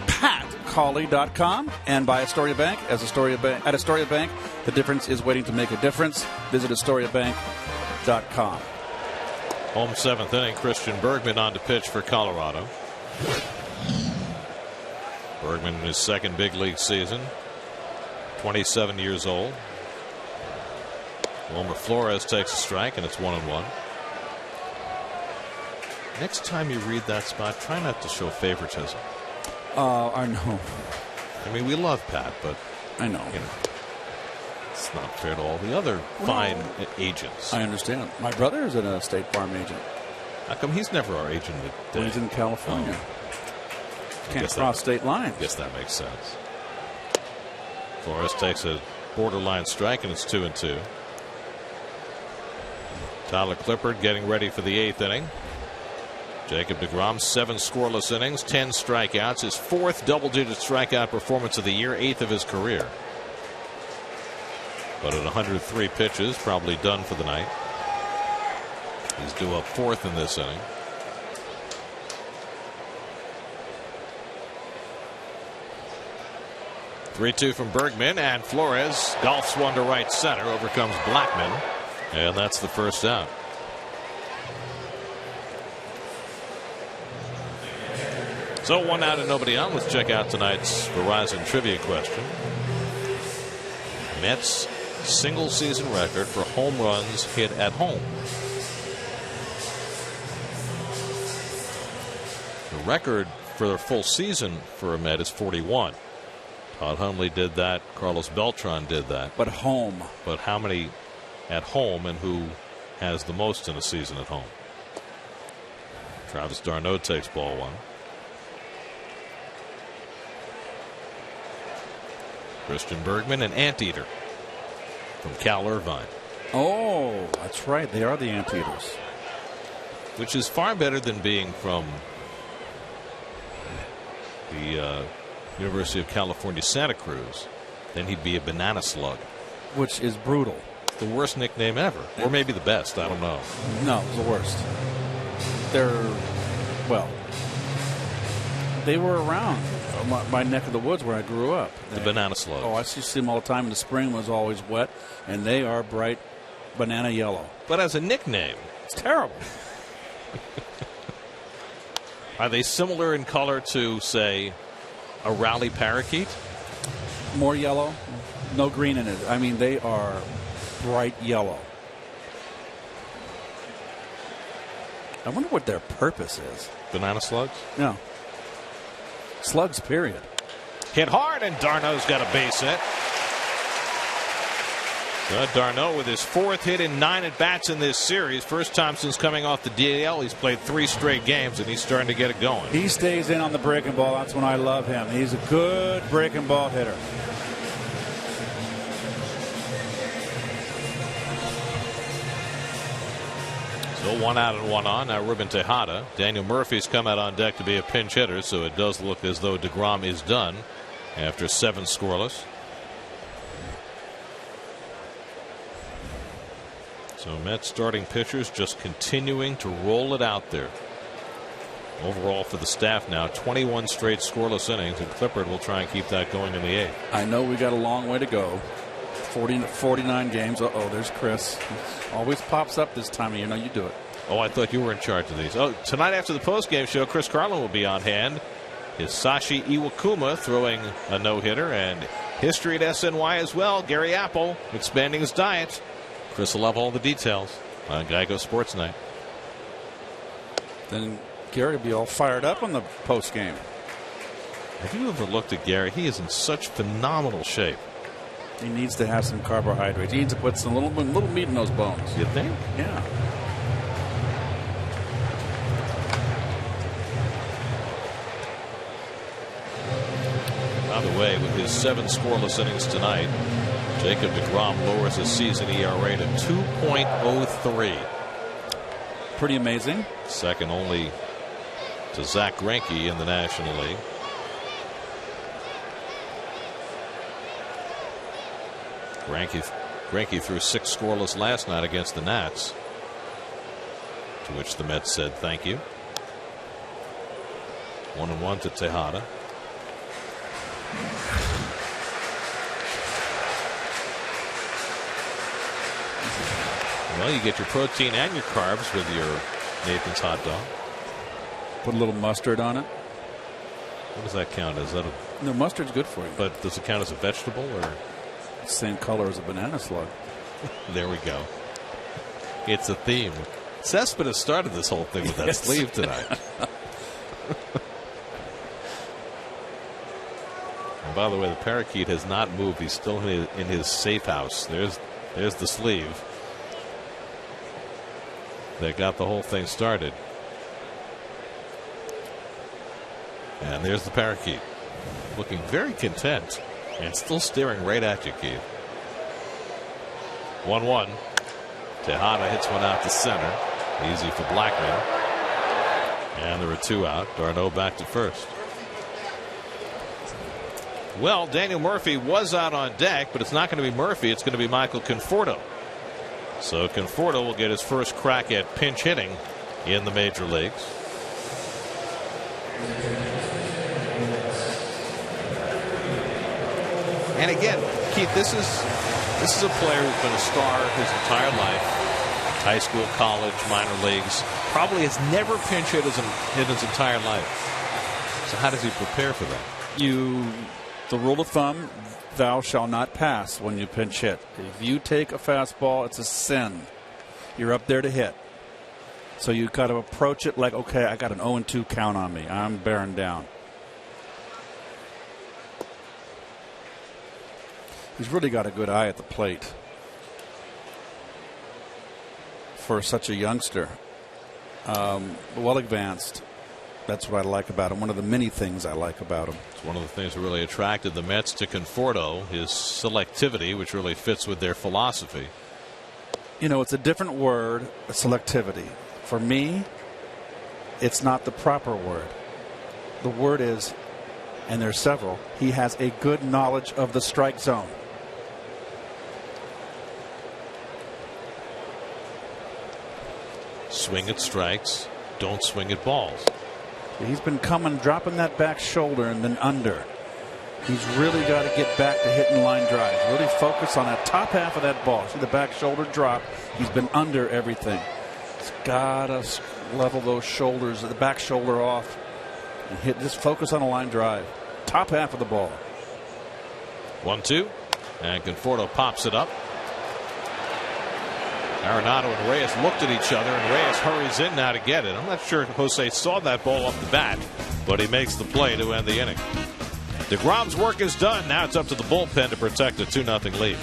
patcawley.com. And by Astoria Bank. At Astoria Bank, the difference is waiting to make a difference. Visit AstoriaBank.com. Home 7th inning. Christian Bergman on to pitch for Colorado. Bergman in his second big league season. 27 years old. Wilmer Flores takes a strike, and it's 1-1. Next time you read that spot, try not to show favoritism. I know. I mean, we love Pat, but I know. It's not fair to all the other fine agents. I understand. My brother is a State Farm agent. How come he's never our agent today? He's in California. Can't cross state lines. I guess that makes sense. Flores takes a borderline strike, and it's 2-2. Tyler Clippard getting ready for the 8th inning. Jacob deGrom, 7 scoreless innings, 10 strikeouts. His 4th double-digit strikeout performance of the year, 8th of his career. But at 103 pitches, probably done for the night. He's due up 4th in this inning. (3-2) from Bergman, and Flores golfs one to right center, overcomes Blackman, and that's the first out. So 1 out and nobody on. Let's check out tonight's Verizon trivia question. Mets single season record for home runs hit at home. The record for the full season for a Met is 41. Todd Hundley did that. Carlos Beltran did that. But home. But how many at home, and who has the most in a season at home? Travis d'Arnaud takes ball 1. Christian Bergman, an anteater from Cal Irvine. Oh, that's right. They are the anteaters. Which is far better than being from the University of California, Santa Cruz. Then he'd be a banana slug. Which is brutal. The worst nickname ever. Or maybe the best. I don't know. No, the worst. They were around my neck of the woods where I grew up. The banana slugs. Oh, I used to see them all the time in the spring. It was always wet, and they are bright banana yellow. But as a nickname, it's terrible. Are they similar in color to, say, a rally parakeet? More yellow, no green in it. I mean, they are bright yellow. I wonder what their purpose is. Banana slugs? No. Slugs, period. Hit hard, and d'Arnaud's got a base hit. d'Arnaud with his 4th hit in 9 at-bats in this series. First time since coming off the DL. He's played 3 straight games, and he's starting to get it going. He stays in on the breaking ball. That's when I love him. He's a good breaking ball hitter. So 1 out and 1 on. Now Ruben Tejada. Daniel Murphy's come out on deck to be a pinch hitter, so it does look as though deGrom is done after 7 scoreless. So Mets starting pitchers just continuing to roll it out there. Overall for the staff now, 21 straight scoreless innings, and Clippard will try and keep that going in the 8th. I know we got a long way to go. 49 games. Uh-oh, there's Chris. Always pops up this time of year. No, you do it. Oh, I thought you were in charge of these. Oh, tonight after the postgame show, Chris Carlin will be on hand. Hisashi Iwakuma throwing a no-hitter, and history at SNY as well. Gary Apple expanding his diet. Chris will have all the details on Geico Sports Night. Then Gary will be all fired up on the postgame. Have you ever looked at Gary? He is in such phenomenal shape. He needs to have some carbohydrates. He needs to put some little meat in those bones. You think? Yeah. By the way, with his 7 scoreless innings tonight, Jacob deGrom lowers his season ERA to 2.03. Pretty amazing. Second only to Zach Greinke in the National League. Greinke threw 6 scoreless last night against the Nats, to which the Mets said thank you. 1-1 to Tejada. Well, you get your protein and your carbs with your Nathan's hot dog. Put a little mustard on it. What does that count as? No, mustard's good for you. But does it count as a vegetable or? It's the same color as a banana slug. There we go. It's a theme. Cespedes started this whole thing with that sleeve tonight. And by the way, the parakeet has not moved. He's still in his safe house. There's the sleeve that got the whole thing started. And there's the parakeet, looking very content and still staring right at you, Keith. 1-1. Tejada hits one out to center. Easy for Blackman. And there are 2 out. Darno back to first. Well, Daniel Murphy was out on deck, but it's not going to be Murphy. It's going to be Michael Conforto. So Conforto will get his first crack at pinch hitting in the major leagues. And again, Keith, this is a player who's been a star his entire life. High school, college, minor leagues. Probably has never pinch hit in his entire life. So how does he prepare for that? The rule of thumb, thou shalt not pass when you pinch hit. If you take a fastball, it's a sin. You're up there to hit. So you got to approach it like, okay, I got an 0-2 count on me. I'm bearing down. He's really got a good eye at the plate for such a youngster. Well advanced. That's what I like about him. One of the many things I like about him. It's one of the things that really attracted the Mets to Conforto, his selectivity, which really fits with their philosophy. You know, it's a different word, selectivity. For me, it's not the proper word. The word is, and there's several, he has a good knowledge of the strike zone. Swing at strikes, don't swing at balls. He's been dropping that back shoulder and then under. He's really got to get back to hitting line drives. Really focus on that top half of that ball. See the back shoulder drop. He's been under everything. He's got to level those shoulders, the back shoulder off, and just focus on a line drive. Top half of the ball. 1-2, and Conforto pops it up. Arenado and Reyes looked at each other, and Reyes hurries in now to get it. I'm not sure if Jose saw that ball off the bat, but he makes the play to end the inning. DeGrom's work is done. Now it's up to the bullpen to protect a 2-0 lead.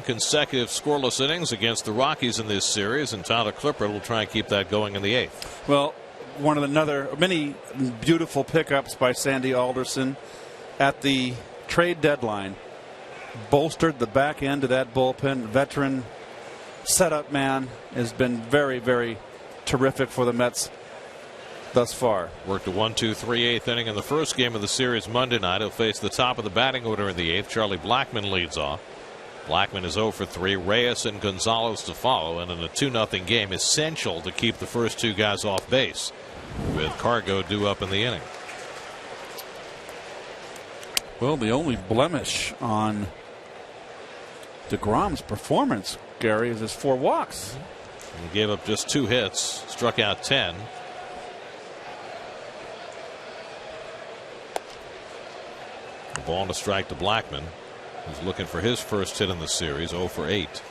consecutive scoreless innings against the Rockies in this series, and Tyler Clippard will try and keep that going in the 8th. Well, many beautiful pickups by Sandy Alderson at the trade deadline bolstered the back end of that bullpen. Veteran setup man has been very, very terrific for the Mets thus far. Worked a 1-2-3 8th inning in the first game of the series Monday night. He'll face the top of the batting order in the 8th. Charlie Blackmon leads off. Blackmon is 0 for 3. Reyes and Gonzalez to follow, and in a 2-0 game, essential to keep the first two guys off base, with Cargo due up in the inning. Well, the only blemish on DeGrom's performance, Gary, is his 4 walks. He gave up just 2 hits, struck out 10. A ball and a strike to Blackmon, who's looking for his first hit in the series, 0 for 8.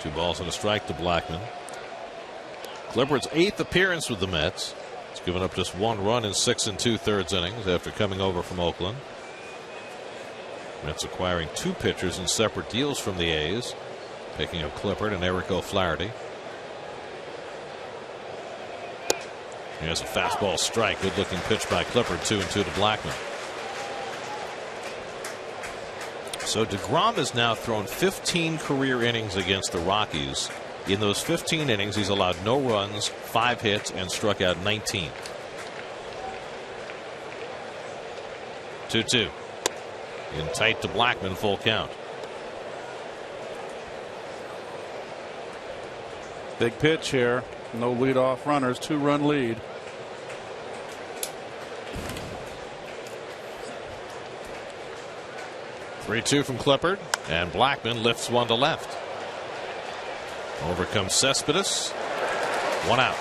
Two balls and a strike to Blackmon. Clippard's 8th appearance with the Mets. He's given up just 1 run in 6 2/3 innings after coming over from Oakland. Mets acquiring 2 pitchers in separate deals from the A's, picking up Clippard and Eric O'Flaherty. Here's a fastball strike. Good looking pitch by Clippard. 2-2 to Blackmon. So DeGrom has now thrown 15 career innings against the Rockies. In those 15 innings, he's allowed no runs, 5 hits, and struck out 19. 2-2. In tight to Blackmon, full count. Big pitch here. No leadoff runners, 2-run lead. Three-two from Clippard, and Blackmon lifts one to left. Over comes Cespedes. 1 out.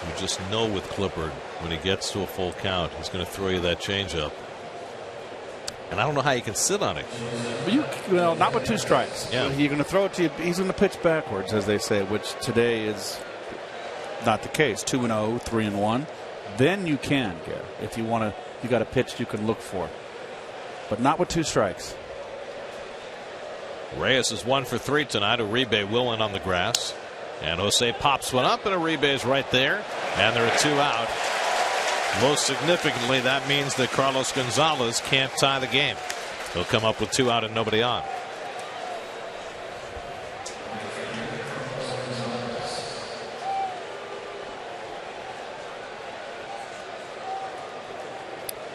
You just know with Clippard, when he gets to a full count, he's going to throw you that changeup. And I don't know how you can sit on it. Well, not with 2 strikes. Yeah. You're going to throw it to you. He's going to pitch backwards, as they say, which today is not the case. 2-0, 3-1. Then you can, Gary. If you want to, you got a pitch you can look for. But not with 2 strikes. Reyes is 1 for 3 tonight. Uribe will in on the grass. And Jose pops one up, and Uribe is right there. And there are 2 out. Most significantly, that means that Carlos Gonzalez can't tie the game. He'll come up with 2 out and nobody on.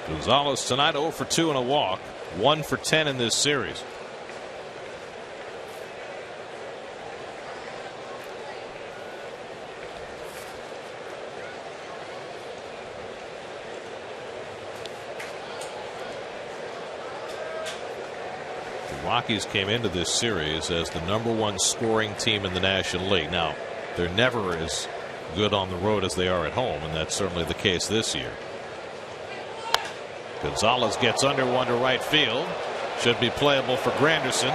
Gonzalez tonight 0 for 2 and a walk, 1 for 10 in this series. The Rockies came into this series as the #1 scoring team in the National League. Now, they're never as good on the road as they are at home, and that's certainly the case this year. Gonzalez gets under one to right field. Should be playable for Granderson.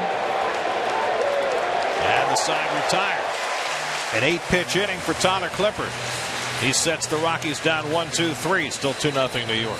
And the side retired. An 8-pitch inning for Tyler Clippard. He sets the Rockies down 1-2-3. Still 2-0 New York.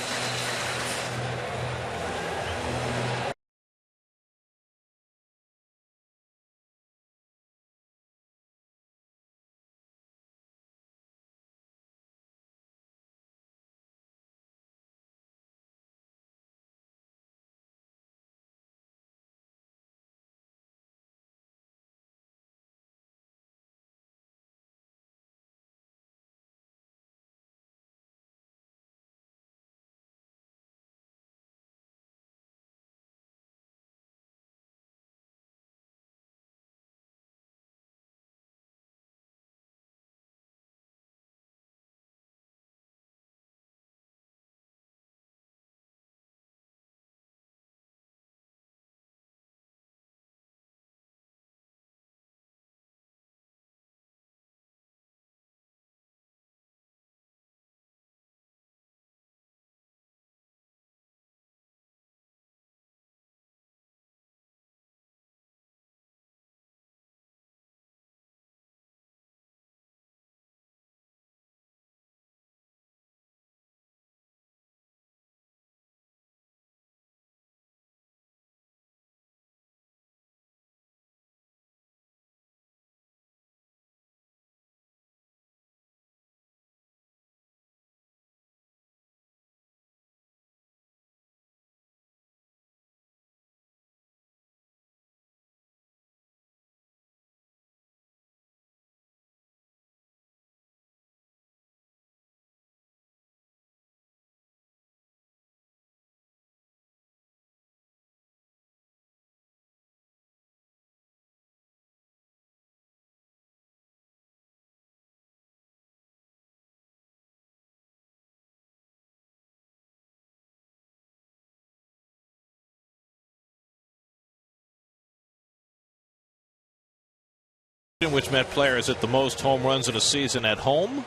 Which Met players hit the most home runs in a season at home?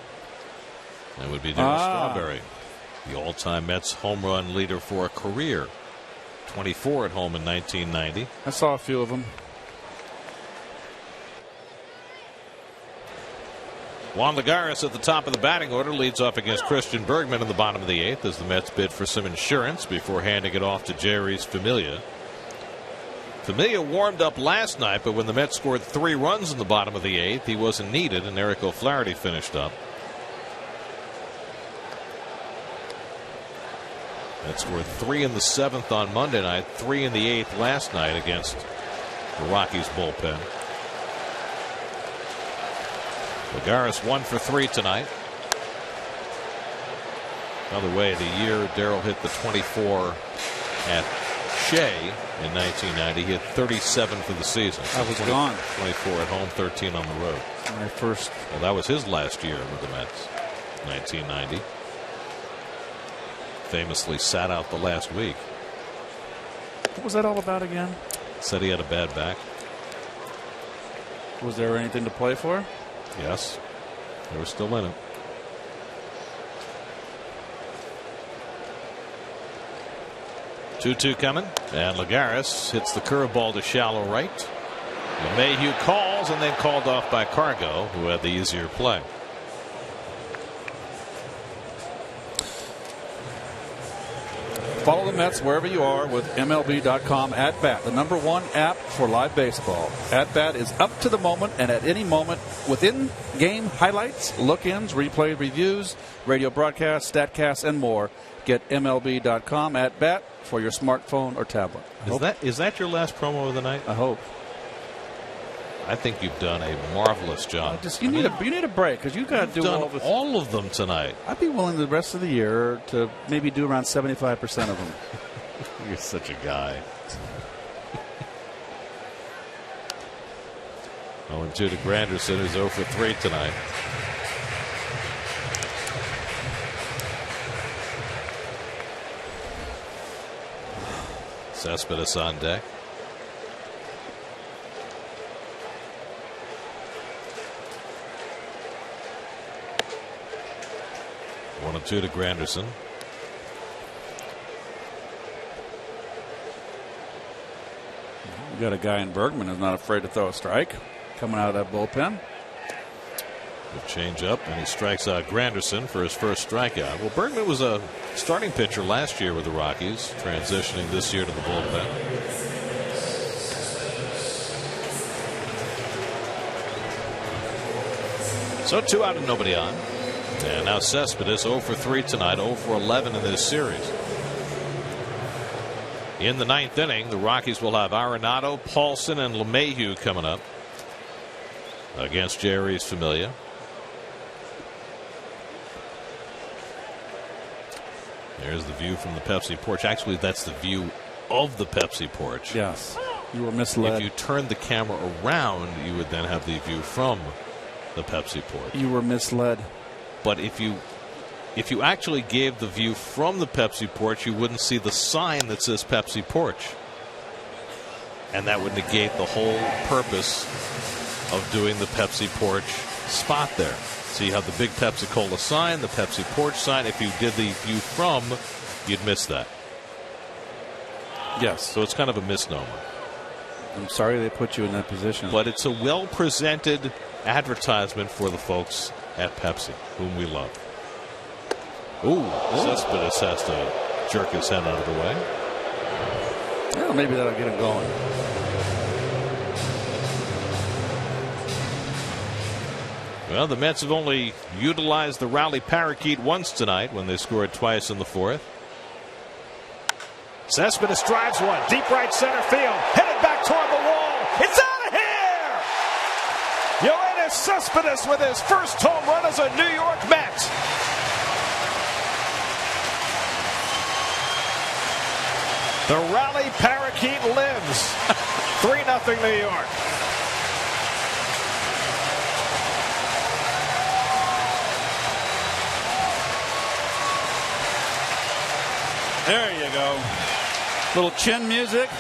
That would be Darryl Strawberry, the all-time Mets home run leader for a career. 24 at home in 1990. I saw a few of them. Juan Lagares at the top of the batting order leads off against Christian Bergman in the bottom of the 8th as the Mets bid for some insurance before handing it off to Jerry's Familia. Familia warmed up last night, but when the Mets scored 3 runs in the bottom of the 8th, he wasn't needed, and Eric O'Flaherty finished up. Mets scored 3 in the 7th on Monday night, 3 in the 8th last night against the Rockies bullpen. Lagares 1 for 3 tonight. By the way, the year Darryl hit the 24 at Shea in 1990, he hit 37 for the season. I was gone. 24 at home, 13 on the road. My first. Well, that was his last year with the Mets, 1990. Famously sat out the last week. What was that all about again? Said he had a bad back. Was there anything to play for? Yes, they were still in it. Two coming, and Lagares hits the curveball to shallow right. LeMahieu calls and then called off by Cargo, who had the easier play. Follow the Mets wherever you are with MLB.com At Bat, the #1 app for live baseball. At Bat is up to the moment and at any moment within game highlights, look-ins, replay reviews, radio broadcasts, statcasts, and more. Get MLB.com At Bat for your smartphone or tablet. Is that your last promo of the night? I hope. I think you've done a marvelous job. You need a break because you got to do all of them tonight. I'd be willing the rest of the year to maybe do around 75% of them. You're such a guy. 0-2 to Granderson, who's 0 for 3 tonight. Cespedes on deck. One and 2 to Granderson. You got a guy in Bergman who's not afraid to throw a strike coming out of that bullpen. Good change up, and he strikes out Granderson for his first strikeout. Well, Bergman was a starting pitcher last year with the Rockies, transitioning this year to the bullpen. So 2 out and nobody on. And now Cespedes 0 for 3 tonight, 0 for 11 in this series. In the 9th inning, the Rockies will have Arenado, Paulson, and LeMahieu coming up against Jerry's Familia. There's the view from the Pepsi porch. Actually, that's the view of the Pepsi porch. Yes. You were misled. If you turned the camera around, you would then have the view from the Pepsi porch. You were misled. But if you actually gave the view from the Pepsi porch, you wouldn't see the sign that says Pepsi porch. And that would negate the whole purpose of doing the Pepsi porch spot there. So you have the big Pepsi Cola sign, the Pepsi porch sign. If you did the view from, you'd miss that. Yes. So it's kind of a misnomer. I'm sorry they put you in that position. But it's a well-presented advertisement for the folks at Pepsi, whom we love. Ooh, Cespedes has to jerk his head out of the way. Well, maybe that'll get him going. Well, the Mets have only utilized the rally parakeet once tonight when they scored twice in the 4th. Cespedes drives one deep right center field, headed back toward the wall. It's out of here. Yoenis Cespedes with his first home run as a New York Met. The rally parakeet lives. 3-0 New York. There you go. Little chin music.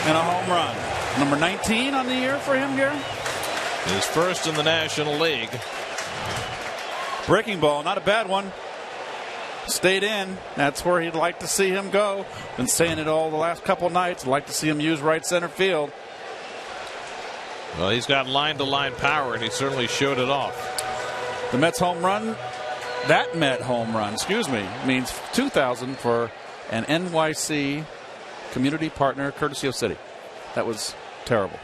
and a home run. Number 19 on the year for him here. His first in the National League. Breaking ball, not a bad one. Stayed in. That's where he'd like to see him go. Been saying it all the last couple nights. I'd like to see him use right center field. Well, he's got line-to-line power, and he certainly showed it off. The Mets home run, that Met home run, means 2,000 for an NYC community partner, courtesy of City. That was terrible.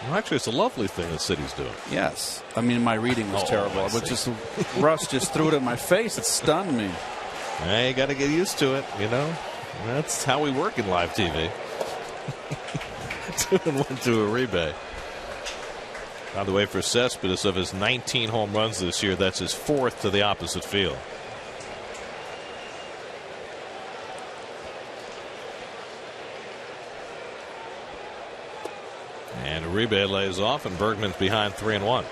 Well, actually, it's a lovely thing the city's doing. Yes. I mean, my reading was terrible. It was just, Russ just threw it in my face. It stunned me. You got to get used to it, you know. That's how we work in live TV. 2-1 to Uribe. By the way, for Cespedes, of his 19 home runs this year, that's his 4th to the opposite field. And Uribe lays off, and Bergman's behind 3-1.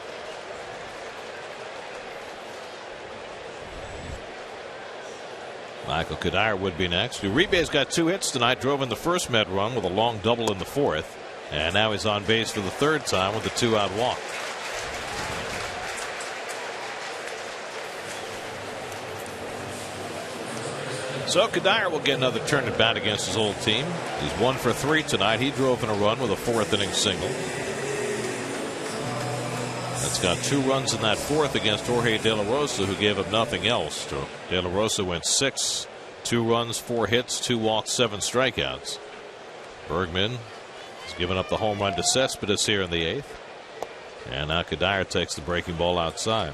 Michael Kadire would be next. Uribe's got 2 hits tonight. Drove in the first Met run with a long double in the 4th. And now he's on base for the 3rd time with a 2-out walk. So Kadire will get another turn at bat against his old team. He's 1 for 3 tonight. He drove in a run with a 4th inning single. That's got 2 runs in that 4th against Jorge De La Rosa, who gave up nothing else. De La Rosa went 6, 2 runs, 4 hits, 2 walks, 7 strikeouts. Bergman has given up the home run to Cespedes here in the 8th. And now Kadire takes the breaking ball outside.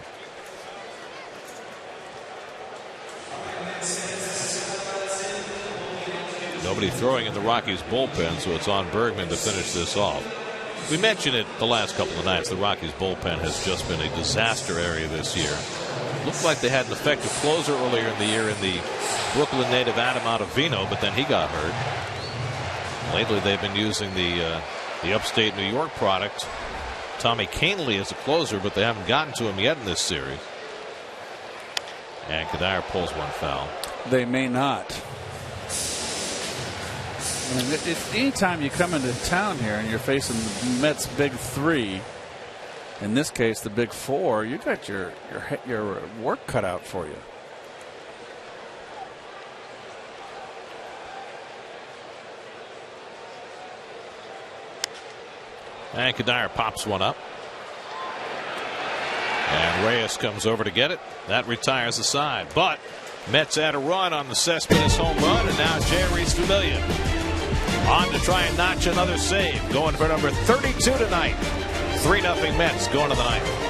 Nobody throwing in the Rockies bullpen, so it's on Bergman to finish this off. We mentioned it the last couple of nights. The Rockies bullpen has just been a disaster area this year. Looked like they had an effective closer earlier in the year in the Brooklyn native Adam Ottavino, but then he got hurt. Lately they've been using the upstate New York product, Tommy Kahnle, as a closer, but they haven't gotten to him yet in this series. And Kadire pulls one foul. They may not. I mean, anytime you come into town here and you're facing the Mets' big 3, in this case the big 4, you got your work cut out for you. And Kadire pops one up. And Reyes comes over to get it. That retires the side. But Mets add a run on the Cespedes home run, and now Jerry's Familia on to try and notch another save. Going for number 32 tonight. 3-0 Mets going to the 9th.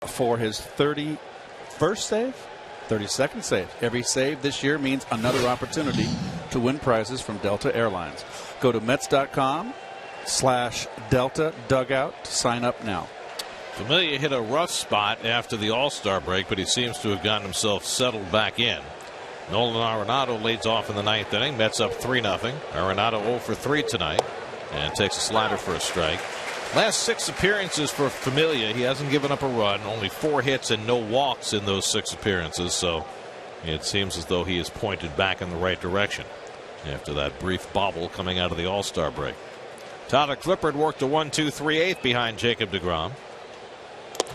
for his 31st save, 32nd save. Every save this year means another opportunity to win prizes from Delta Airlines. Go to Mets.com/Delta Dugout to sign up now. Familia hit a rough spot after the All-Star break, but he seems to have gotten himself settled back in. Nolan Arenado leads off in the ninth inning. Mets up 3-0. Arenado 0 for 3 tonight and takes a slider for a strike. Last 6 appearances for Familia, he hasn't given up a run. Only 4 hits and no walks in those 6 appearances, so it seems as though he is pointed back in the right direction after that brief bobble coming out of the All-Star break. Tyler Clippard worked a 1-2-3/8 behind Jacob deGrom.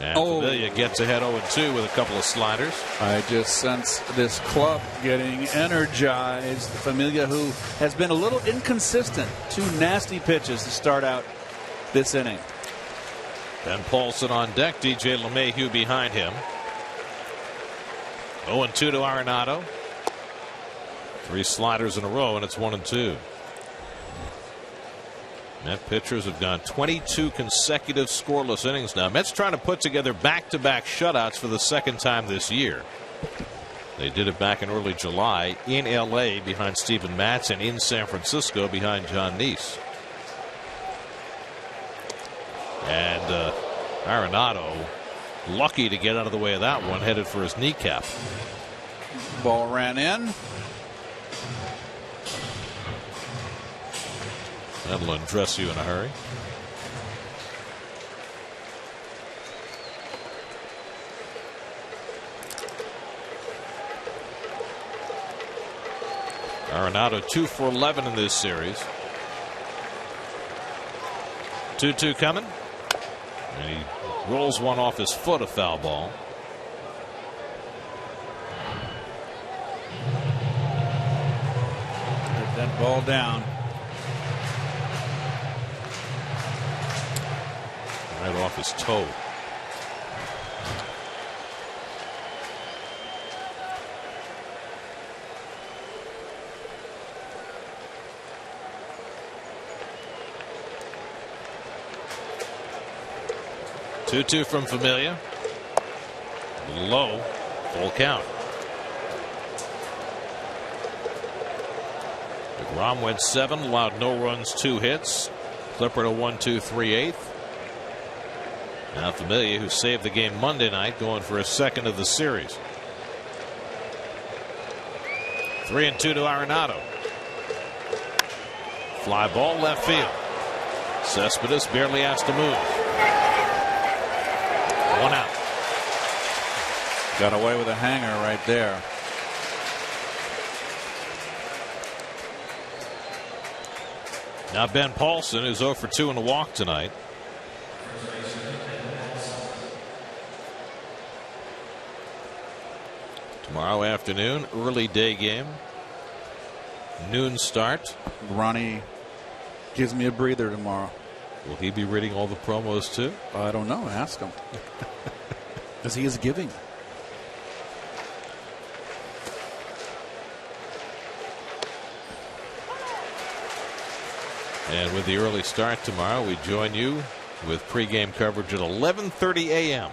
And Familia gets ahead 0-2 with a couple of sliders. I just sense this club getting energized. Familia, who has been a little inconsistent. 2 nasty pitches to start out this inning. Ben Paulson on deck. DJ LeMahieu behind him. 0-2 to Arenado. 3 sliders in a row, and it's 1-2. Met pitchers have gone 22 consecutive scoreless innings now. Mets trying to put together back-to-back shutouts for the second time this year. They did it back in early July in L.A. behind Steven Matz and in San Francisco behind John Neese. And Arenado lucky to get out of the way of that one, headed for his kneecap. Ball ran in. That'll undress you in a hurry. Arenado 2 for 11 in this series. 2-2 coming. And he rolls one off his foot, a foul ball. Get that ball down. Right off his toe. Two from Familia. Low. Full count. DeGrom went 7, allowed no runs, 2 hits. Clippard a 1-2-3/8. Now Familia, who saved the game Monday night, going for his 2nd of the series. 3-2 to Arenado. Fly ball left field. Cespedes barely has to move. 1 out. Got away with a hanger right there. Now Ben Paulson is 0 for 2 in a walk tonight. Tomorrow afternoon, early day game. Noon start. Ronnie gives me a breather tomorrow. Will he be reading all the promos too? I don't know. Ask him. Because he is giving. And with the early start tomorrow, we join you with pregame coverage at 11:30 a.m.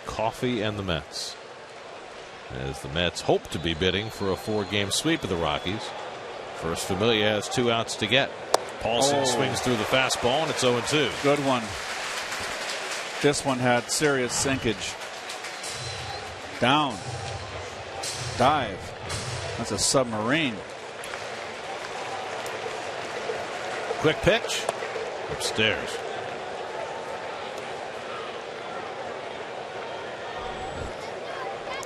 Coffee and the Mets, as the Mets hope to be bidding for a 4-game sweep of the Rockies. First, Familia has 2 outs to get. Paulson swings through the fastball, and it's 0-2. Good one. This one had serious sinkage. Down. Dive. That's a submarine. Quick pitch. Upstairs.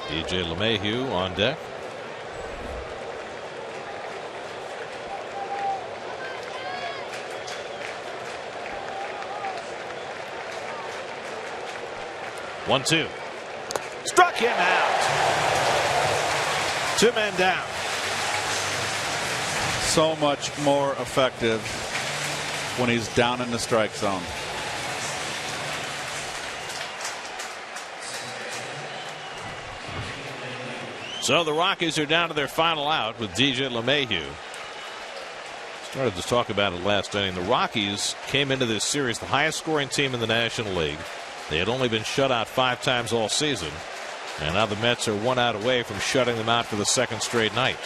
DJ LeMahieu on deck. One, 2. Struck him out. 2 men down. So much more effective when he's down in the strike zone. So the Rockies are down to their final out with DJ LeMahieu. Started to talk about it last inning. The Rockies came into this series the highest scoring team in the National League. They had only been shut out 5 times all season, and now the Mets are 1 out away from shutting them out for the 2nd straight night.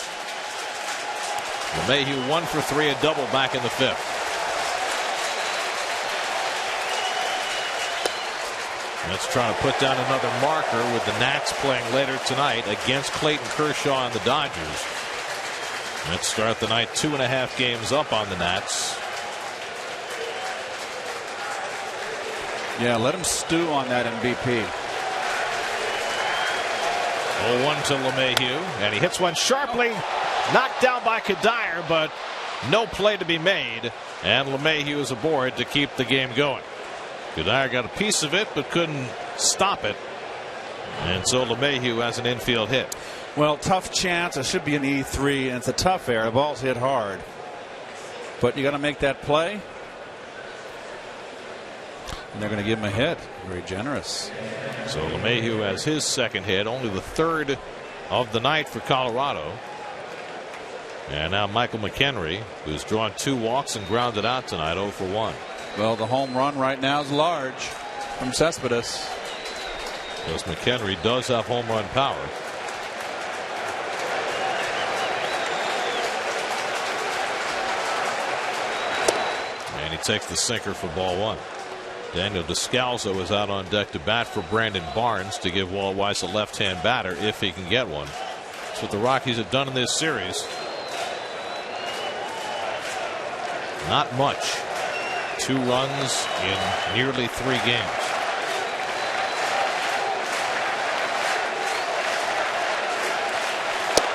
LeMahieu 1 for 3, a double back in the 5th. Let's try to put down another marker with the Nats playing later tonight against Clayton Kershaw and the Dodgers. Let's start the night 2.5 games up on the Nats. Yeah, let him stew on that MVP. 0-1 to LeMahieu, and he hits one sharply, knocked down by Kadire, but no play to be made, and LeMahieu is aboard to keep the game going. Kadire got a piece of it but couldn't stop it, and so LeMahieu has an infield hit. Well, tough chance. It should be an E3, and it's a tough air. The ball's hit hard, but you got to make that play, and they're going to give him a hit. Very generous. So LeMahieu has his 2nd hit, only the 3rd of the night for Colorado. And now Michael McHenry, who's drawn 2 walks and grounded out tonight, 0 for 1. Well, the home run right now is large from Cespedes. Because McHenry does have home run power. And he takes the sinker for ball 1. Daniel Descalso is out on deck to bat for Brandon Barnes to give Walt Weiss a left-hand batter if he can get one. That's what the Rockies have done in this series. Not much. 2 runs in nearly 3 games.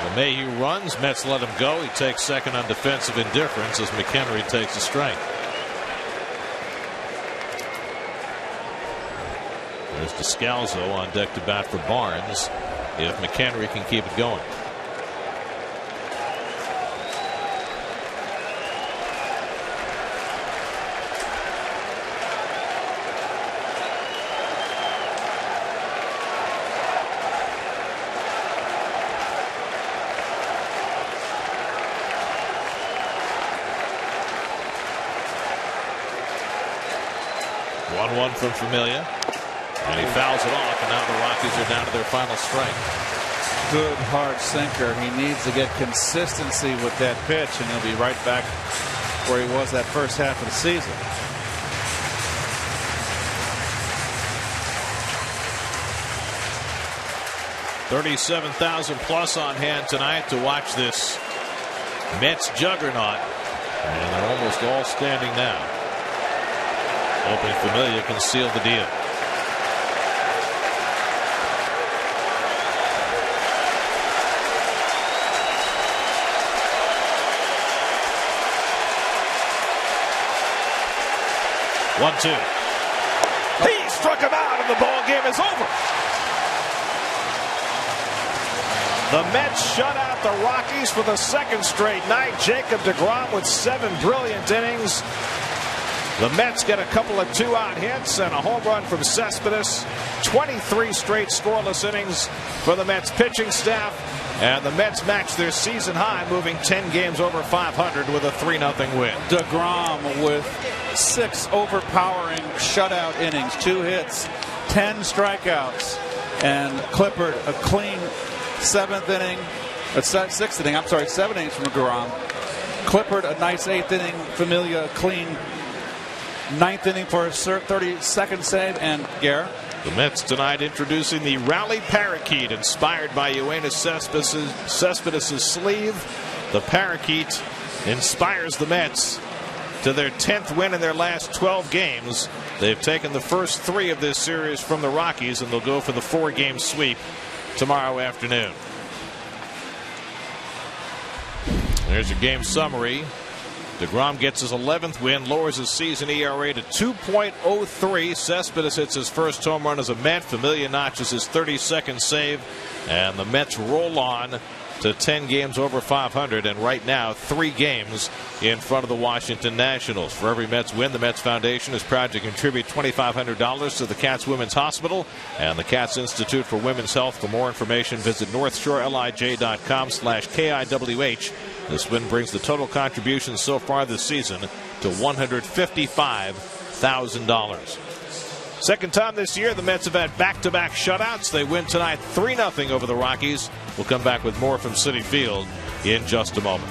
LeMahieu runs. Mets let him go. He takes 2nd on defensive indifference as McHenry takes a strike. There's Descalso on deck to bat for Barnes if McHenry can keep it going. One from Familia, and he fouls it off, and now the Rockies are down to their final strike. Good hard sinker. He needs to get consistency with that pitch, and he'll be right back where he was that first half of the season. $37,000 plus on hand tonight to watch this Mets juggernaut, and they're almost all standing now. Hoping Familia can seal the deal. One, 2. He struck him out, and the ball game is over. The Mets shut out the Rockies for the 2nd straight night. Jacob deGrom with 7 brilliant innings. The Mets get a couple of 2-out hits and a home run from Cespedes. 23 straight scoreless innings for the Mets pitching staff. And the Mets match their season high, moving 10 games over 500 with a 3-0 win. deGrom with 6 overpowering shutout innings, 2 hits, 10 strikeouts, and Clippard a clean 7th inning, 6th inning. I'm sorry, 7 innings from deGrom. Clippard a nice 8th inning. Familia a clean 9th inning for a 32nd save. And Garrett, the Mets tonight introducing the Rally Parakeet, inspired by Yoenis Cespedes' sleeve. The Parakeet inspires the Mets to their 10th win in their last 12 games. They've taken the first 3 of this series from the Rockies, and they'll go for the 4-game sweep tomorrow afternoon. There's your game summary. deGrom gets his 11th win, lowers his season ERA to 2.03. Cespedes hits his first home run as a Met. Familia notches his 32nd save, and the Mets roll on to 10 games over 500, and right now 3 games in front of the Washington Nationals. For every Mets win, the Mets Foundation is proud to contribute $2,500 to the Cats Women's Hospital and the Cats Institute for Women's Health. For more information, visit northshorelij.com/KIWH. This win brings the total contributions so far this season to $155,000. Second time this year, the Mets have had back-to-back shutouts. They win tonight 3-0 over the Rockies. We'll come back with more from Citi Field in just a moment.